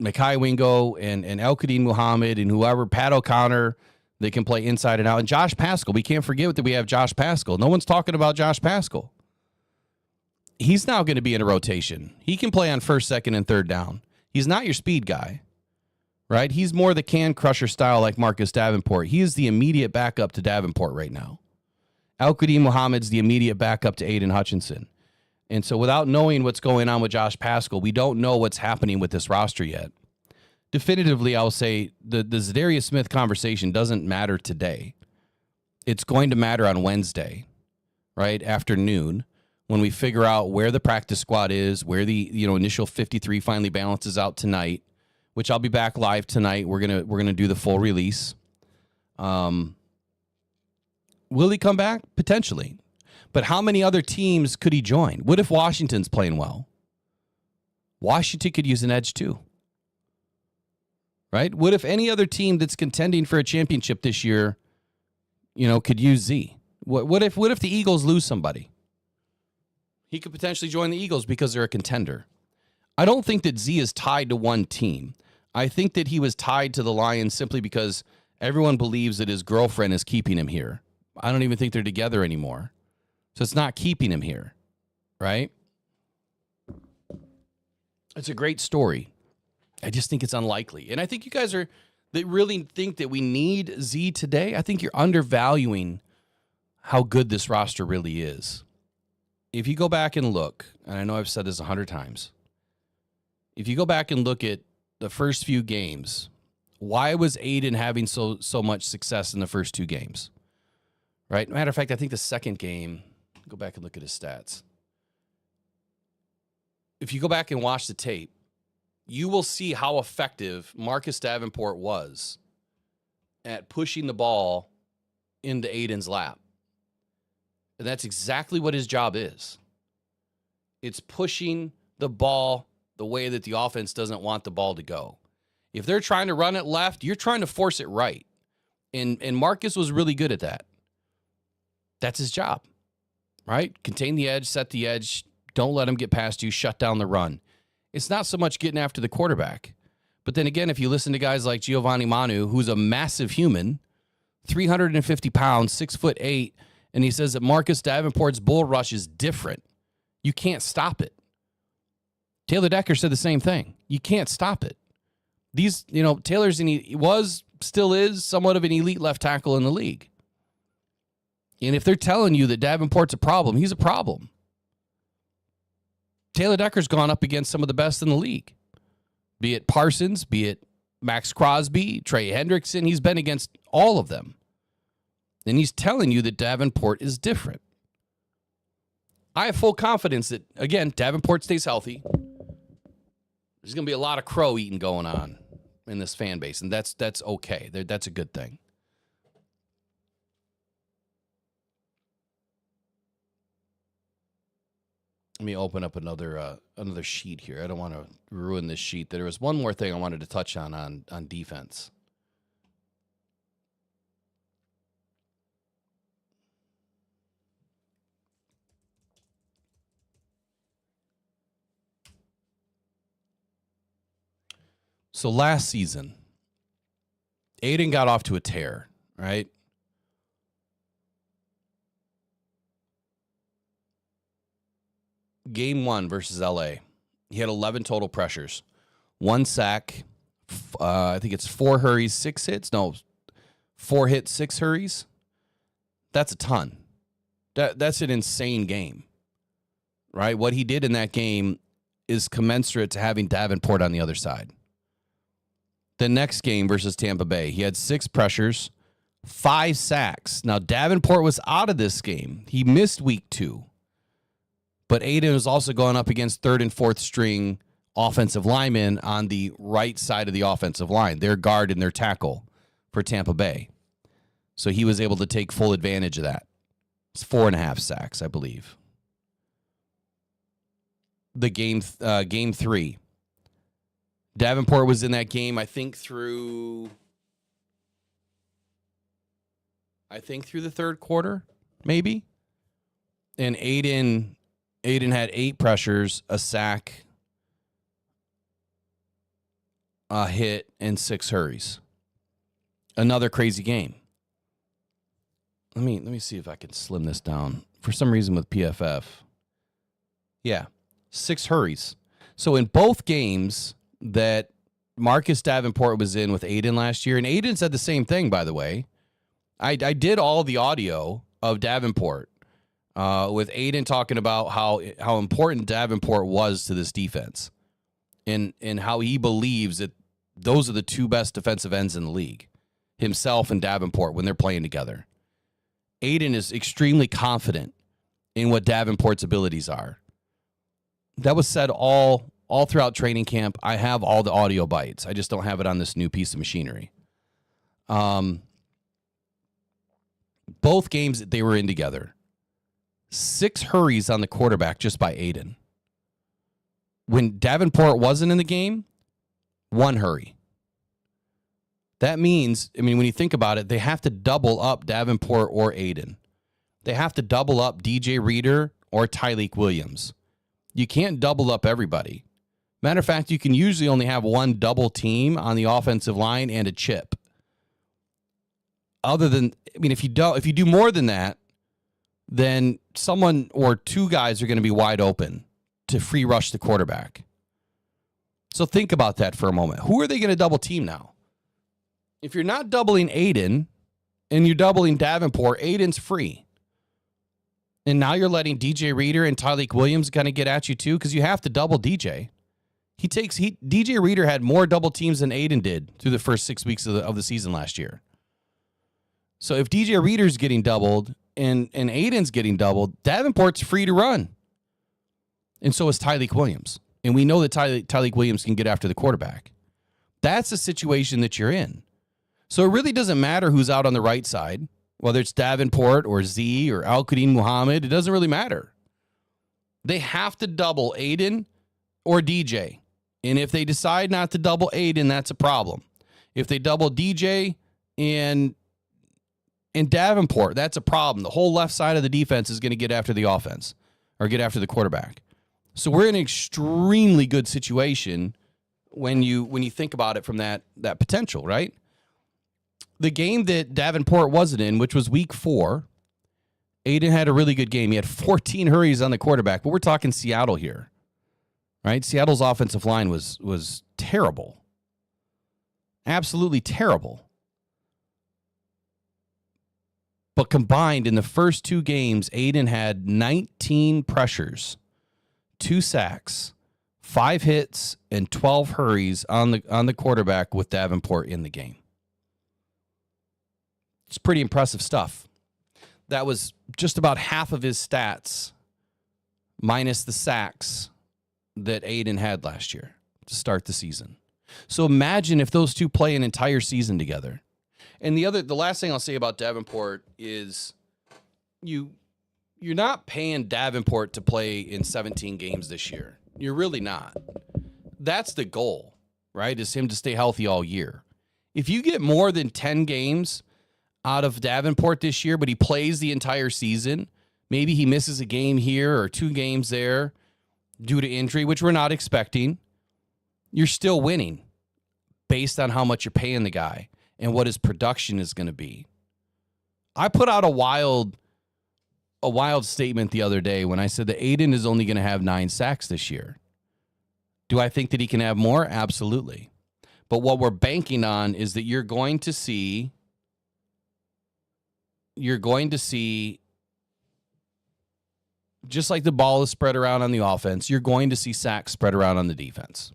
Mekhi Wingo and Al-Qadim Muhammad and whoever, Pat O'Connor, they can play inside and out. And Josh Paschal, we can't forget that we have Josh Paschal. No one's talking about Josh Paschal. He's now going to be in a rotation. He can play on 1st, 2nd, and 3rd down. He's not your speed guy, right? He's more the can crusher style like Marcus Davenport. He is the immediate backup to Davenport right now. Al-Qadim Muhammad's the immediate backup to Aiden Hutchinson. And so without knowing what's going on with Josh Paschal, we don't know what's happening with this roster yet. Definitively, I'll say the Za'Darius Smith conversation doesn't matter today. It's going to matter on Wednesday, right, afternoon, when we figure out where the practice squad is, where the initial 53 finally balances out tonight, which I'll be back live tonight. We're gonna do the full release. Will he come back? Potentially. But how many other teams could he join? What if Washington's playing well? Washington could use an edge too. Right? What if any other team that's contending for a championship this year, could use Z? What if the Eagles lose somebody? He could potentially join the Eagles because they're a contender. I don't think that Z is tied to one team. I think that he was tied to the Lions simply because everyone believes that his girlfriend is keeping him here. I don't even think they're together anymore. So it's not keeping him here, right? It's a great story. I just think it's unlikely. And I think you guys that really think that we need Z today. I think you're undervaluing how good this roster really is. If you go back and look, and I know I've said this 100 times, if you go back and look at the first few games, why was Aiden having so much success in the first 2 games? Right? Matter of fact, I think the second game, go back and look at his stats. If you go back and watch the tape, you will see how effective Marcus Davenport was at pushing the ball into Aiden's lap. And that's exactly what his job is. It's pushing the ball the way that the offense doesn't want the ball to go. If they're trying to run it left, you're trying to force it right. And Marcus was really good at that. That's his job, right? Contain the edge, set the edge, don't let him get past you, shut down the run. It's not so much getting after the quarterback. But then again, if you listen to guys like Giovanni Manu, who's a massive human, 350 pounds, 6'8", and he says that Marcus Davenport's bull rush is different. You can't stop it. Taylor Decker said the same thing. You can't stop it. Taylor's still is somewhat of an elite left tackle in the league. And if they're telling you that Davenport's a problem, he's a problem. Taylor Decker's gone up against some of the best in the league. Be it Parsons, be it Max Crosby, Trey Hendrickson. He's been against all of them. And he's telling you that Davenport is different. I have full confidence that, again, Davenport stays healthy. There's going to be a lot of crow eating going on in this fan base, and that's okay. That's a good thing. Let me open up another sheet here. I don't want to ruin this sheet. There was one more thing I wanted to touch on defense. So last season, Aiden got off to a tear, right? Game 1 versus LA. He had 11 total pressures. 1 sack. I think it's 4 hurries, 6 hits. No, 4 hits, 6 hurries. That's a ton. That's an insane game, right? What he did in that game is commensurate to having Davenport on the other side. The next game versus Tampa Bay, he had 6 pressures, 5 sacks. Now, Davenport was out of this game. He missed week 2. But Aiden was also going up against 3rd and 4th string offensive linemen on the right side of the offensive line, their guard and their tackle for Tampa Bay. So he was able to take full advantage of that. It's 4.5 sacks, I believe. The game 3. Davenport was in that game, I think through the 3rd quarter, maybe. And Aiden had 8 pressures, a sack, a hit, and 6 hurries. Another crazy game. Let me see if I can slim this down. For some reason with PFF. Yeah, 6 hurries. So in both games that Marcus Davenport was in with Aiden last year, and Aiden said the same thing, by the way. I did all the audio of Davenport with Aiden talking about how important Davenport was to this defense and how he believes that those are the 2 best defensive ends in the league, himself and Davenport, when they're playing together. Aiden is extremely confident in what Davenport's abilities are. That was said all throughout training camp. I have all the audio bites. I just don't have it on this new piece of machinery. Both games that they were in together. 6 hurries on the quarterback just by Aiden. When Davenport wasn't in the game, 1 hurry. That means, I mean, when you think about it, they have to double up Davenport or Aiden. They have to double up DJ Reader or Tyleek Williams. You can't double up everybody. Matter of fact, you can usually only have 1 double team on the offensive line and a chip. Other than, I mean, if you do more than that, then someone or 2 guys are going to be wide open to free rush the quarterback. So think about that for a moment. Who are they going to double team now? If you're not doubling Aiden and you're doubling Davenport, Aiden's free. And now you're letting DJ Reader and Tyleek Williams kind of get at you too, because you have to double DJ. DJ Reader had more double teams than Aiden did through the first 6 weeks of the season last year. So if DJ Reader's getting doubled and Aiden's getting doubled, Davenport's free to run. And so is Tyleek Williams. And we know that Tyleek Williams can get after the quarterback. That's the situation that you're in. So it really doesn't matter who's out on the right side, whether it's Davenport or Z or Al-Qadim Muhammad. It doesn't really matter. They have to double Aiden or DJ. And if they decide not to double Aiden, that's a problem. If they double DJ and Davenport, that's a problem. The whole left side of the defense is going to get after the offense or get after the quarterback. So we're in an extremely good situation when you think about it from that potential, right? The game that Davenport wasn't in, which was week 4, Aiden had a really good game. He had 14 hurries on the quarterback, but we're talking Seattle here, right? Seattle's offensive line was terrible. Absolutely terrible. But combined in the first 2 games, Aiden had 19 pressures, 2 sacks, 5 hits, and 12 hurries on the quarterback with Davenport in the game. It's pretty impressive stuff. That was just about half of his stats, minus the sacks that Aiden had last year to start the season. So imagine if those 2 play an entire season together. And the last thing I'll say about Davenport is you're not paying Davenport to play in 17 games this year. You're really not. That's the goal, right? Is him to stay healthy all year. If you get more than 10 games out of Davenport this year, but he plays the entire season, maybe he misses a game here or 2 games there due to injury, which we're not expecting, you're still winning based on how much you're paying the guy and what his production is going to be. I put out a wild statement the other day when I said that Aiden is only going to have 9 sacks this year. Do I think that he can have more? Absolutely. But what we're banking on is that you're going to see, just like the ball is spread around on the offense, you're going to see sacks spread around on the defense.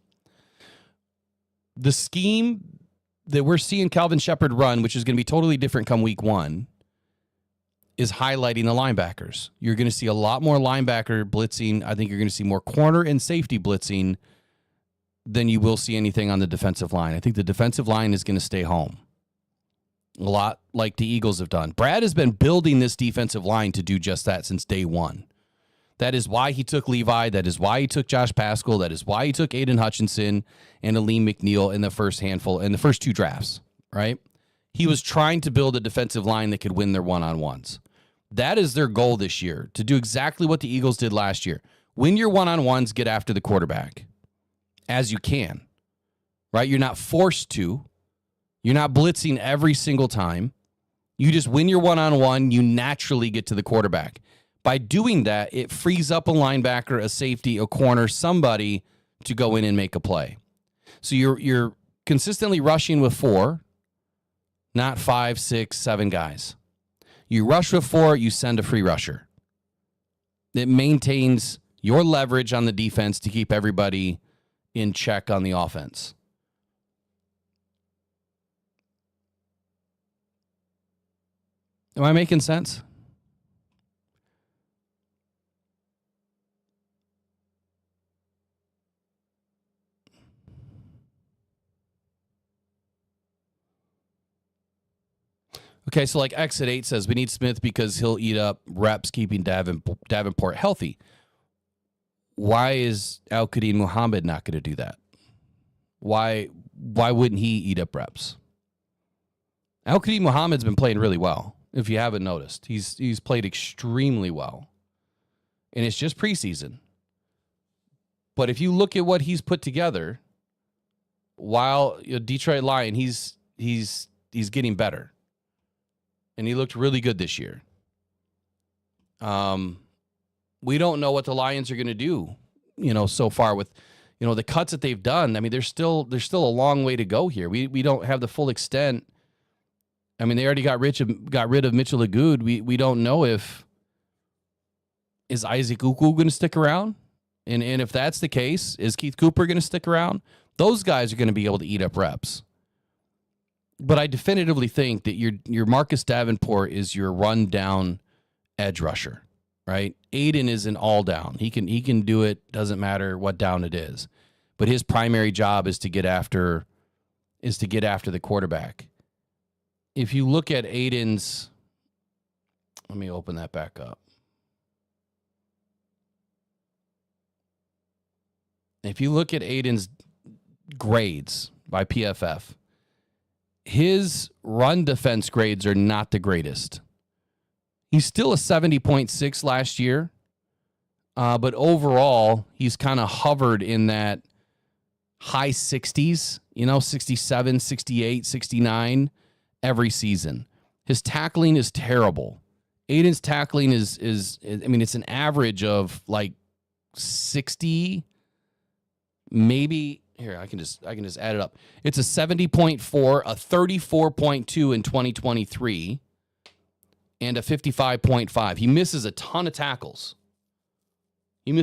The scheme that we're seeing Calvin Shepard run, which is going to be totally different come week 1, is highlighting the linebackers. You're going to see a lot more linebacker blitzing. I think you're going to see more corner and safety blitzing than you will see anything on the defensive line. I think the defensive line is going to stay home. A lot like the Eagles have done. Brad has been building this defensive line to do just that since day 1. That is why he took Levi. That is why he took Josh Paschal. That is why he took Aiden Hutchinson and Aleem McNeil in the first 2 drafts, right? He was trying to build a defensive line that could win their one-on-ones. That is their goal this year, to do exactly what the Eagles did last year. Win your one-on-ones, get after the quarterback as you can, right? You're not forced to. You're not blitzing every single time. You just win your one-on-one, you naturally get to the quarterback. By doing that, it frees up a linebacker, a safety, a corner, somebody to go in and make a play. So you're consistently rushing with 4, not 5, 6, 7 guys. You rush with 4, you send a free rusher. It maintains your leverage on the defense to keep everybody in check on the offense. Am I making sense? Okay, so like Exit 8 says, we need Smith because he'll eat up reps keeping Davenport healthy. Why is Al-Qadim Muhammad not going to do that? Why wouldn't he eat up reps? Al-Qadim Muhammad's been playing really well, if you haven't noticed. He's played extremely well. And it's just preseason. But if you look at what he's put together, while Detroit Lion, he's getting better. And he looked really good this year. We don't know what the Lions are going to do, so far with, the cuts that they've done. I mean, there's still a long way to go here. We don't have the full extent. I mean, they already got rid of Mitchell Agood. We don't know is Isaac Uku going to stick around? And if that's the case, is Keith Cooper going to stick around? Those guys are going to be able to eat up reps. But I definitively think that your Marcus Davenport is your run-down edge rusher, right? Aiden is an all-down. He can do it. Doesn't matter what down it is. But his primary job is to get after the quarterback. If you look at Aiden's, let me open that back up. If you look at Aiden's grades by PFF, his run defense grades are not the greatest. He's still a 70.6 last year, but overall, he's kind of hovered in that high 60s, 67, 68, 69 every season. His tackling is terrible. Aiden's tackling is it's an average of like 60, maybe. Here, I can just add it up. It's a 70.4, a 34.2 in 2023, and a 55.5. He misses a ton of tackles. And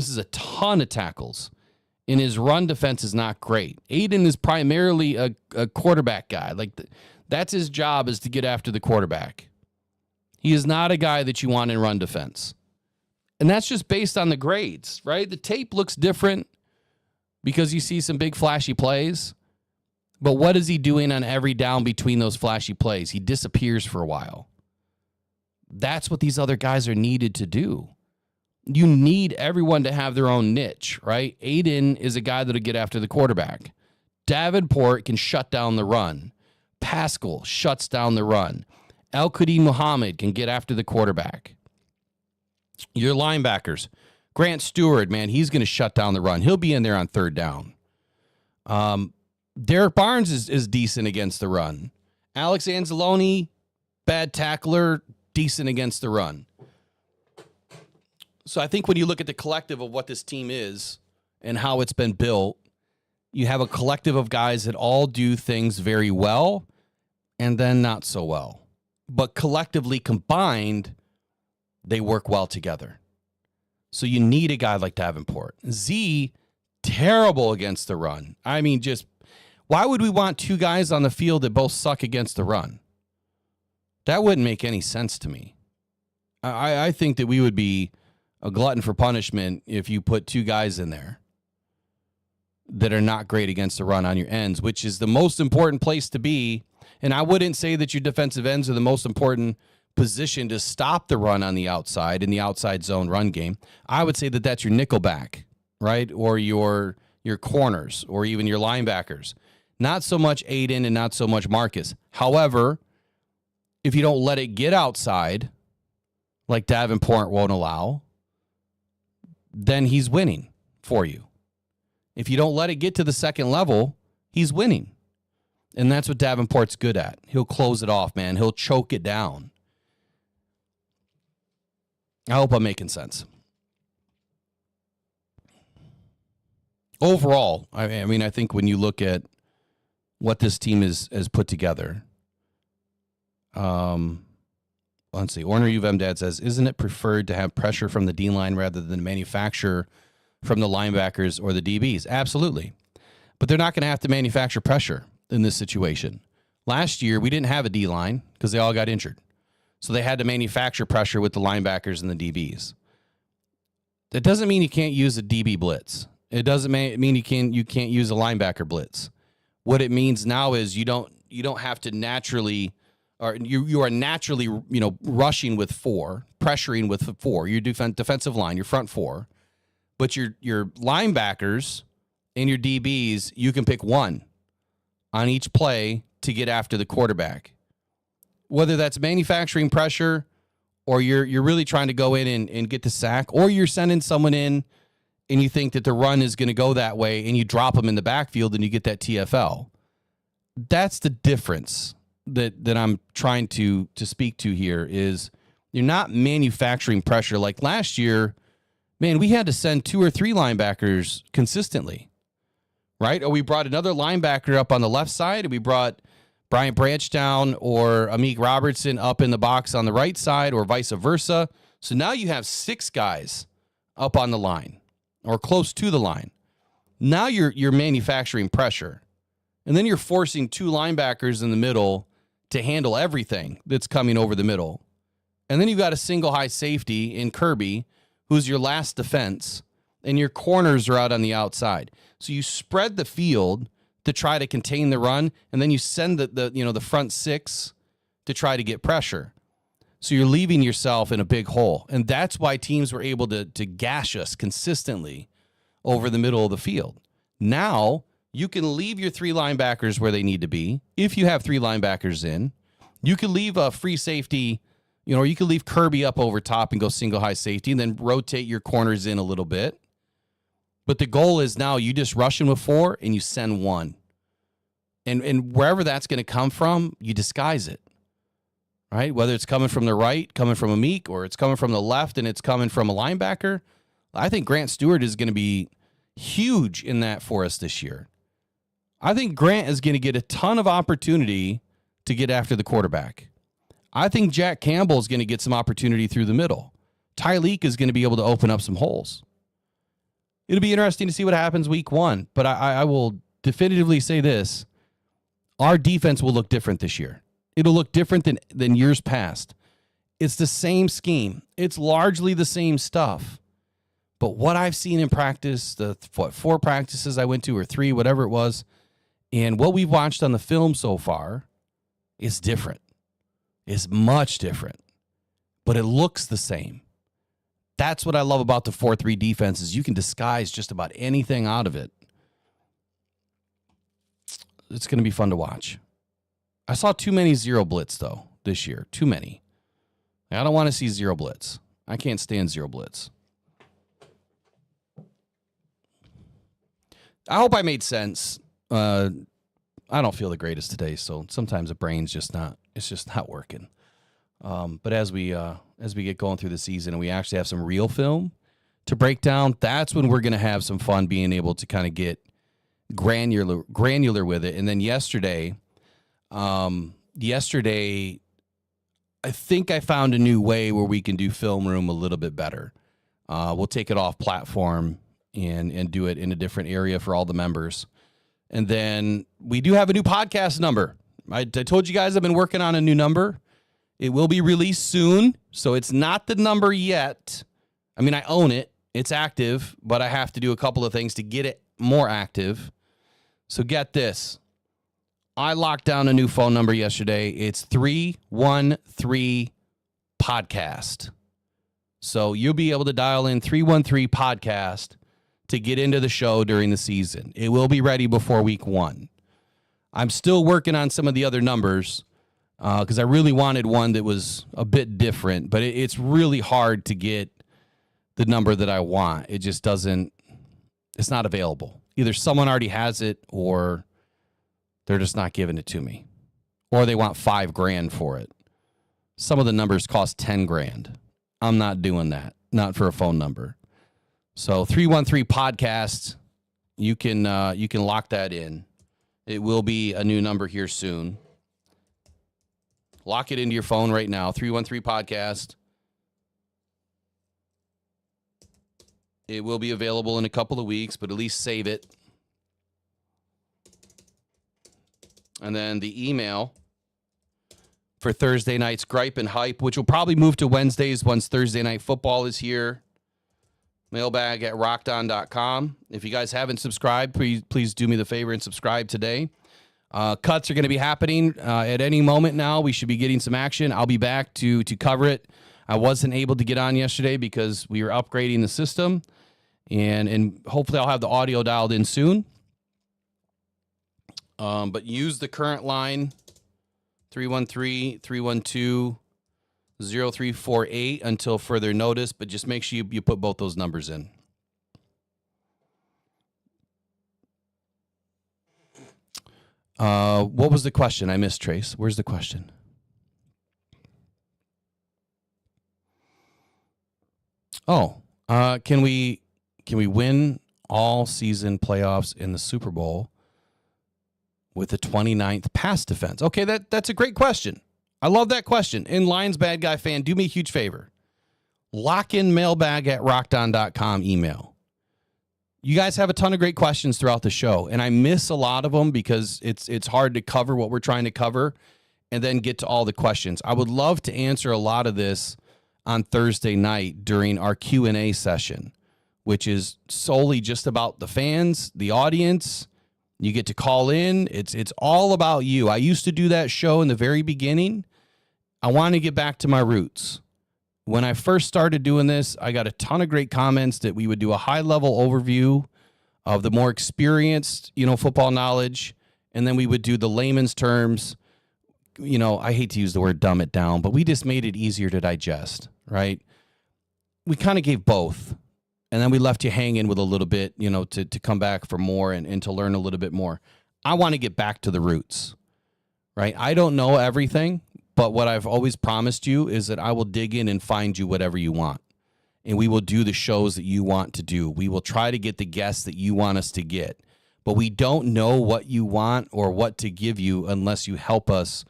his run defense is not great. Aiden is primarily a quarterback guy. That's his job, is to get after the quarterback. He is not a guy that you want in run defense. And that's just based on the grades, right? The tape looks different because you see some big flashy plays. But what is he doing on every down between those flashy plays? He disappears for a while. That's what these other guys are needed to do. You need everyone to have their own niche, right? Aiden is a guy that'll get after the quarterback. Davenport can shut down the run. Pascal shuts down the run. Al-Qadim Muhammad can get after the quarterback. Your linebackers, Grant Stewart, man, he's going to shut down the run. He'll be in there on third down. Derek Barnes is decent against the run. Alex Anzalone, bad tackler, decent against the run. So I think when you look at the collective of what this team is and how it's been built, you have a collective of guys that all do things very well and then not so well. But collectively combined, they work well together. So you need a guy like Davenport. Z, terrible against the run. I mean, just why would we want two guys on the field that both suck against the run? That wouldn't make any sense to me. I think that we would be a glutton for punishment if you put two guys in there that are not great against the run on your ends, which is the most important place to be. And I wouldn't say that your defensive ends are the most important position to stop the run on the outside in the outside zone run game. I would say that that's your nickelback, right? Or your corners or even your linebackers. Not so much Aiden and not so much Marcus. However, if you don't let it get outside, like Davenport won't allow, then he's winning for you. If you don't let it get to the second level, he's winning. And that's what Davenport's good at. He'll close it off, man. He'll choke it down. I hope I'm making sense. Overall, I mean, I think when you look at what this team has put together, let's see. Orner UVM Dad says, isn't it preferred to have pressure from the D-line rather than manufacture from the linebackers or the DBs? Absolutely. But they're not going to have to manufacture pressure in this situation. Last year, we didn't have a D-line because they all got injured. So they had to manufacture pressure with the linebackers and the DBs. That doesn't mean you can't use a DB blitz. It doesn't mean you can't use a linebacker blitz. What it means now is you don't have to naturally or you are naturally, rushing with 4, pressuring with 4, your defensive line, your front 4, but your linebackers and your DBs, you can pick 1 on each play to get after the quarterback. Whether that's manufacturing pressure or you're really trying to go in and get the sack, or you're sending someone in and you think that the run is going to go that way and you drop them in the backfield and you get that TFL. That's the difference that I'm trying to speak to here is you're not manufacturing pressure. Like last year, man, we had to send 2 or 3 linebackers consistently, right? Or we brought another linebacker up on the left side, and we brought Bryant Branch down or Amik Robertson up in the box on the right side, or vice versa. So now you have 6 guys up on the line or close to the line. Now you're manufacturing pressure. And then you're forcing 2 linebackers in the middle to handle everything that's coming over the middle. And then you've got a single high safety in Kirby, who's your last defense, and your corners are out on the outside. So you spread the field to try to contain the run, and then you send the front 6 to try to get pressure. So you're leaving yourself in a big hole. And that's why teams were able to gash us consistently over the middle of the field. Now you can leave your 3 linebackers where they need to be. If you have 3 linebackers in, you can leave a free safety, or you can leave Kirby up over top and go single high safety and then rotate your corners in a little bit. But the goal is now you just rush in with 4 and you send 1. And wherever that's going to come from, you disguise it, right? Whether it's coming from the right, coming from Amik, or it's coming from the left and it's coming from a linebacker. I think Grant Stewart is going to be huge in that for us this year. I think Grant is going to get a ton of opportunity to get after the quarterback. I think Jack Campbell is going to get some opportunity through the middle. Tyleek is going to be able to open up some holes. It'll be interesting to see what happens week 1, but I will definitively say this. Our defense will look different this year. It'll look different than years past. It's the same scheme. It's largely the same stuff. But what I've seen in practice, 4 practices I went to, or 3, whatever it was, and what we've watched on the film so far is different. It's much different. But it looks the same. That's what I love about the 4-3 defense is you can disguise just about anything out of it. It's going to be fun to watch. I saw too many zero blitz, though, this year. Too many. I don't want to see zero blitz. I can't stand zero blitz. I hope I made sense. I don't feel the greatest today, so sometimes the brain's just not working. But as we get going through the season and we actually have some real film to break down, that's when we're going to have some fun being able to kind of get granular with it. And then yesterday, I think I found a new way where we can do film room a little bit better. We'll take it off platform and do it in a different area for all the members. And then we do have a new podcast number. I told you guys I've been working on a new number. It will be released soon, so it's not the number yet. I mean, I own it. It's active, but I have to do a couple of things to get it more active. So get this. I locked down a new phone number yesterday. It's 313-podcast. So you'll be able to dial in 313-podcast to get into the show during the season. It will be ready before week 1. I'm still working on some of the other numbers because I really wanted one that was a bit different, but it's really hard to get the number that I want. It just doesn't, it's not available. Either someone already has it or they're just not giving it to me, or they want $5,000 for it. Some of the numbers cost $10,000. I'm not doing that. Not for a phone number. So 313-podcast, you can lock that in. It will be a new number here soon. Lock it into your phone right now. 313-podcast. It will be available in a couple of weeks, but at least save it. And then the email for Thursday night's Gripe and Hype, which will probably move to Wednesdays once Thursday Night Football is here. Mailbag at rockdown.com. If you guys haven't subscribed, please do me the favor and subscribe today. Cuts are going to be happening at any moment now. We should be getting some action. I'll be back to cover it. I wasn't able to get on yesterday because we were upgrading the system, and hopefully I'll have the audio dialed in soon. But use the current line, 313-312-0348 until further notice, but just make sure you put both those numbers in. What was the question? I missed, Trace. Where's the question? Oh, can we win all season playoffs in the Super Bowl with the 29th pass defense? Okay, that's a great question. I love that question. And Lions Bad Guy fan, do me a huge favor. Lock in mailbag at rockdown.com email. You guys have a ton of great questions throughout the show, and I miss a lot of them because it's hard to cover what we're trying to cover and then get to all the questions. I would love to answer a lot of this on Thursday night during our Q&A session, which is solely just about the fans, the audience. You get to call in. It's all about you. I used to do that show in the very beginning. I want to get back to my roots. When I first started doing this, I got a ton of great comments that we would do a high-level overview of the more experienced, football knowledge, and then we would do the layman's terms. I hate to use the word dumb it down, but we just made it easier to digest, right? We kind of gave both, and then we left you hanging with a little bit, to come back for more and to learn a little bit more. I want to get back to the roots, right? I don't know everything. But what I've always promised you is that I will dig in and find you whatever you want. And we will do the shows that you want to do. We will try to get the guests that you want us to get. But we don't know what you want or what to give you unless you help us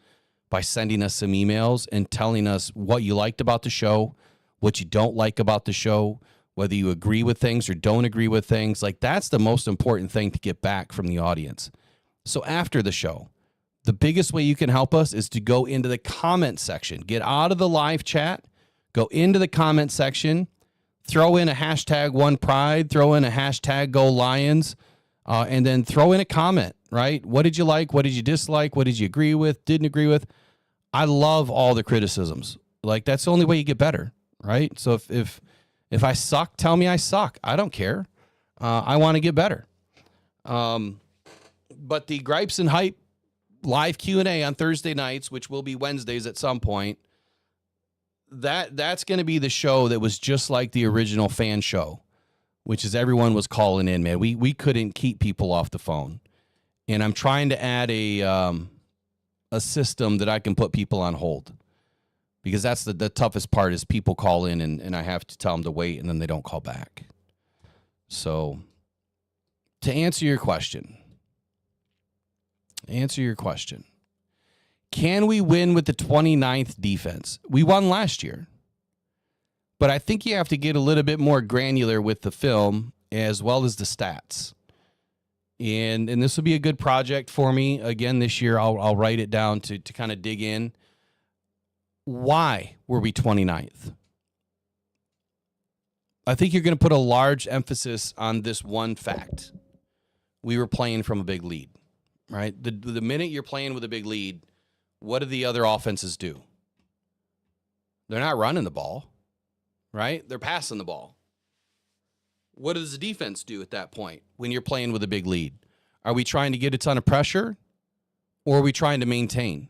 by sending us some emails and telling us what you liked about the show, what you don't like about the show, whether you agree with things or don't agree with things. Like, that's the most important thing to get back from the audience. So after the show, the biggest way you can help us is to go into the comment section. Get out of the live chat, go into the comment section, throw in a hashtag #OnePride, throw in a hashtag #GoLions, and then throw in a comment, right? What did you like? What did you dislike? What did you agree with? Didn't agree with? I love all the criticisms. Like, that's the only way you get better, right? So if I suck, tell me I suck. I don't care. I want to get better. But the Gripes and Hype live Q&A on Thursday nights, which will be Wednesdays at some point, that's going to be the show that was just like the original fan show, which is everyone was calling in, man. We couldn't keep people off the phone. And I'm trying to add a system that I can put people on hold, because that's the toughest part is people call in and I have to tell them to wait and then they don't call back. So to answer your question, can we win with the 29th defense? We won last year, but I think you have to get a little bit more granular with the film as well as the stats. And this will be a good project for me. Again, this year, I'll write it down to kind of dig in. Why were we 29th? I think you're going to put a large emphasis on this one fact. We were playing from a big lead. Right? The minute you're playing with a big lead, what do the other offenses do? They're not running the ball, right? They're passing the ball. What does the defense do at that point when you're playing with a big lead? Are we trying to get a ton of pressure, or are we trying to maintain?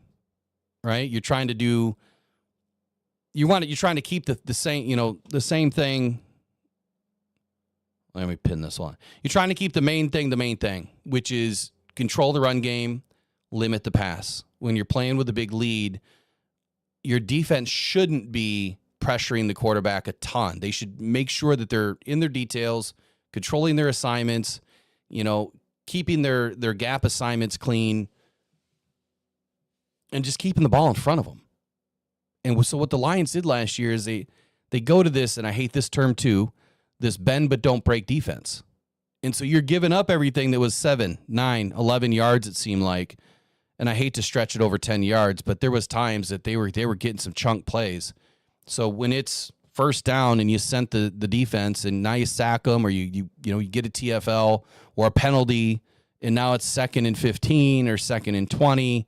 Right? You're trying to keep the same, the same thing. Let me pin this on. You're trying to keep the main thing, which is control the run game, limit the pass. When you're playing with a big lead, your defense shouldn't be pressuring the quarterback a ton. They should make sure that they're in their details, controlling their assignments, keeping their gap assignments clean, and just keeping the ball in front of them. And so what the Lions did last year is they go to this, and I hate this term too, this bend but don't break defense. And so you're giving up everything that was 7, 9, 11 yards, it seemed like. And I hate to stretch it over 10 yards, but there was times that they were getting some chunk plays. So when it's first down and you sent the defense and now you sack them, or you get a TFL or a penalty and now it's 2nd and 15 or 2nd and 20,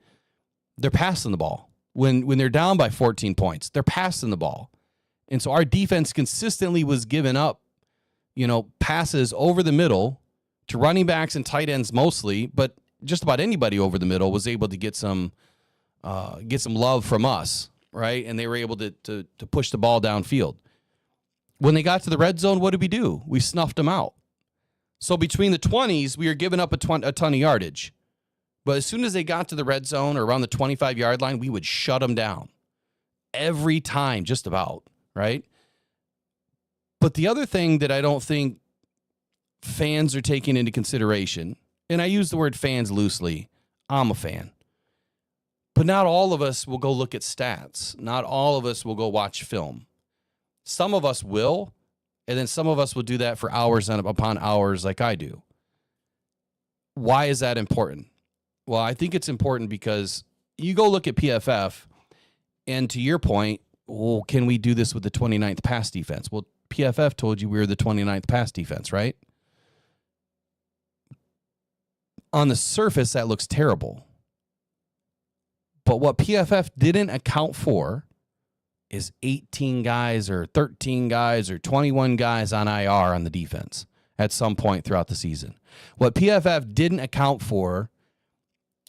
they're passing the ball. When they're down by 14 points, they're passing the ball. And so our defense consistently was giving up, passes over the middle to running backs and tight ends mostly, but just about anybody over the middle was able to get some love from us, right? And they were able to push the ball downfield. When they got to the red zone, what did we do? We snuffed them out. So between the 20s, we were giving up a ton of yardage. But as soon as they got to the red zone or around the 25-yard line, we would shut them down. Every time, just about, right? But the other thing that I don't think fans are taking into consideration, and I use the word fans loosely, I'm a fan. But not all of us will go look at stats. Not all of us will go watch film. Some of us will, and then some of us will do that for hours upon hours like I do. Why is that important? Well, I think it's important because you go look at PFF, and to your point, well, can we do this with the 29th pass defense? Well, PFF told you we were the 29th pass defense, right? On the surface, that looks terrible. But what PFF didn't account for is 18 guys or 13 guys or 21 guys on IR on the defense at some point throughout the season. What PFF didn't account for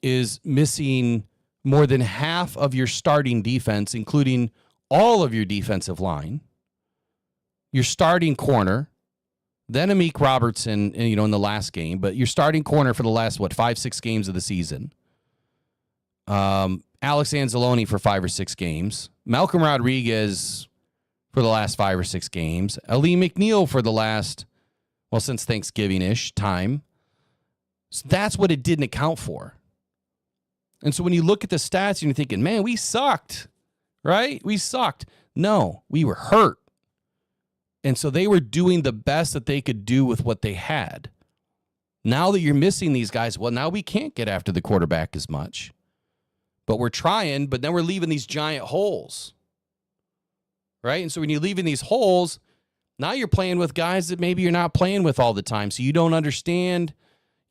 is missing more than half of your starting defense, including all of your defensive line, your starting corner, then Amik Robertson, in the last game, but your starting corner for the last, 5-6 games of the season. Alex Anzalone for 5 or 6 games. Malcolm Rodriguez for the last 5 or 6 games. Ali McNeil for the last, since Thanksgiving-ish time. So that's what it didn't account for. And so when you look at the stats and you're thinking, man, we sucked, right? We sucked. No, we were hurt. And so they were doing the best that they could do with what they had. Now that you're missing these guys, now we can't get after the quarterback as much. But we're trying, but then we're leaving these giant holes, right? And so when you're leaving these holes, now you're playing with guys that maybe you're not playing with all the time. So you don't understand,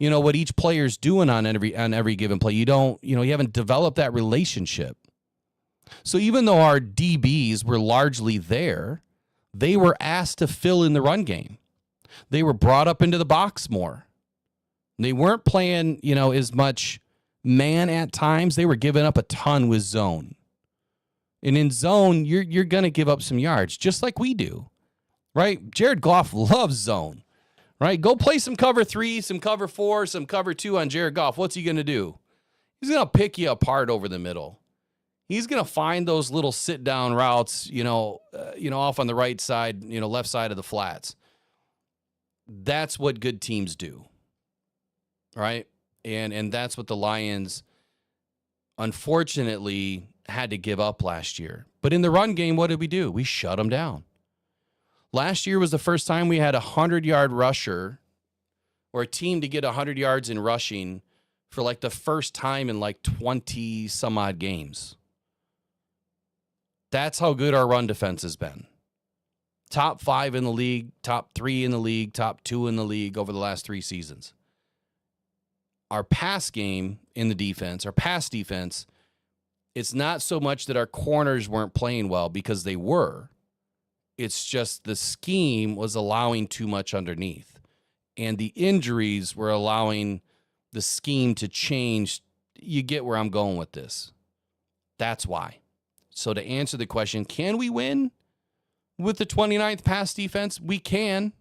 what each player's doing on every given play. You haven't developed that relationship. So even though our DBs were largely there, they were asked to fill in the run game. They were brought up into the box more. They weren't playing, as much man at times. They were giving up a ton with zone. And in zone, you're going to give up some yards, just like we do, right? Jared Goff loves zone, right? Go play some cover 3, some cover 4, some cover 2 on Jared Goff. What's he going to do? He's going to pick you apart over the middle. He's going to find those little sit-down routes, off on the right side, left side of the flats. That's what good teams do, right? And that's what the Lions, unfortunately, had to give up last year. But in the run game, what did we do? We shut them down. Last year was the first time we had a 100-yard rusher or a team to get 100 yards in rushing for the first time in 20-some-odd games. That's how good our run defense has been. Top 5 in the league, top 3 in the league, top 2 in the league over the last 3 seasons. Our pass game in the defense, our pass defense, it's not so much that our corners weren't playing well, because they were. It's just the scheme was allowing too much underneath. And the injuries were allowing the scheme to change. You get where I'm going with this. That's why. So to answer the question, can we win with the 29th pass defense? We can.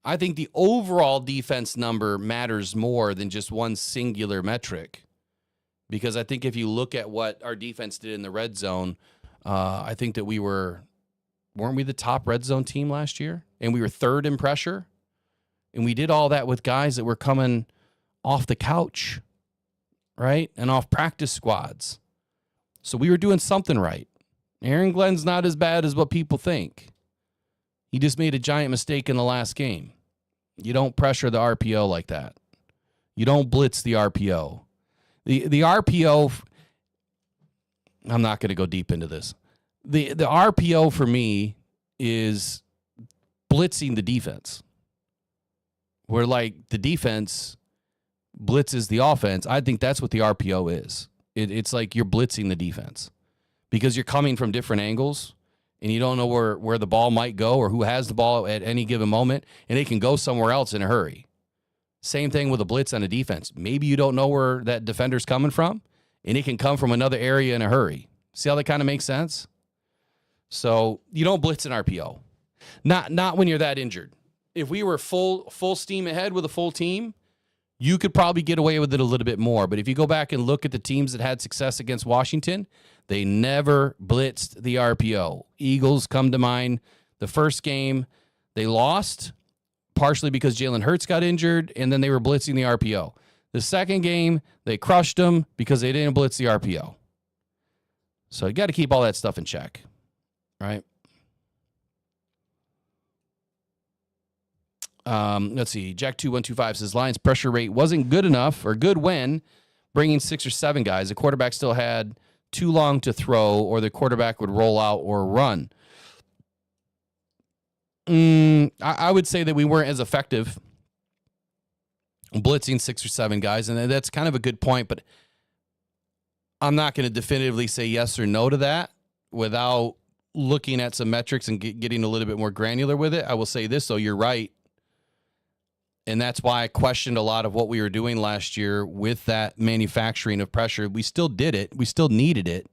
I think the overall defense number matters more than just one singular metric, because I think if you look at what our defense did in the red zone, I think that weren't we the top red zone team last year? And we were 3rd in pressure. And we did all that with guys that were coming off the couch, right? And off practice squads. So we were doing something right. Aaron Glenn's not as bad as what people think. He just made a giant mistake in the last game. You don't pressure the RPO like that. You don't blitz the RPO. The RPO, I'm not going to go deep into this. The RPO for me is blitzing the defense. Where the defense blitzes the offense, I think that's what the RPO is. It's like you're blitzing the defense because you're coming from different angles and you don't know where the ball might go or who has the ball at any given moment, and it can go somewhere else in a hurry. Same thing with a blitz on a defense. Maybe you don't know where that defender's coming from, and it can come from another area in a hurry. See how that kind of makes sense? So you don't blitz an RPO. Not when you're that injured. If we were full steam ahead with a full team, you could probably get away with it a little bit more. But if you go back and look at the teams that had success against Washington, they never blitzed the RPO. Eagles come to mind. The first game, they lost, partially because Jalen Hurts got injured, and then they were blitzing the RPO. The second game, they crushed them because they didn't blitz the RPO. So you got to keep all that stuff in check, right? Let's see. Jack2125 says Lions pressure rate wasn't good enough or good when bringing 6 or 7 guys. The quarterback still had too long to throw, or the quarterback would roll out or run. I would say that we weren't as effective blitzing 6 or 7 guys, and that's kind of a good point, but I'm not going to definitively say yes or no to that without looking at some metrics and getting a little bit more granular with it. I will say this, though, you're right. And that's why I questioned a lot of what we were doing last year with that manufacturing of pressure. We still did it. We still needed it.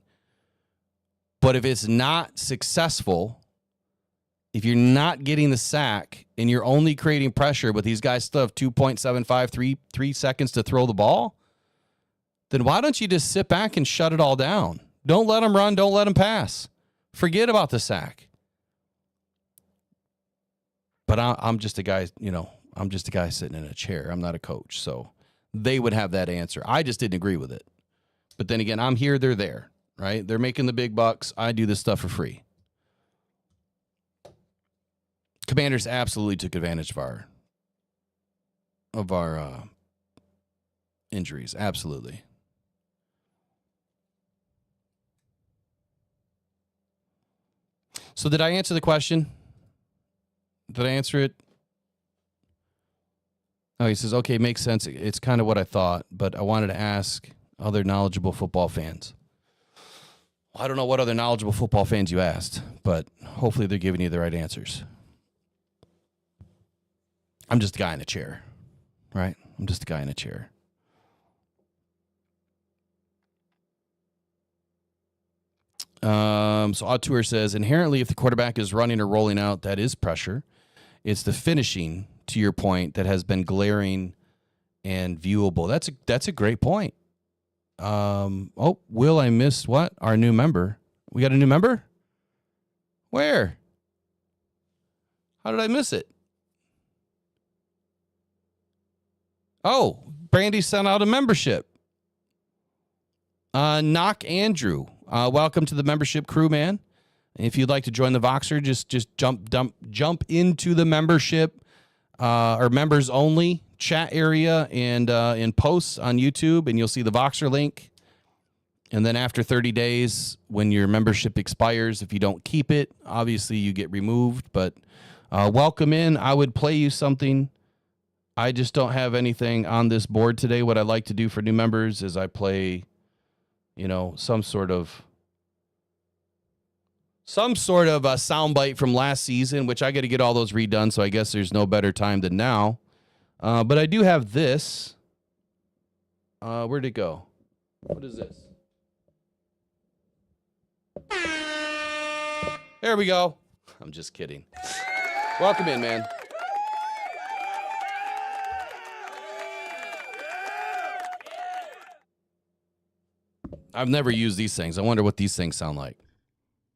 But if it's not successful, if you're not getting the sack and you're only creating pressure, but these guys still have 2.75, 3 seconds to throw the ball, then why don't you just sit back and shut it all down? Don't let them run. Don't let them pass. Forget about the sack. But I'm just a guy, I'm just a guy sitting in a chair. I'm not a coach. So they would have that answer. I just didn't agree with it. But then again, I'm here, they're there, right? They're making the big bucks. I do this stuff for free. Commanders absolutely took advantage of our injuries. Absolutely. So did I answer the question? Did I answer it? Oh, he says, okay, makes sense. It's kind of what I thought, but I wanted to ask other knowledgeable football fans. Well, I don't know what other knowledgeable football fans you asked, but hopefully they're giving you the right answers. I'm just a guy in a chair, right? I'm just a guy in a chair. So Auteur says, inherently, if the quarterback is running or rolling out, that is pressure. It's the finishing, to your point, that has been glaring and viewable. That's a great point. Will, I missed what? Our new member. We got a new member? Where? How did I miss it? Oh, Brandy sent out a membership. Knock Andrew. Welcome to the membership crew, man. If you'd like to join the Voxer, just jump into the membership or members only chat area and in posts on YouTube, and you'll see the Voxer link. And then after 30 days, when your membership expires, if you don't keep it, obviously you get removed. But welcome in. I would play you something. I just don't have anything on this board today. What I like to do for new members is I play, some sort of a soundbite from last season, which I got to get all those redone. So I guess there's no better time than now. But I do have this. Where'd it go? What is this? There we go. I'm just kidding. Welcome in, man. I've never used these things. I wonder what these things sound like.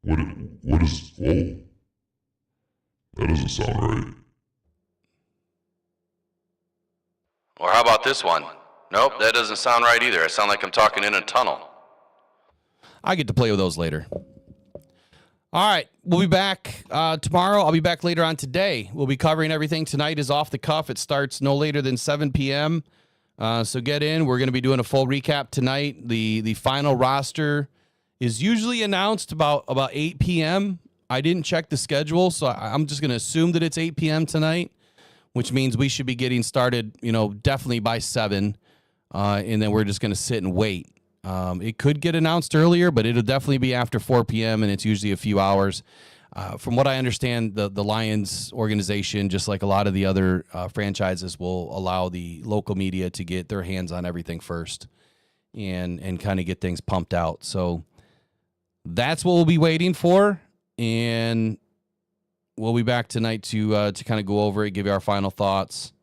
What is, whoa. That doesn't sound right. Or how about this one? Nope, that doesn't sound right either. I sound like I'm talking in a tunnel. I get to play with those later. All right, we'll be back tomorrow. I'll be back later on today. We'll be covering everything. Tonight is off the cuff. It starts no later than 7 p.m., so get in. We're going to be doing a full recap tonight. The final roster is usually announced about 8 p.m. I didn't check the schedule, so I'm just going to assume that it's 8 p.m. tonight, which means we should be getting started, definitely by 7. and then we're just going to sit and wait. It could get announced earlier, but it'll definitely be after 4 p.m., and it's usually a few hours. From what I understand, the Lions organization, just like a lot of the other franchises, will allow the local media to get their hands on everything first and kind of get things pumped out. So that's what we'll be waiting for, and we'll be back tonight to kind of go over it, give you our final thoughts.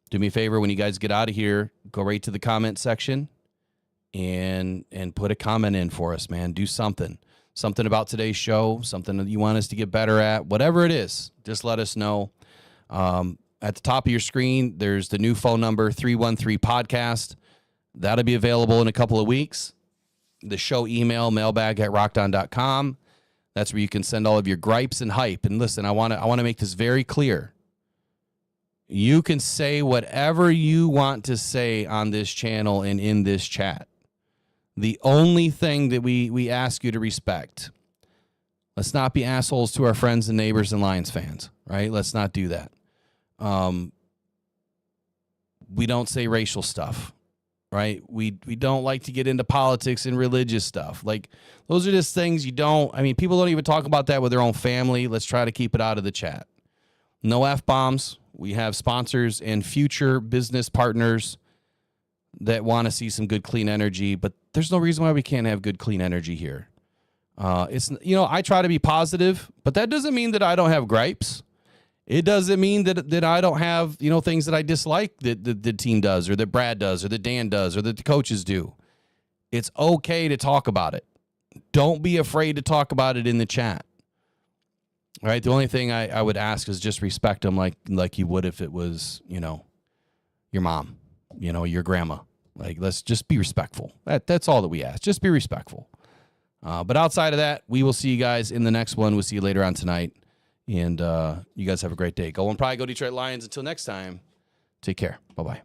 Do me a favor, when you guys get out of here, go right to the comment section and put a comment in for us, man. Do something about today's show, something that you want us to get better at, whatever it is. Just let us know. At the top of your screen, there's the new phone number, 313-podcast. That'll be available in a couple of weeks. The show email, mailbag@rockdown.com. That's where you can send all of your gripes and hype. And listen, I want to make this very clear. You can say whatever you want to say on this channel and in this chat. The only thing that we ask you to respect, let's not be assholes to our friends and neighbors and Lions fans, right? Let's not do that. We don't say racial stuff, right? We don't like to get into politics and religious stuff. Like, those are just things people don't even talk about that with their own family. Let's try to keep it out of the chat. No F-bombs. We have sponsors and future business partners that want to see some good, clean energy, but there's no reason why we can't have good, clean energy here. I try to be positive, but that doesn't mean that I don't have gripes. It doesn't mean that I don't have, things that I dislike that the team does, or that Brad does, or that Dan does, or that the coaches do. It's okay to talk about it. Don't be afraid to talk about it in the chat. All right. The only thing I would ask is just respect them like you would if it was, your mom, your grandma. Like, let's just be respectful. That's all that we ask. Just be respectful. But outside of that, we will see you guys in the next one. We'll see you later on tonight. And you guys have a great day. Go and probably go Detroit Lions. Until next time, take care. Bye-bye.